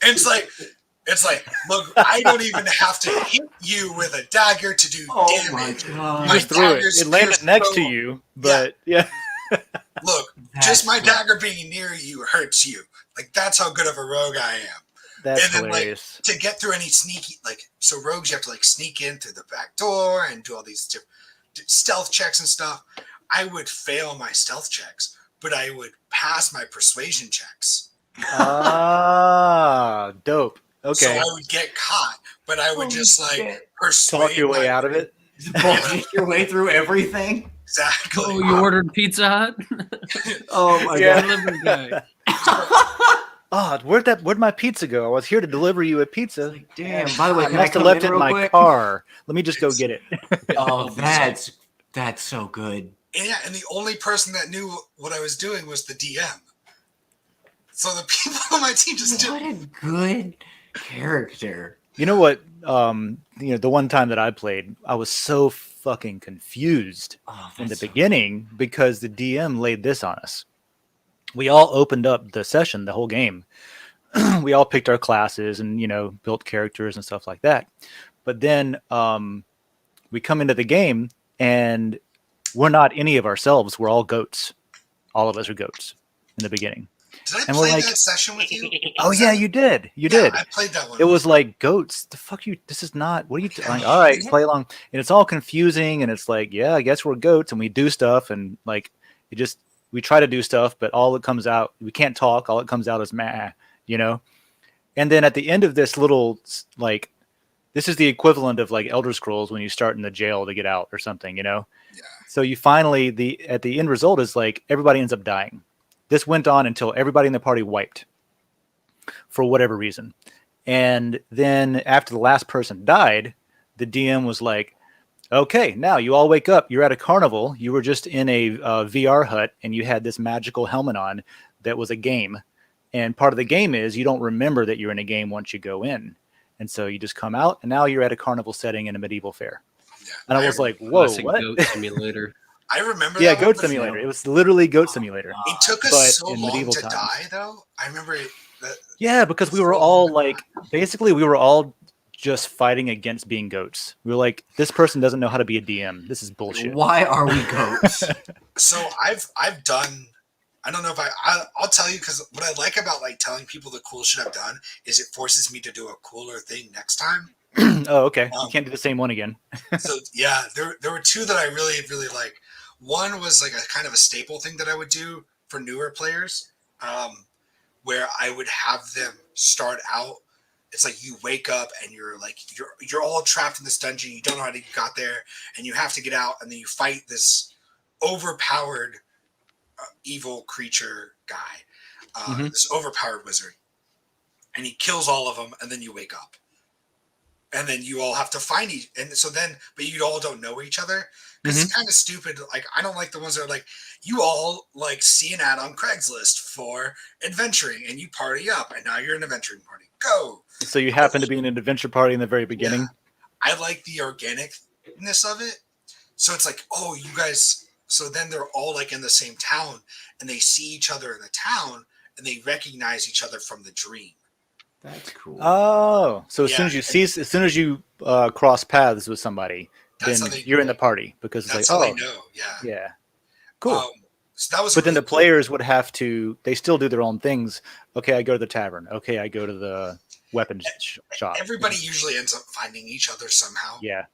It's like, look, I don't even have to hit you with a dagger to do damage. My God. You just threw it. It landed next to you, but yeah. Look, just my dagger being near you hurts you. Like that's how good of a rogue I am. That's and then hilarious. like to get through any sneaky, like so rogues you have to like sneak in through the back door and do all these different stealth checks and stuff. I would fail my stealth checks, but I would pass my persuasion checks. Ah, dope. Okay. So I would get caught, but I would just like persuade talk your way out of it. Bullshit your way through everything. Exactly. Oh, you ordered Pizza Hut? Oh my Yeah. God. Delivery guy. Oh, where'd my pizza go? I was here to deliver you a pizza. Damn. By the way, I can I must have come left in it in real my quick? car. Let me just go get it. Oh, that's so good. Yeah, and the only person that knew what I was doing was the DM. So the people on my team just What a good character. You know what? The one time that I played, I was so fucking confused in the beginning because the DM laid this on us. We all opened up the session, the whole game. We all picked our classes and built characters and stuff like that. But then we come into the game and we're not any of ourselves. We're all goats. All of us are goats in the beginning. Did I And play we're like, that session with you? oh yeah, you did. You did. I played that one. It was like goats. The fuck you? This is not. What are you like? All right, play along. And it's all confusing. And it's like, yeah, I guess we're goats, and we do stuff, and like we try to do stuff, but all that comes out, we can't talk. All that comes out is meh, And then at the end of this little like, this is the equivalent of like Elder Scrolls when you start in the jail to get out or something, Yeah. So you finally at the end result is like everybody ends up dying. This went on until everybody in the party wiped for whatever reason. And then after the last person died, the DM was like, okay, now you all wake up. You're at a carnival. You were just in a VR hut and you had this magical helmet on that was a game. And part of the game is you don't remember that you're in a game once you go in. And so you just come out and now you're at a carnival setting in a medieval fair. Yeah, and I was like, whoa, what? Goat Simulator. I remember that. Yeah, Goat Simulator. It was literally Goat Simulator. It took us so long to die, though. I remember that. Yeah, because we were all like, basically, we were all just fighting against being goats. We were like, this person doesn't know how to be a DM. This is bullshit. Why are we goats? So I've done. I don't know if I'll tell you, because what I like about like telling people the cool shit I've done is it forces me to do a cooler thing next time. Oh, okay. You can't do the same one again. So yeah, there were two that I really, really like. One was like a kind of a staple thing that I would do for newer players, where I would have them start out. It's like you wake up and you're like you're all trapped in this dungeon. You don't know how you got there, and you have to get out. And then you fight this overpowered evil creature guy, this overpowered wizard, and he kills all of them. And then you wake up. And then you all have to find each, and so then, but you all don't know each other because it's kind of stupid. Like, I don't like the ones that are like, you all like see an ad on Craigslist for adventuring, and you party up, and now you're an adventuring party. Go. So you happen to be in an adventure party in the very beginning. Yeah. I like the organicness of it. So it's like, oh, you guys. So then they're all like in the same town, and they see each other in the town, and they recognize each other from the dream. That's cool. Oh, so as soon as you cross paths with somebody, then you're in the party because it's that's like, how oh, they know. yeah, cool. So that was. But then the cool. players would have to. They still do their own things. Okay, I go to the tavern. Okay, I go to the weapons shop. Everybody usually ends up finding each other somehow. Yeah.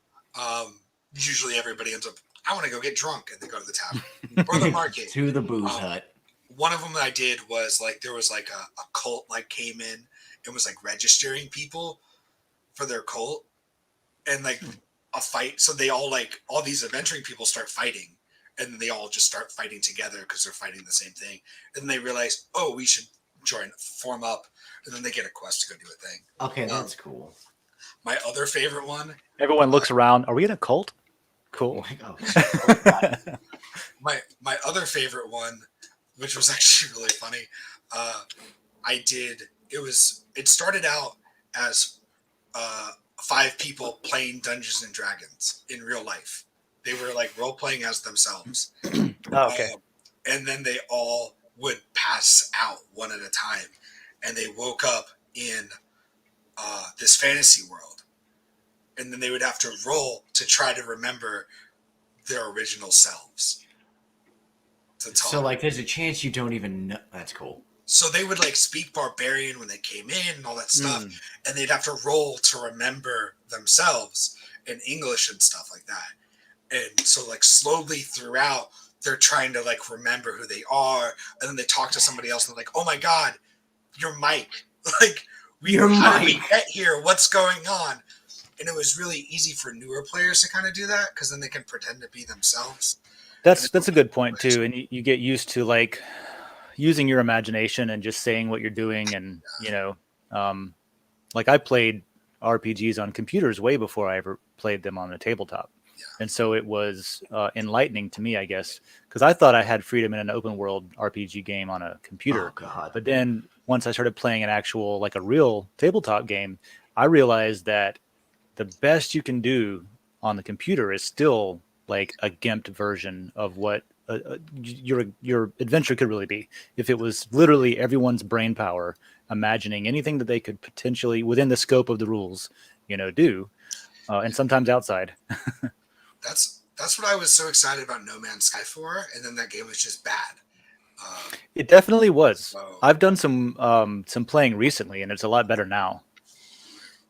Usually everybody ends up. I want to go get drunk, and they go to the tavern or the market to the booze hut. One of them that I did was like there was like a cult like came in. It was like registering people for their cult and like a fight. So they all like all these adventuring people start fighting, and then they all just start fighting together because they're fighting the same thing. And then they realize, oh, we should form up. And then they get a quest to go do a thing. Okay, that's cool. My other favorite one. Everyone looks around. Are we in a cult? Cool. My other favorite one, which was actually really funny. It started out as 5 people playing Dungeons and Dragons in real life. They were like role playing as themselves. Okay. And then they all would pass out one at a time, and they woke up in this fantasy world, and then they would have to roll to try to remember their original selves. So like, there's a chance you don't even know. That's cool. So they would like speak barbarian when they came in and all that stuff, and they'd have to roll to remember themselves in English and stuff like that. And so like slowly throughout, they're trying to like remember who they are, and then they talk to somebody else and they're like, "Oh my God, you're Mike! Like, how did we get here? What's going on?" And it was really easy for newer players to kind of do that because then they can pretend to be themselves. That's a good point too, and you get used to like using your imagination and just saying what you're doing, and like I played RPGs on computers way before I ever played them on the tabletop, and so it was enlightening to me, I guess, because I thought I had freedom in an open world RPG game on a computer. Oh, God. But then once I started playing an actual, like a real tabletop game, I realized that the best you can do on the computer is still like a gimped version of what your adventure could really be. If it was literally everyone's brain power, imagining anything that they could potentially, within the scope of the rules, do, and sometimes outside. That's what I was so excited about No Man's Sky for, and then that game was just bad. It definitely was. So I've done some playing recently, and it's a lot better now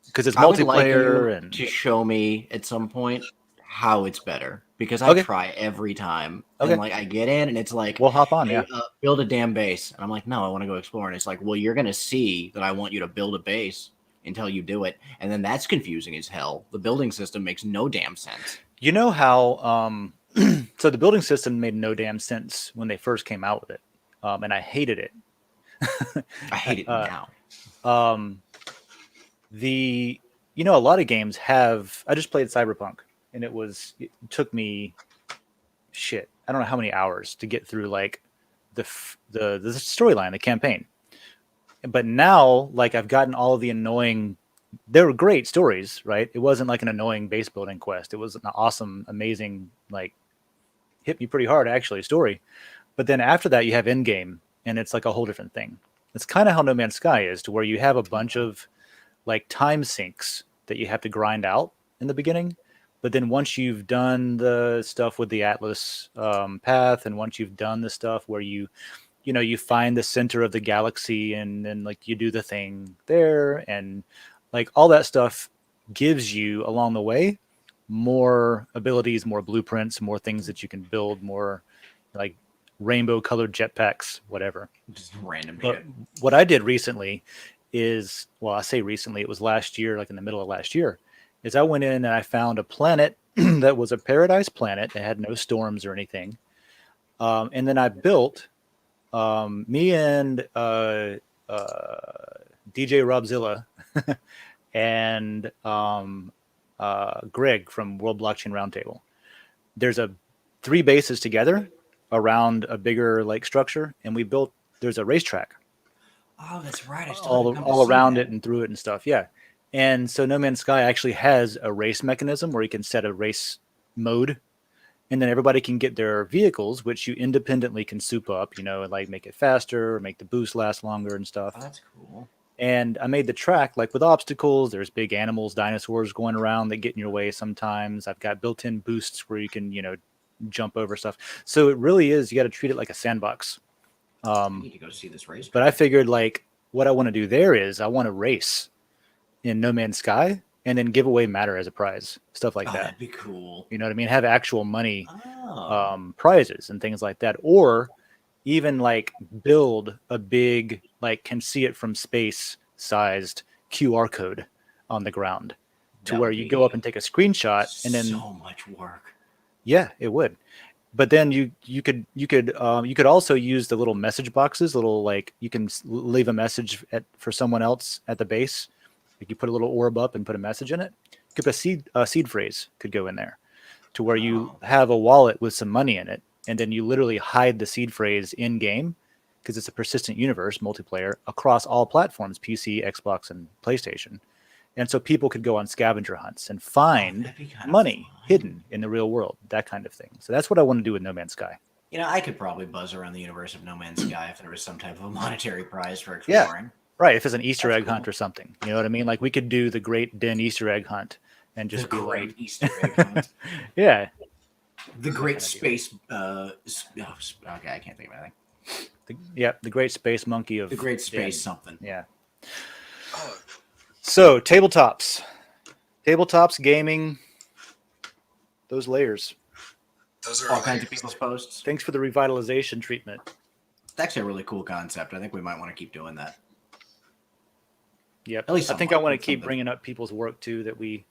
because it's I would like multiplayer you and to show me at some point how it's better, because I Okay. try every time, Okay. and like I get in and it's like, we'll hop on. hey, Yeah. build a damn base, and I'm like, no, I want to go explore, and it's like, well, you're gonna see that I want you to build a base until you do it, and then that's confusing as hell. The building system makes no damn sense. You know how so the building system made no damn sense when they first came out with it, and I hated it. I hate it now. Um, a lot of games have. I just played Cyberpunk, and it took me shit. I don't know how many hours to get through like the storyline, the campaign. But now, like I've gotten all of the annoying. They were great stories, right? It wasn't like an annoying base building quest. It was an awesome, amazing, like hit me pretty hard actually story. But then after that, you have Endgame, and it's like a whole different thing. It's kind of how No Man's Sky is, to where you have a bunch of like time sinks that you have to grind out in the beginning. But then once you've done the stuff with the Atlas path, and once you've done the stuff where you find the center of the galaxy, and then like you do the thing there, and like all that stuff gives you along the way more abilities, more blueprints, more things that you can build, more like rainbow colored jetpacks, whatever. Just random But shit. what I did recently is, well, I say recently, it was last year, like in the middle of last year, is I went in and I found a planet that was a paradise planet. It had no storms or anything. And then I built, me and DJ Robzilla and Greg from World Blockchain Roundtable. There's 3 bases together around a bigger like structure, and there's a racetrack Oh, that's right. I still all around it and through it and stuff. Yeah. And so No Man's Sky actually has a race mechanism where you can set a race mode, and then everybody can get their vehicles, which you independently can soup up, and like make it faster, or make the boost last longer and stuff. Oh, that's cool. And I made the track like with obstacles. There's big animals, dinosaurs going around that get in your way sometimes. I've got built-in boosts where you can, jump over stuff. So it really is, you got to treat it like a sandbox. I need to go see this race. But I figured like what I want to do there is I want to race in No Man's Sky and then give away matter as a prize, stuff like that. That'd be cool. You know what I mean? Have actual money Oh. prizes and things like that, or even like build a big like can see it from space sized QR code on the ground to That where would you be go up and take a screenshot, and then so much work. yeah, it would. But then you could also use the little message boxes, little like you can leave a message for someone else at the base. Like you put a little orb up and put a message in it. Could put a seed phrase could go in there, to where you have a wallet with some money in it, and then you literally hide the seed phrase in game, because it's a persistent universe multiplayer across all platforms: PC, Xbox, and PlayStation. And so people could go on scavenger hunts and find that'd be kinda money fun. hidden in the real world, that kind of thing. So that's what I want to do with No Man's Sky. I could probably buzz around the universe of No Man's Sky if there was some type of a monetary prize for Yeah. exploring. Right, if it's an Easter That's egg hunt cool. or something. You know what I mean? Like we could do the Great Den Easter egg hunt and just The be great like, Easter egg hunt. yeah, The great idea. space. Okay, I can't think of anything. the Great Space Monkey of The great space Den. something. Yeah. Oh, So tabletops, gaming, those layers. those are All like, kinds of people's posts. Thanks for the revitalization treatment. It's actually a really cool concept. I think we might want to keep doing that. Yep. At least I think I somewhat, want to with keep something. bringing up people's work too that we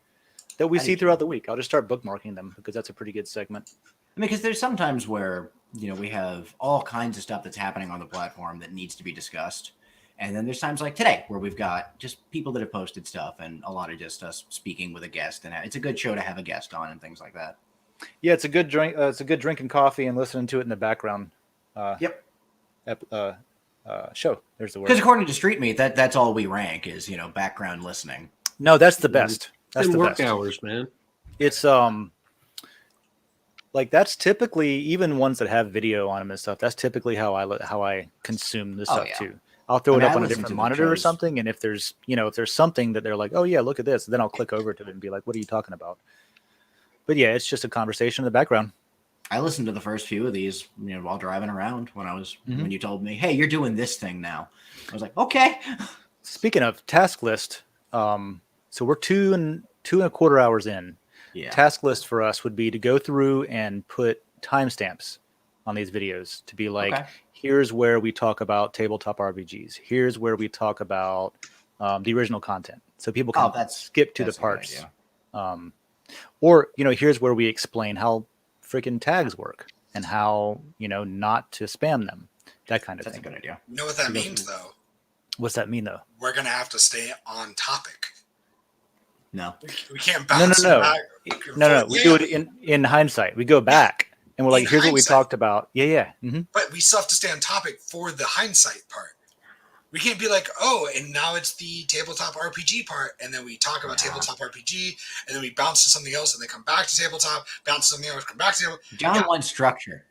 I see do throughout the week. I'll just start bookmarking them because that's a pretty good segment. I mean, because there's sometimes where we have all kinds of stuff that's happening on the platform that needs to be discussed, and then there's times like today where we've got just people that have posted stuff and a lot of just us speaking with a guest, and it's a good show to have a guest on and things like that. Yeah, it's a good drink. It's a good drinking coffee and listening to it in the background. Yep. show. There's the Because word. according to Street Meat, that's all we rank is background listening. No, that's the best. That's In the work best. hours, man. It's like that's typically even ones that have video on them and stuff. That's typically how I consume this Oh, stuff yeah. too. I'll throw I it mean, up I on a listen different to the monitor or shows. something, and if there's something that they're like, oh yeah, look at this, then I'll click over to it and be like, what are you talking about? But yeah, it's just a conversation in the background. I listened to the first few of these, while driving around Mm-hmm. when you told me, "Hey, you're doing this thing now." I was like, "Okay." Speaking of task list, so we're 2.25 hours in. Yeah. Task list for us would be to go through and put timestamps on these videos to be like, Okay. here's where we talk about tabletop RPGs. Here's where we talk about the original content, so people can skip to the that's a good parts. idea. Or here's where we explain how freaking tags work and how not to spam them, that kind of That's a thing. good idea. You know what that means, though? What's that mean, though? We're going to have to stay on topic. No. We can't bounce No. back. No. We do it in hindsight. We go back and we're like, here's what we talked about. Yeah. Mm-hmm. But we still have to stay on topic for the hindsight part. We can't be like, oh, and now it's the tabletop RPG part, and then we talk about tabletop RPG, and then we bounce to something else, and then come back to tabletop, bounce to something else, come back to tabletop. John wants structure.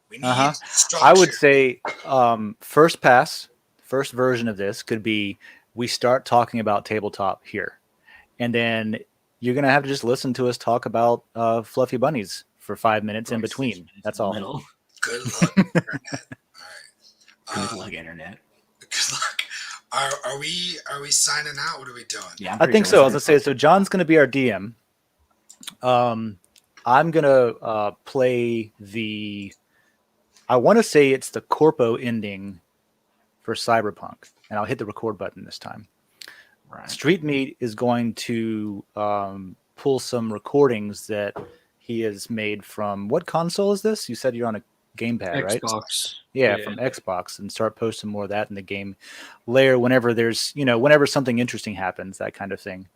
We need structure. I would say first version of this could be we start talking about tabletop here, and then you're going to have to just listen to us talk about fluffy bunnies for 5 minutes in between. That's all. Good luck, Internet. All right. Good luck, Internet. Good luck. Are we signing out? What are we doing? Yeah, I think so. I was going to say, so John's going to be our DM. I'm going to play I want to say it's the corpo ending for Cyberpunk, and I'll hit the record button this time. Right. Street Meat is going to pull some recordings that he has made from what console is this? You said you're on a gamepad, right? Xbox. Yeah, from Xbox, and start posting more of that in the game layer whenever there's whenever something interesting happens, that kind of thing.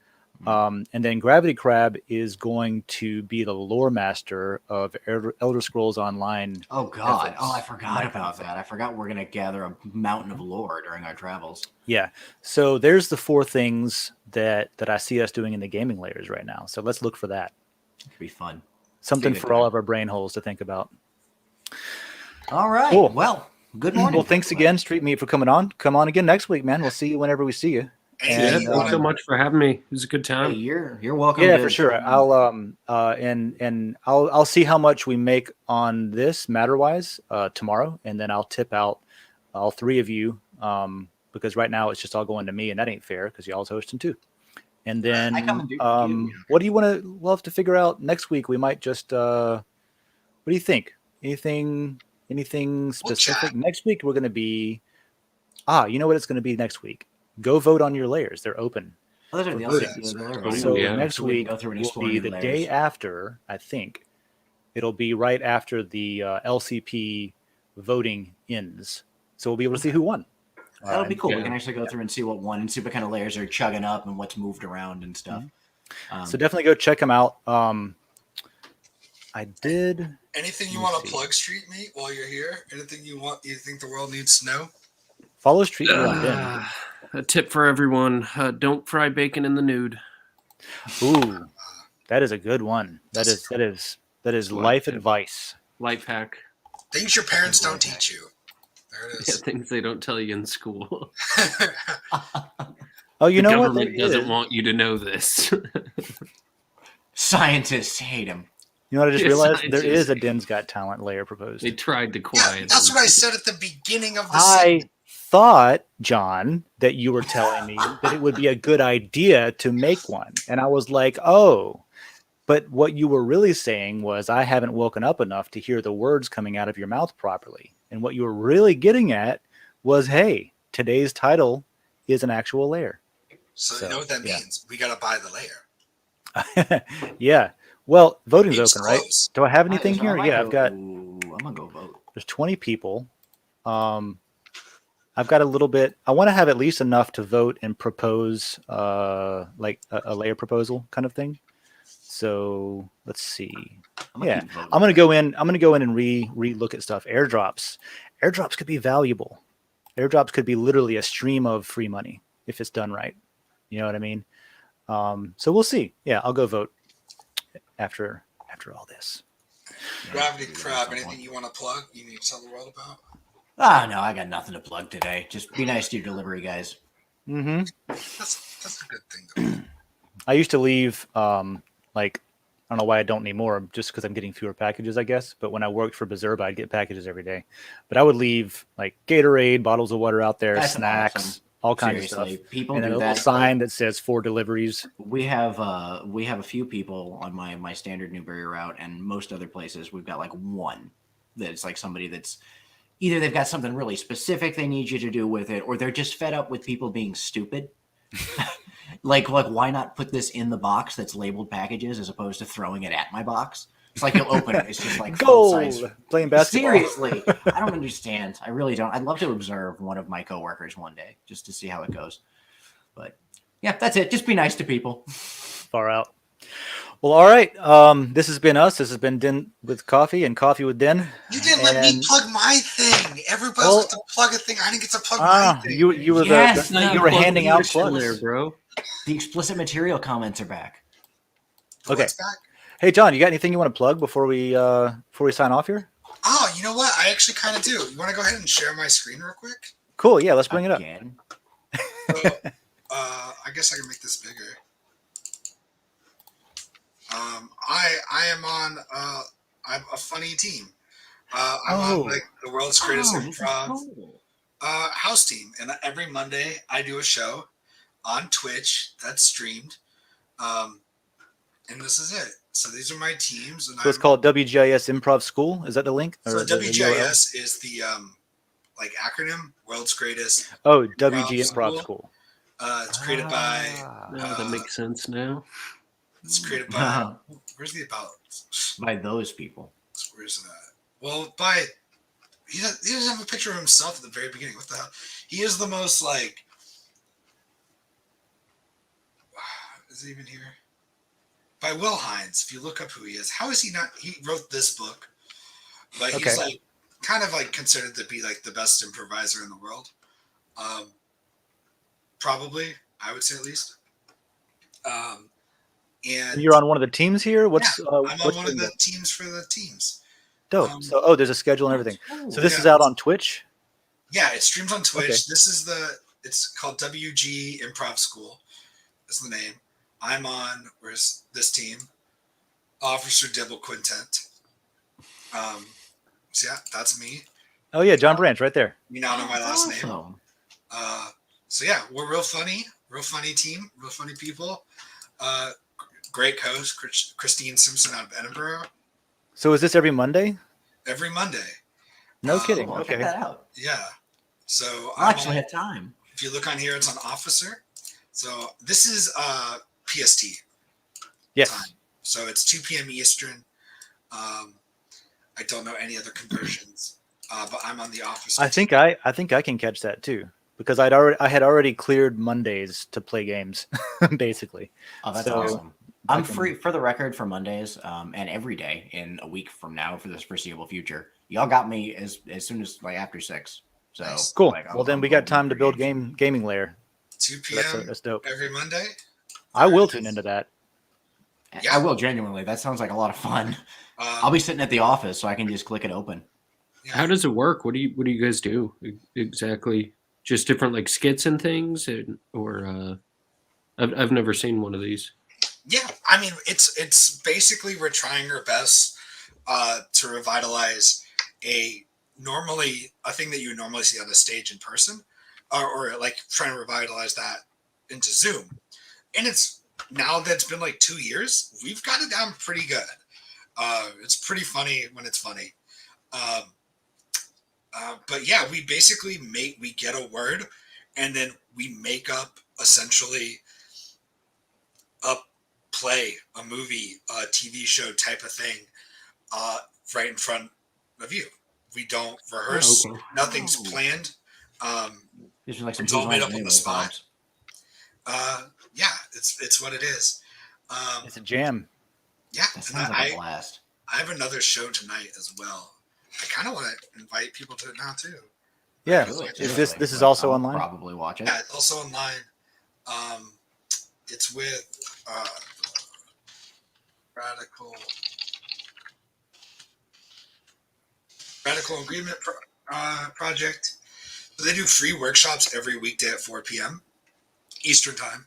And then Gravity Crab is going to be the lore master of Elder Scrolls Online. Oh God! Oh, I forgot about that. I forgot we're gonna gather a mountain of lore during our travels. Yeah. So there's the 4 things that I see us doing in the gaming layers right now. So let's look for that. It'd be fun. Something for all of our brain holes to think about. All right. Cool. Well, good morning. Well, thanks again, Street Meat, for coming on. Come on again next week, man. We'll see you whenever we see you. Thanks so much for having me. It was a good time. Hey, you're welcome. Yeah, for sure. I'll see how much we make on this matter-wise tomorrow, and then I'll tip out all 3 of you because right now it's just all going to me, and that ain't fair because y'all's hosting too. And then I come and do what do you want to? We'll have to figure out next week. We might just what do you think? Anything specific? Next week we're going to be you know what it's going to be next week. Go vote on your layers. They're open. Oh, those are the LCP. So yeah. next week will be the day after, I think. It'll be right after the LCP voting ends. So we'll be able to see who won. That'll be cool. We can actually go through and see what won and see what kind of layers are chugging up and what's moved around and stuff. So definitely go check them out. I did. Anything you want to plug, Street Meat, while you're here? Anything you think the world needs to know? Follow Street Meat on Den. A tip for everyone: don't fry bacon in the nude. Ooh, that is a good one. That is life advice. Life hack. Things your parents don't teach you. There it Yeah, is. things they don't tell you in school. Oh, you the know what? government doesn't want you to know this. Scientists hate him. You know what I just realized? There Scientists. is a Den's Got Talent layer proposed. They tried to quiet. That's them. what I said at the beginning of the I thought, John, that you were telling me that it would be a good idea to make one. And I was like, oh. But what you were really saying was I haven't woken up enough to hear the words coming out of your mouth properly. And what you were really getting at was, hey, today's title is an actual layer. So you know what that means? We got to buy the layer. Yeah. Well, voting's It's open, right? close. Do I have anything So here? Yeah, I've got. I'm gonna go vote. There's 20 people. I've got a little bit. I want to have at least enough to vote and propose, like a layer proposal kind of thing. So let's see. I'm gonna go in. I'm gonna go in and re-look at stuff. Airdrops could be valuable. Airdrops could be literally a stream of free money if it's done right. You know what I mean? So we'll see. Yeah, I'll go vote after all this. Gravity Crab, anything you want to plug? You need to tell the world about? No, I got nothing to plug today. Just be nice to your delivery guys. Mm-hmm. That's a good thing to do. I used to leave, like, I don't know why I don't anymore, just because I'm getting fewer packages, I guess. But when I worked for Bizerba, I'd get packages every day. But I would leave, like, Gatorade, bottles of water out there, That's snacks, awesome. all kinds Seriously, of stuff. people And then do a little that. sign that says 4 deliveries. We have a few people on my standard Newberry route, and most other places we've got like one that's like somebody that's either they've got something really specific they need you to do with it, or they're just fed up with people being stupid. like why not put this in the box that's labeled packages as opposed to throwing it at my box? It's like you'll open it, it's just like Goal! size. Playing basketball. Seriously, I don't understand. I really don't. I'd love to observe one of my coworkers one day just to see how it goes. But yeah, that's it. Just be nice to people. Far out. Well, all right. This has been us. This has been Den with Coffee and Coffee with Den. You didn't let me plug my thing. Everybody else got to plug a thing. I didn't get to plug my thing. You were Yes, you were handing out plugs there, bro. The explicit material comments are back. Okay. What's back? Hey, John, you got anything you want to plug before we sign off here? Oh, you know what? I actually kind of do. You want to go ahead and share my screen real quick? Cool. Yeah, let's bring it up. So, I guess I can make this bigger. I am on I'm a funny team. I'm on like the world's greatest improv house team, and every Monday I do a show on Twitch that's streamed, and this is it. So these are my teams, and So it's called WGIS Improv School. Is that the link? So WGIS is the like acronym, World's Greatest. Oh, WG Improv School. It's created by. That makes sense now. It's created by. Where's the about? By those people. Where's that? Well, by. He doesn't have a picture of himself at the very beginning. What the hell? He is the most like. Is it even here? By Will Hines. If you look up who he is, how is he not? He wrote this book, but he's like kind of like considered to be like the best improviser in the world. Probably, I would say at least. And you're on one of the teams here. I'm on one of the teams for the teams. Dope. So, there's a schedule and everything. So this is out on Twitch. Yeah, it streams on Twitch. Okay. This is it's called WG Improv School. Is the name. I'm on. Where's this team? Officer Dibble Quintet. So yeah, that's me. Oh yeah, John Branch, right there. You now know my last name. So yeah, we're real funny team, real funny people. Great host, Christine Simpson out of Edinburgh. So is this every Monday? Every Monday. No kidding. Well, okay. check that out. Yeah. So I actually have time. If you look on here, it's on Officer. So this is PST. Yes. Time. So it's 2 p.m. Eastern. I don't know any other conversions, but I'm on the Officer. I think I can catch that too, because I had already cleared Mondays to play games, basically. Oh, that's awesome. I'm free for the record for Mondays, and every day in a week from now for this foreseeable future. Y'all got me as soon as like after 6. So nice. Cool. Well, then we got time to build gaming layer. 2 p.m. That's dope. Every Monday. I will tune into that. Yeah, I will genuinely. That sounds like a lot of fun. I'll be sitting at the office, so I can just click it open. Yeah. How does it work? What do you guys do exactly? Just different like skits and things, or I've never seen one of these. Yeah, I mean it's basically we're trying our best to revitalize a thing that you normally see on a stage in person, or like trying to revitalize that into Zoom. And it's now that it's been like 2 years, we've got it down pretty good. It's pretty funny when it's funny. But yeah, we basically we get a word and then we make up essentially a play, a movie, a TV show type of thing right in front of you. We don't rehearse. Okay. Nothing's planned. It's like some it's all made up on the spot. vibes. Yeah, it's what it is. It's a jam. Yeah, That sounds like a blast. I have another show tonight as well. I kind of want to invite people to it now too. Yeah. Do it, Is seriously, this is but also I'll online? Probably watch it. Yeah, it's also online. It's with Radical Agreement Project. So they do free workshops every weekday at 4 p.m. Eastern time,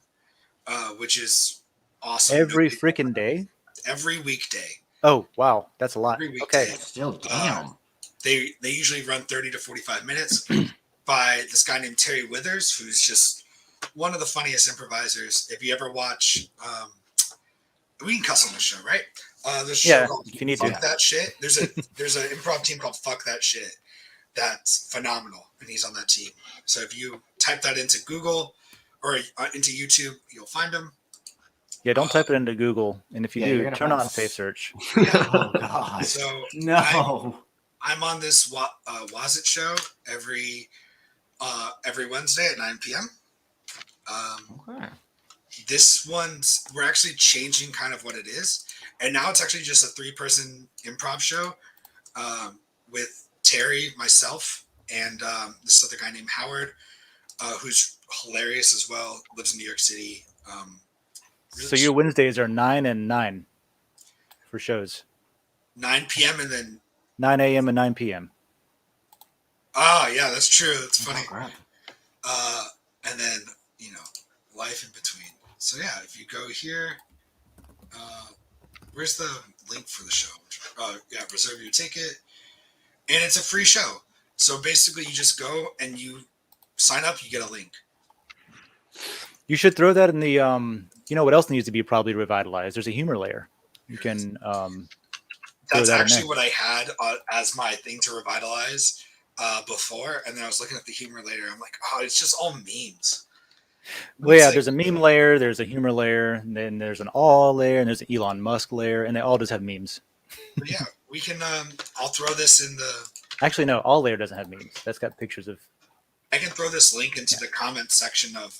which is awesome. Every freaking day? Every weekday. Oh, wow. That's a lot. Every Okay. weekday. Still, damn. They usually run 30 to 45 minutes by this guy named Terry Withers, who's just one of the funniest improvisers. If you ever watch, we can cuss on the show, right? There's a show called if you need Fuck to. That Shit. There's an improv team called Fuck That Shit. That's phenomenal, and he's on that team. So if you type that into Google or into YouTube, you'll find him. Yeah, don't type it into Google, and if you you're do, gonna turn find on Safe Search. Oh God. So No. I'm on this Was It show every Wednesday at 9 p.m. Okay. This one's we're actually changing kind of what it is, and now it's actually just a 3-person improv show with Terry, myself, and this other guy named Howard, who's hilarious as well. Lives in New York City. Really So your Wednesdays are 9 and 9 for shows. 9 p.m. and then 9 a.m. and 9 p.m. Yeah, that's true. That's funny. Oh, crap. And then life in between. So yeah, if you go here, where's the link for the show? Reserve your ticket, and it's a free show. So basically, you just go and you sign up. You get a link. You should throw that in the you know what else needs to be probably revitalized? There's a humor layer. You can That's that in actually there. what I had as my thing to revitalize before, and then I was looking at the humor layer. I'm like, oh, it's just all memes. Well, yeah, It's there's a meme layer, there's a humor layer, and then there's an all layer, and there's an Elon Musk layer, and they all just have memes. But yeah, we can. I'll throw this in the. Actually, no, all layer doesn't have memes. That's got pictures of. I can throw this link into the comment section of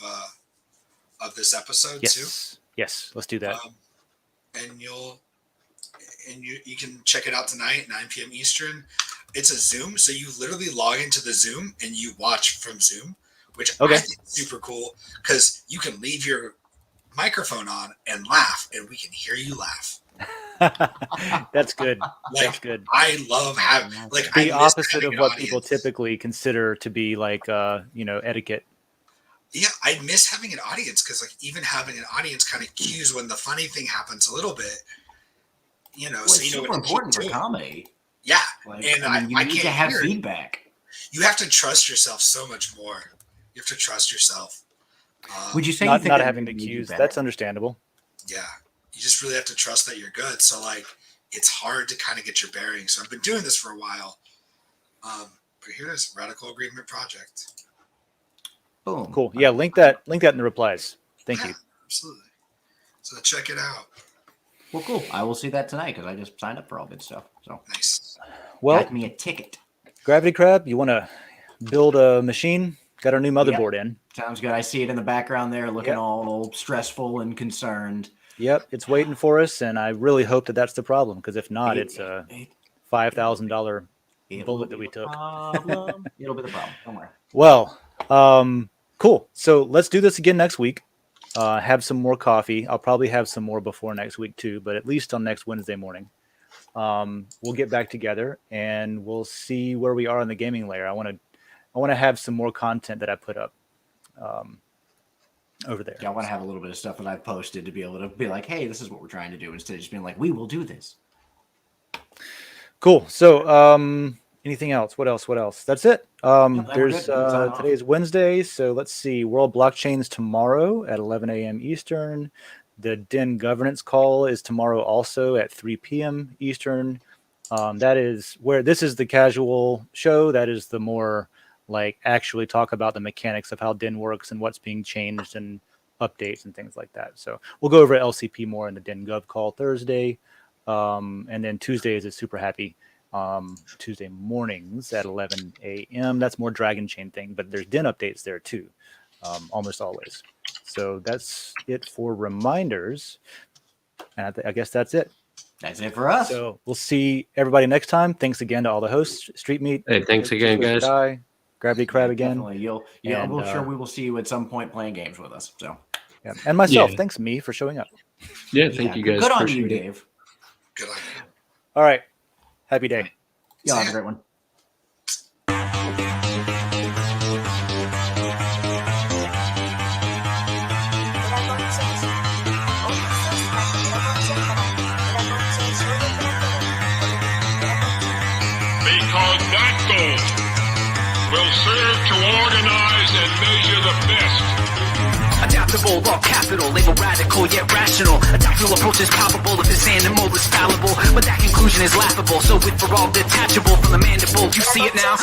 this episode too. Yes, let's do that. And you can check it out tonight, 9 p.m. Eastern. It's a Zoom, so you literally log into the Zoom and you watch from Zoom, which I think is super cool because you can leave your microphone on and laugh, and we can hear you laugh. That's good. That's Like, good. I love having The I miss opposite having of an what people audience. typically consider to be like etiquette. Yeah, I miss having an audience because even having an audience kind of cues when the funny thing happens a little bit. Well, So it's you know super what to keep important for doing. comedy. Yeah, Like, and you I need can't to have hear it. feedback. You have to trust yourself so much more. You have to trust yourself. Would you say Not you think not that having the you do cues. better? That's understandable. Yeah, you just really have to trust that you're good. So it's hard to kind of get your bearings. So I've been doing this for a while. But here it is, Radical Agreement Project. Boom. Cool. Yeah, link that in the replies. Thank Yeah, you. absolutely. So check it out. Well, cool. I will see that tonight because I just signed up for all good stuff. So Nice. Well, got me a ticket. Gravity Crab, you want to build a machine? Got our new motherboard in. Sounds good. I see it in the background there, looking Yep. all stressful and concerned. Yep, it's waiting for us, and I really hope that that's the problem, because if not, it's a $5,000 bullet that we took. It'll be the problem. Don't worry. Well, cool. So let's do this again next week. Have some more coffee. I'll probably have some more before next week too, but at least on next Wednesday morning. We'll get back together and we'll see where we are on the gaming layer. I want to have some more content that I put up over there. Yeah, I want to have a little bit of stuff that I've posted to be able to be like, hey, this is what we're trying to do, instead of just being like, we will do this. Cool. So, anything else? What else? That's it. we're There's good. Sign off. today's Wednesday, so let's see. World Blockchain's tomorrow at 11 a.m. Eastern. The Den governance call is tomorrow also at 3 p.m. Eastern. That is where this is the casual show. That is the more like actually talk about the mechanics of how Den works and what's being changed and updates and things like that. So we'll go over LCP more in the Den Gov call Thursday. And then Tuesday is a super happy Tuesday mornings at 11 a.m. That's more Dragon Chain thing, but there's Den updates there too, almost always. So that's it for reminders. And I guess that's it. That's it for us. So we'll see everybody next time. Thanks again to all the hosts. Street Meat. Hey, thanks again, guys. Gravity Crab again. Definitely. And, I'm sure we will see you at some point playing games with us. So. Yeah. And myself, Yeah. thanks me for showing up. Yeah, thank you guys. Good on Appreciate you, it. Dave. Good on you. All right. Happy day. Y'all have a great one. Because that goal will serve to organize and measure the best. Adaptable, all capital, label radical yet rational. A tactical approach is probable if this animal is fallible, but that conclusion is laughable. So with for all detachable from the mandible, you see it now.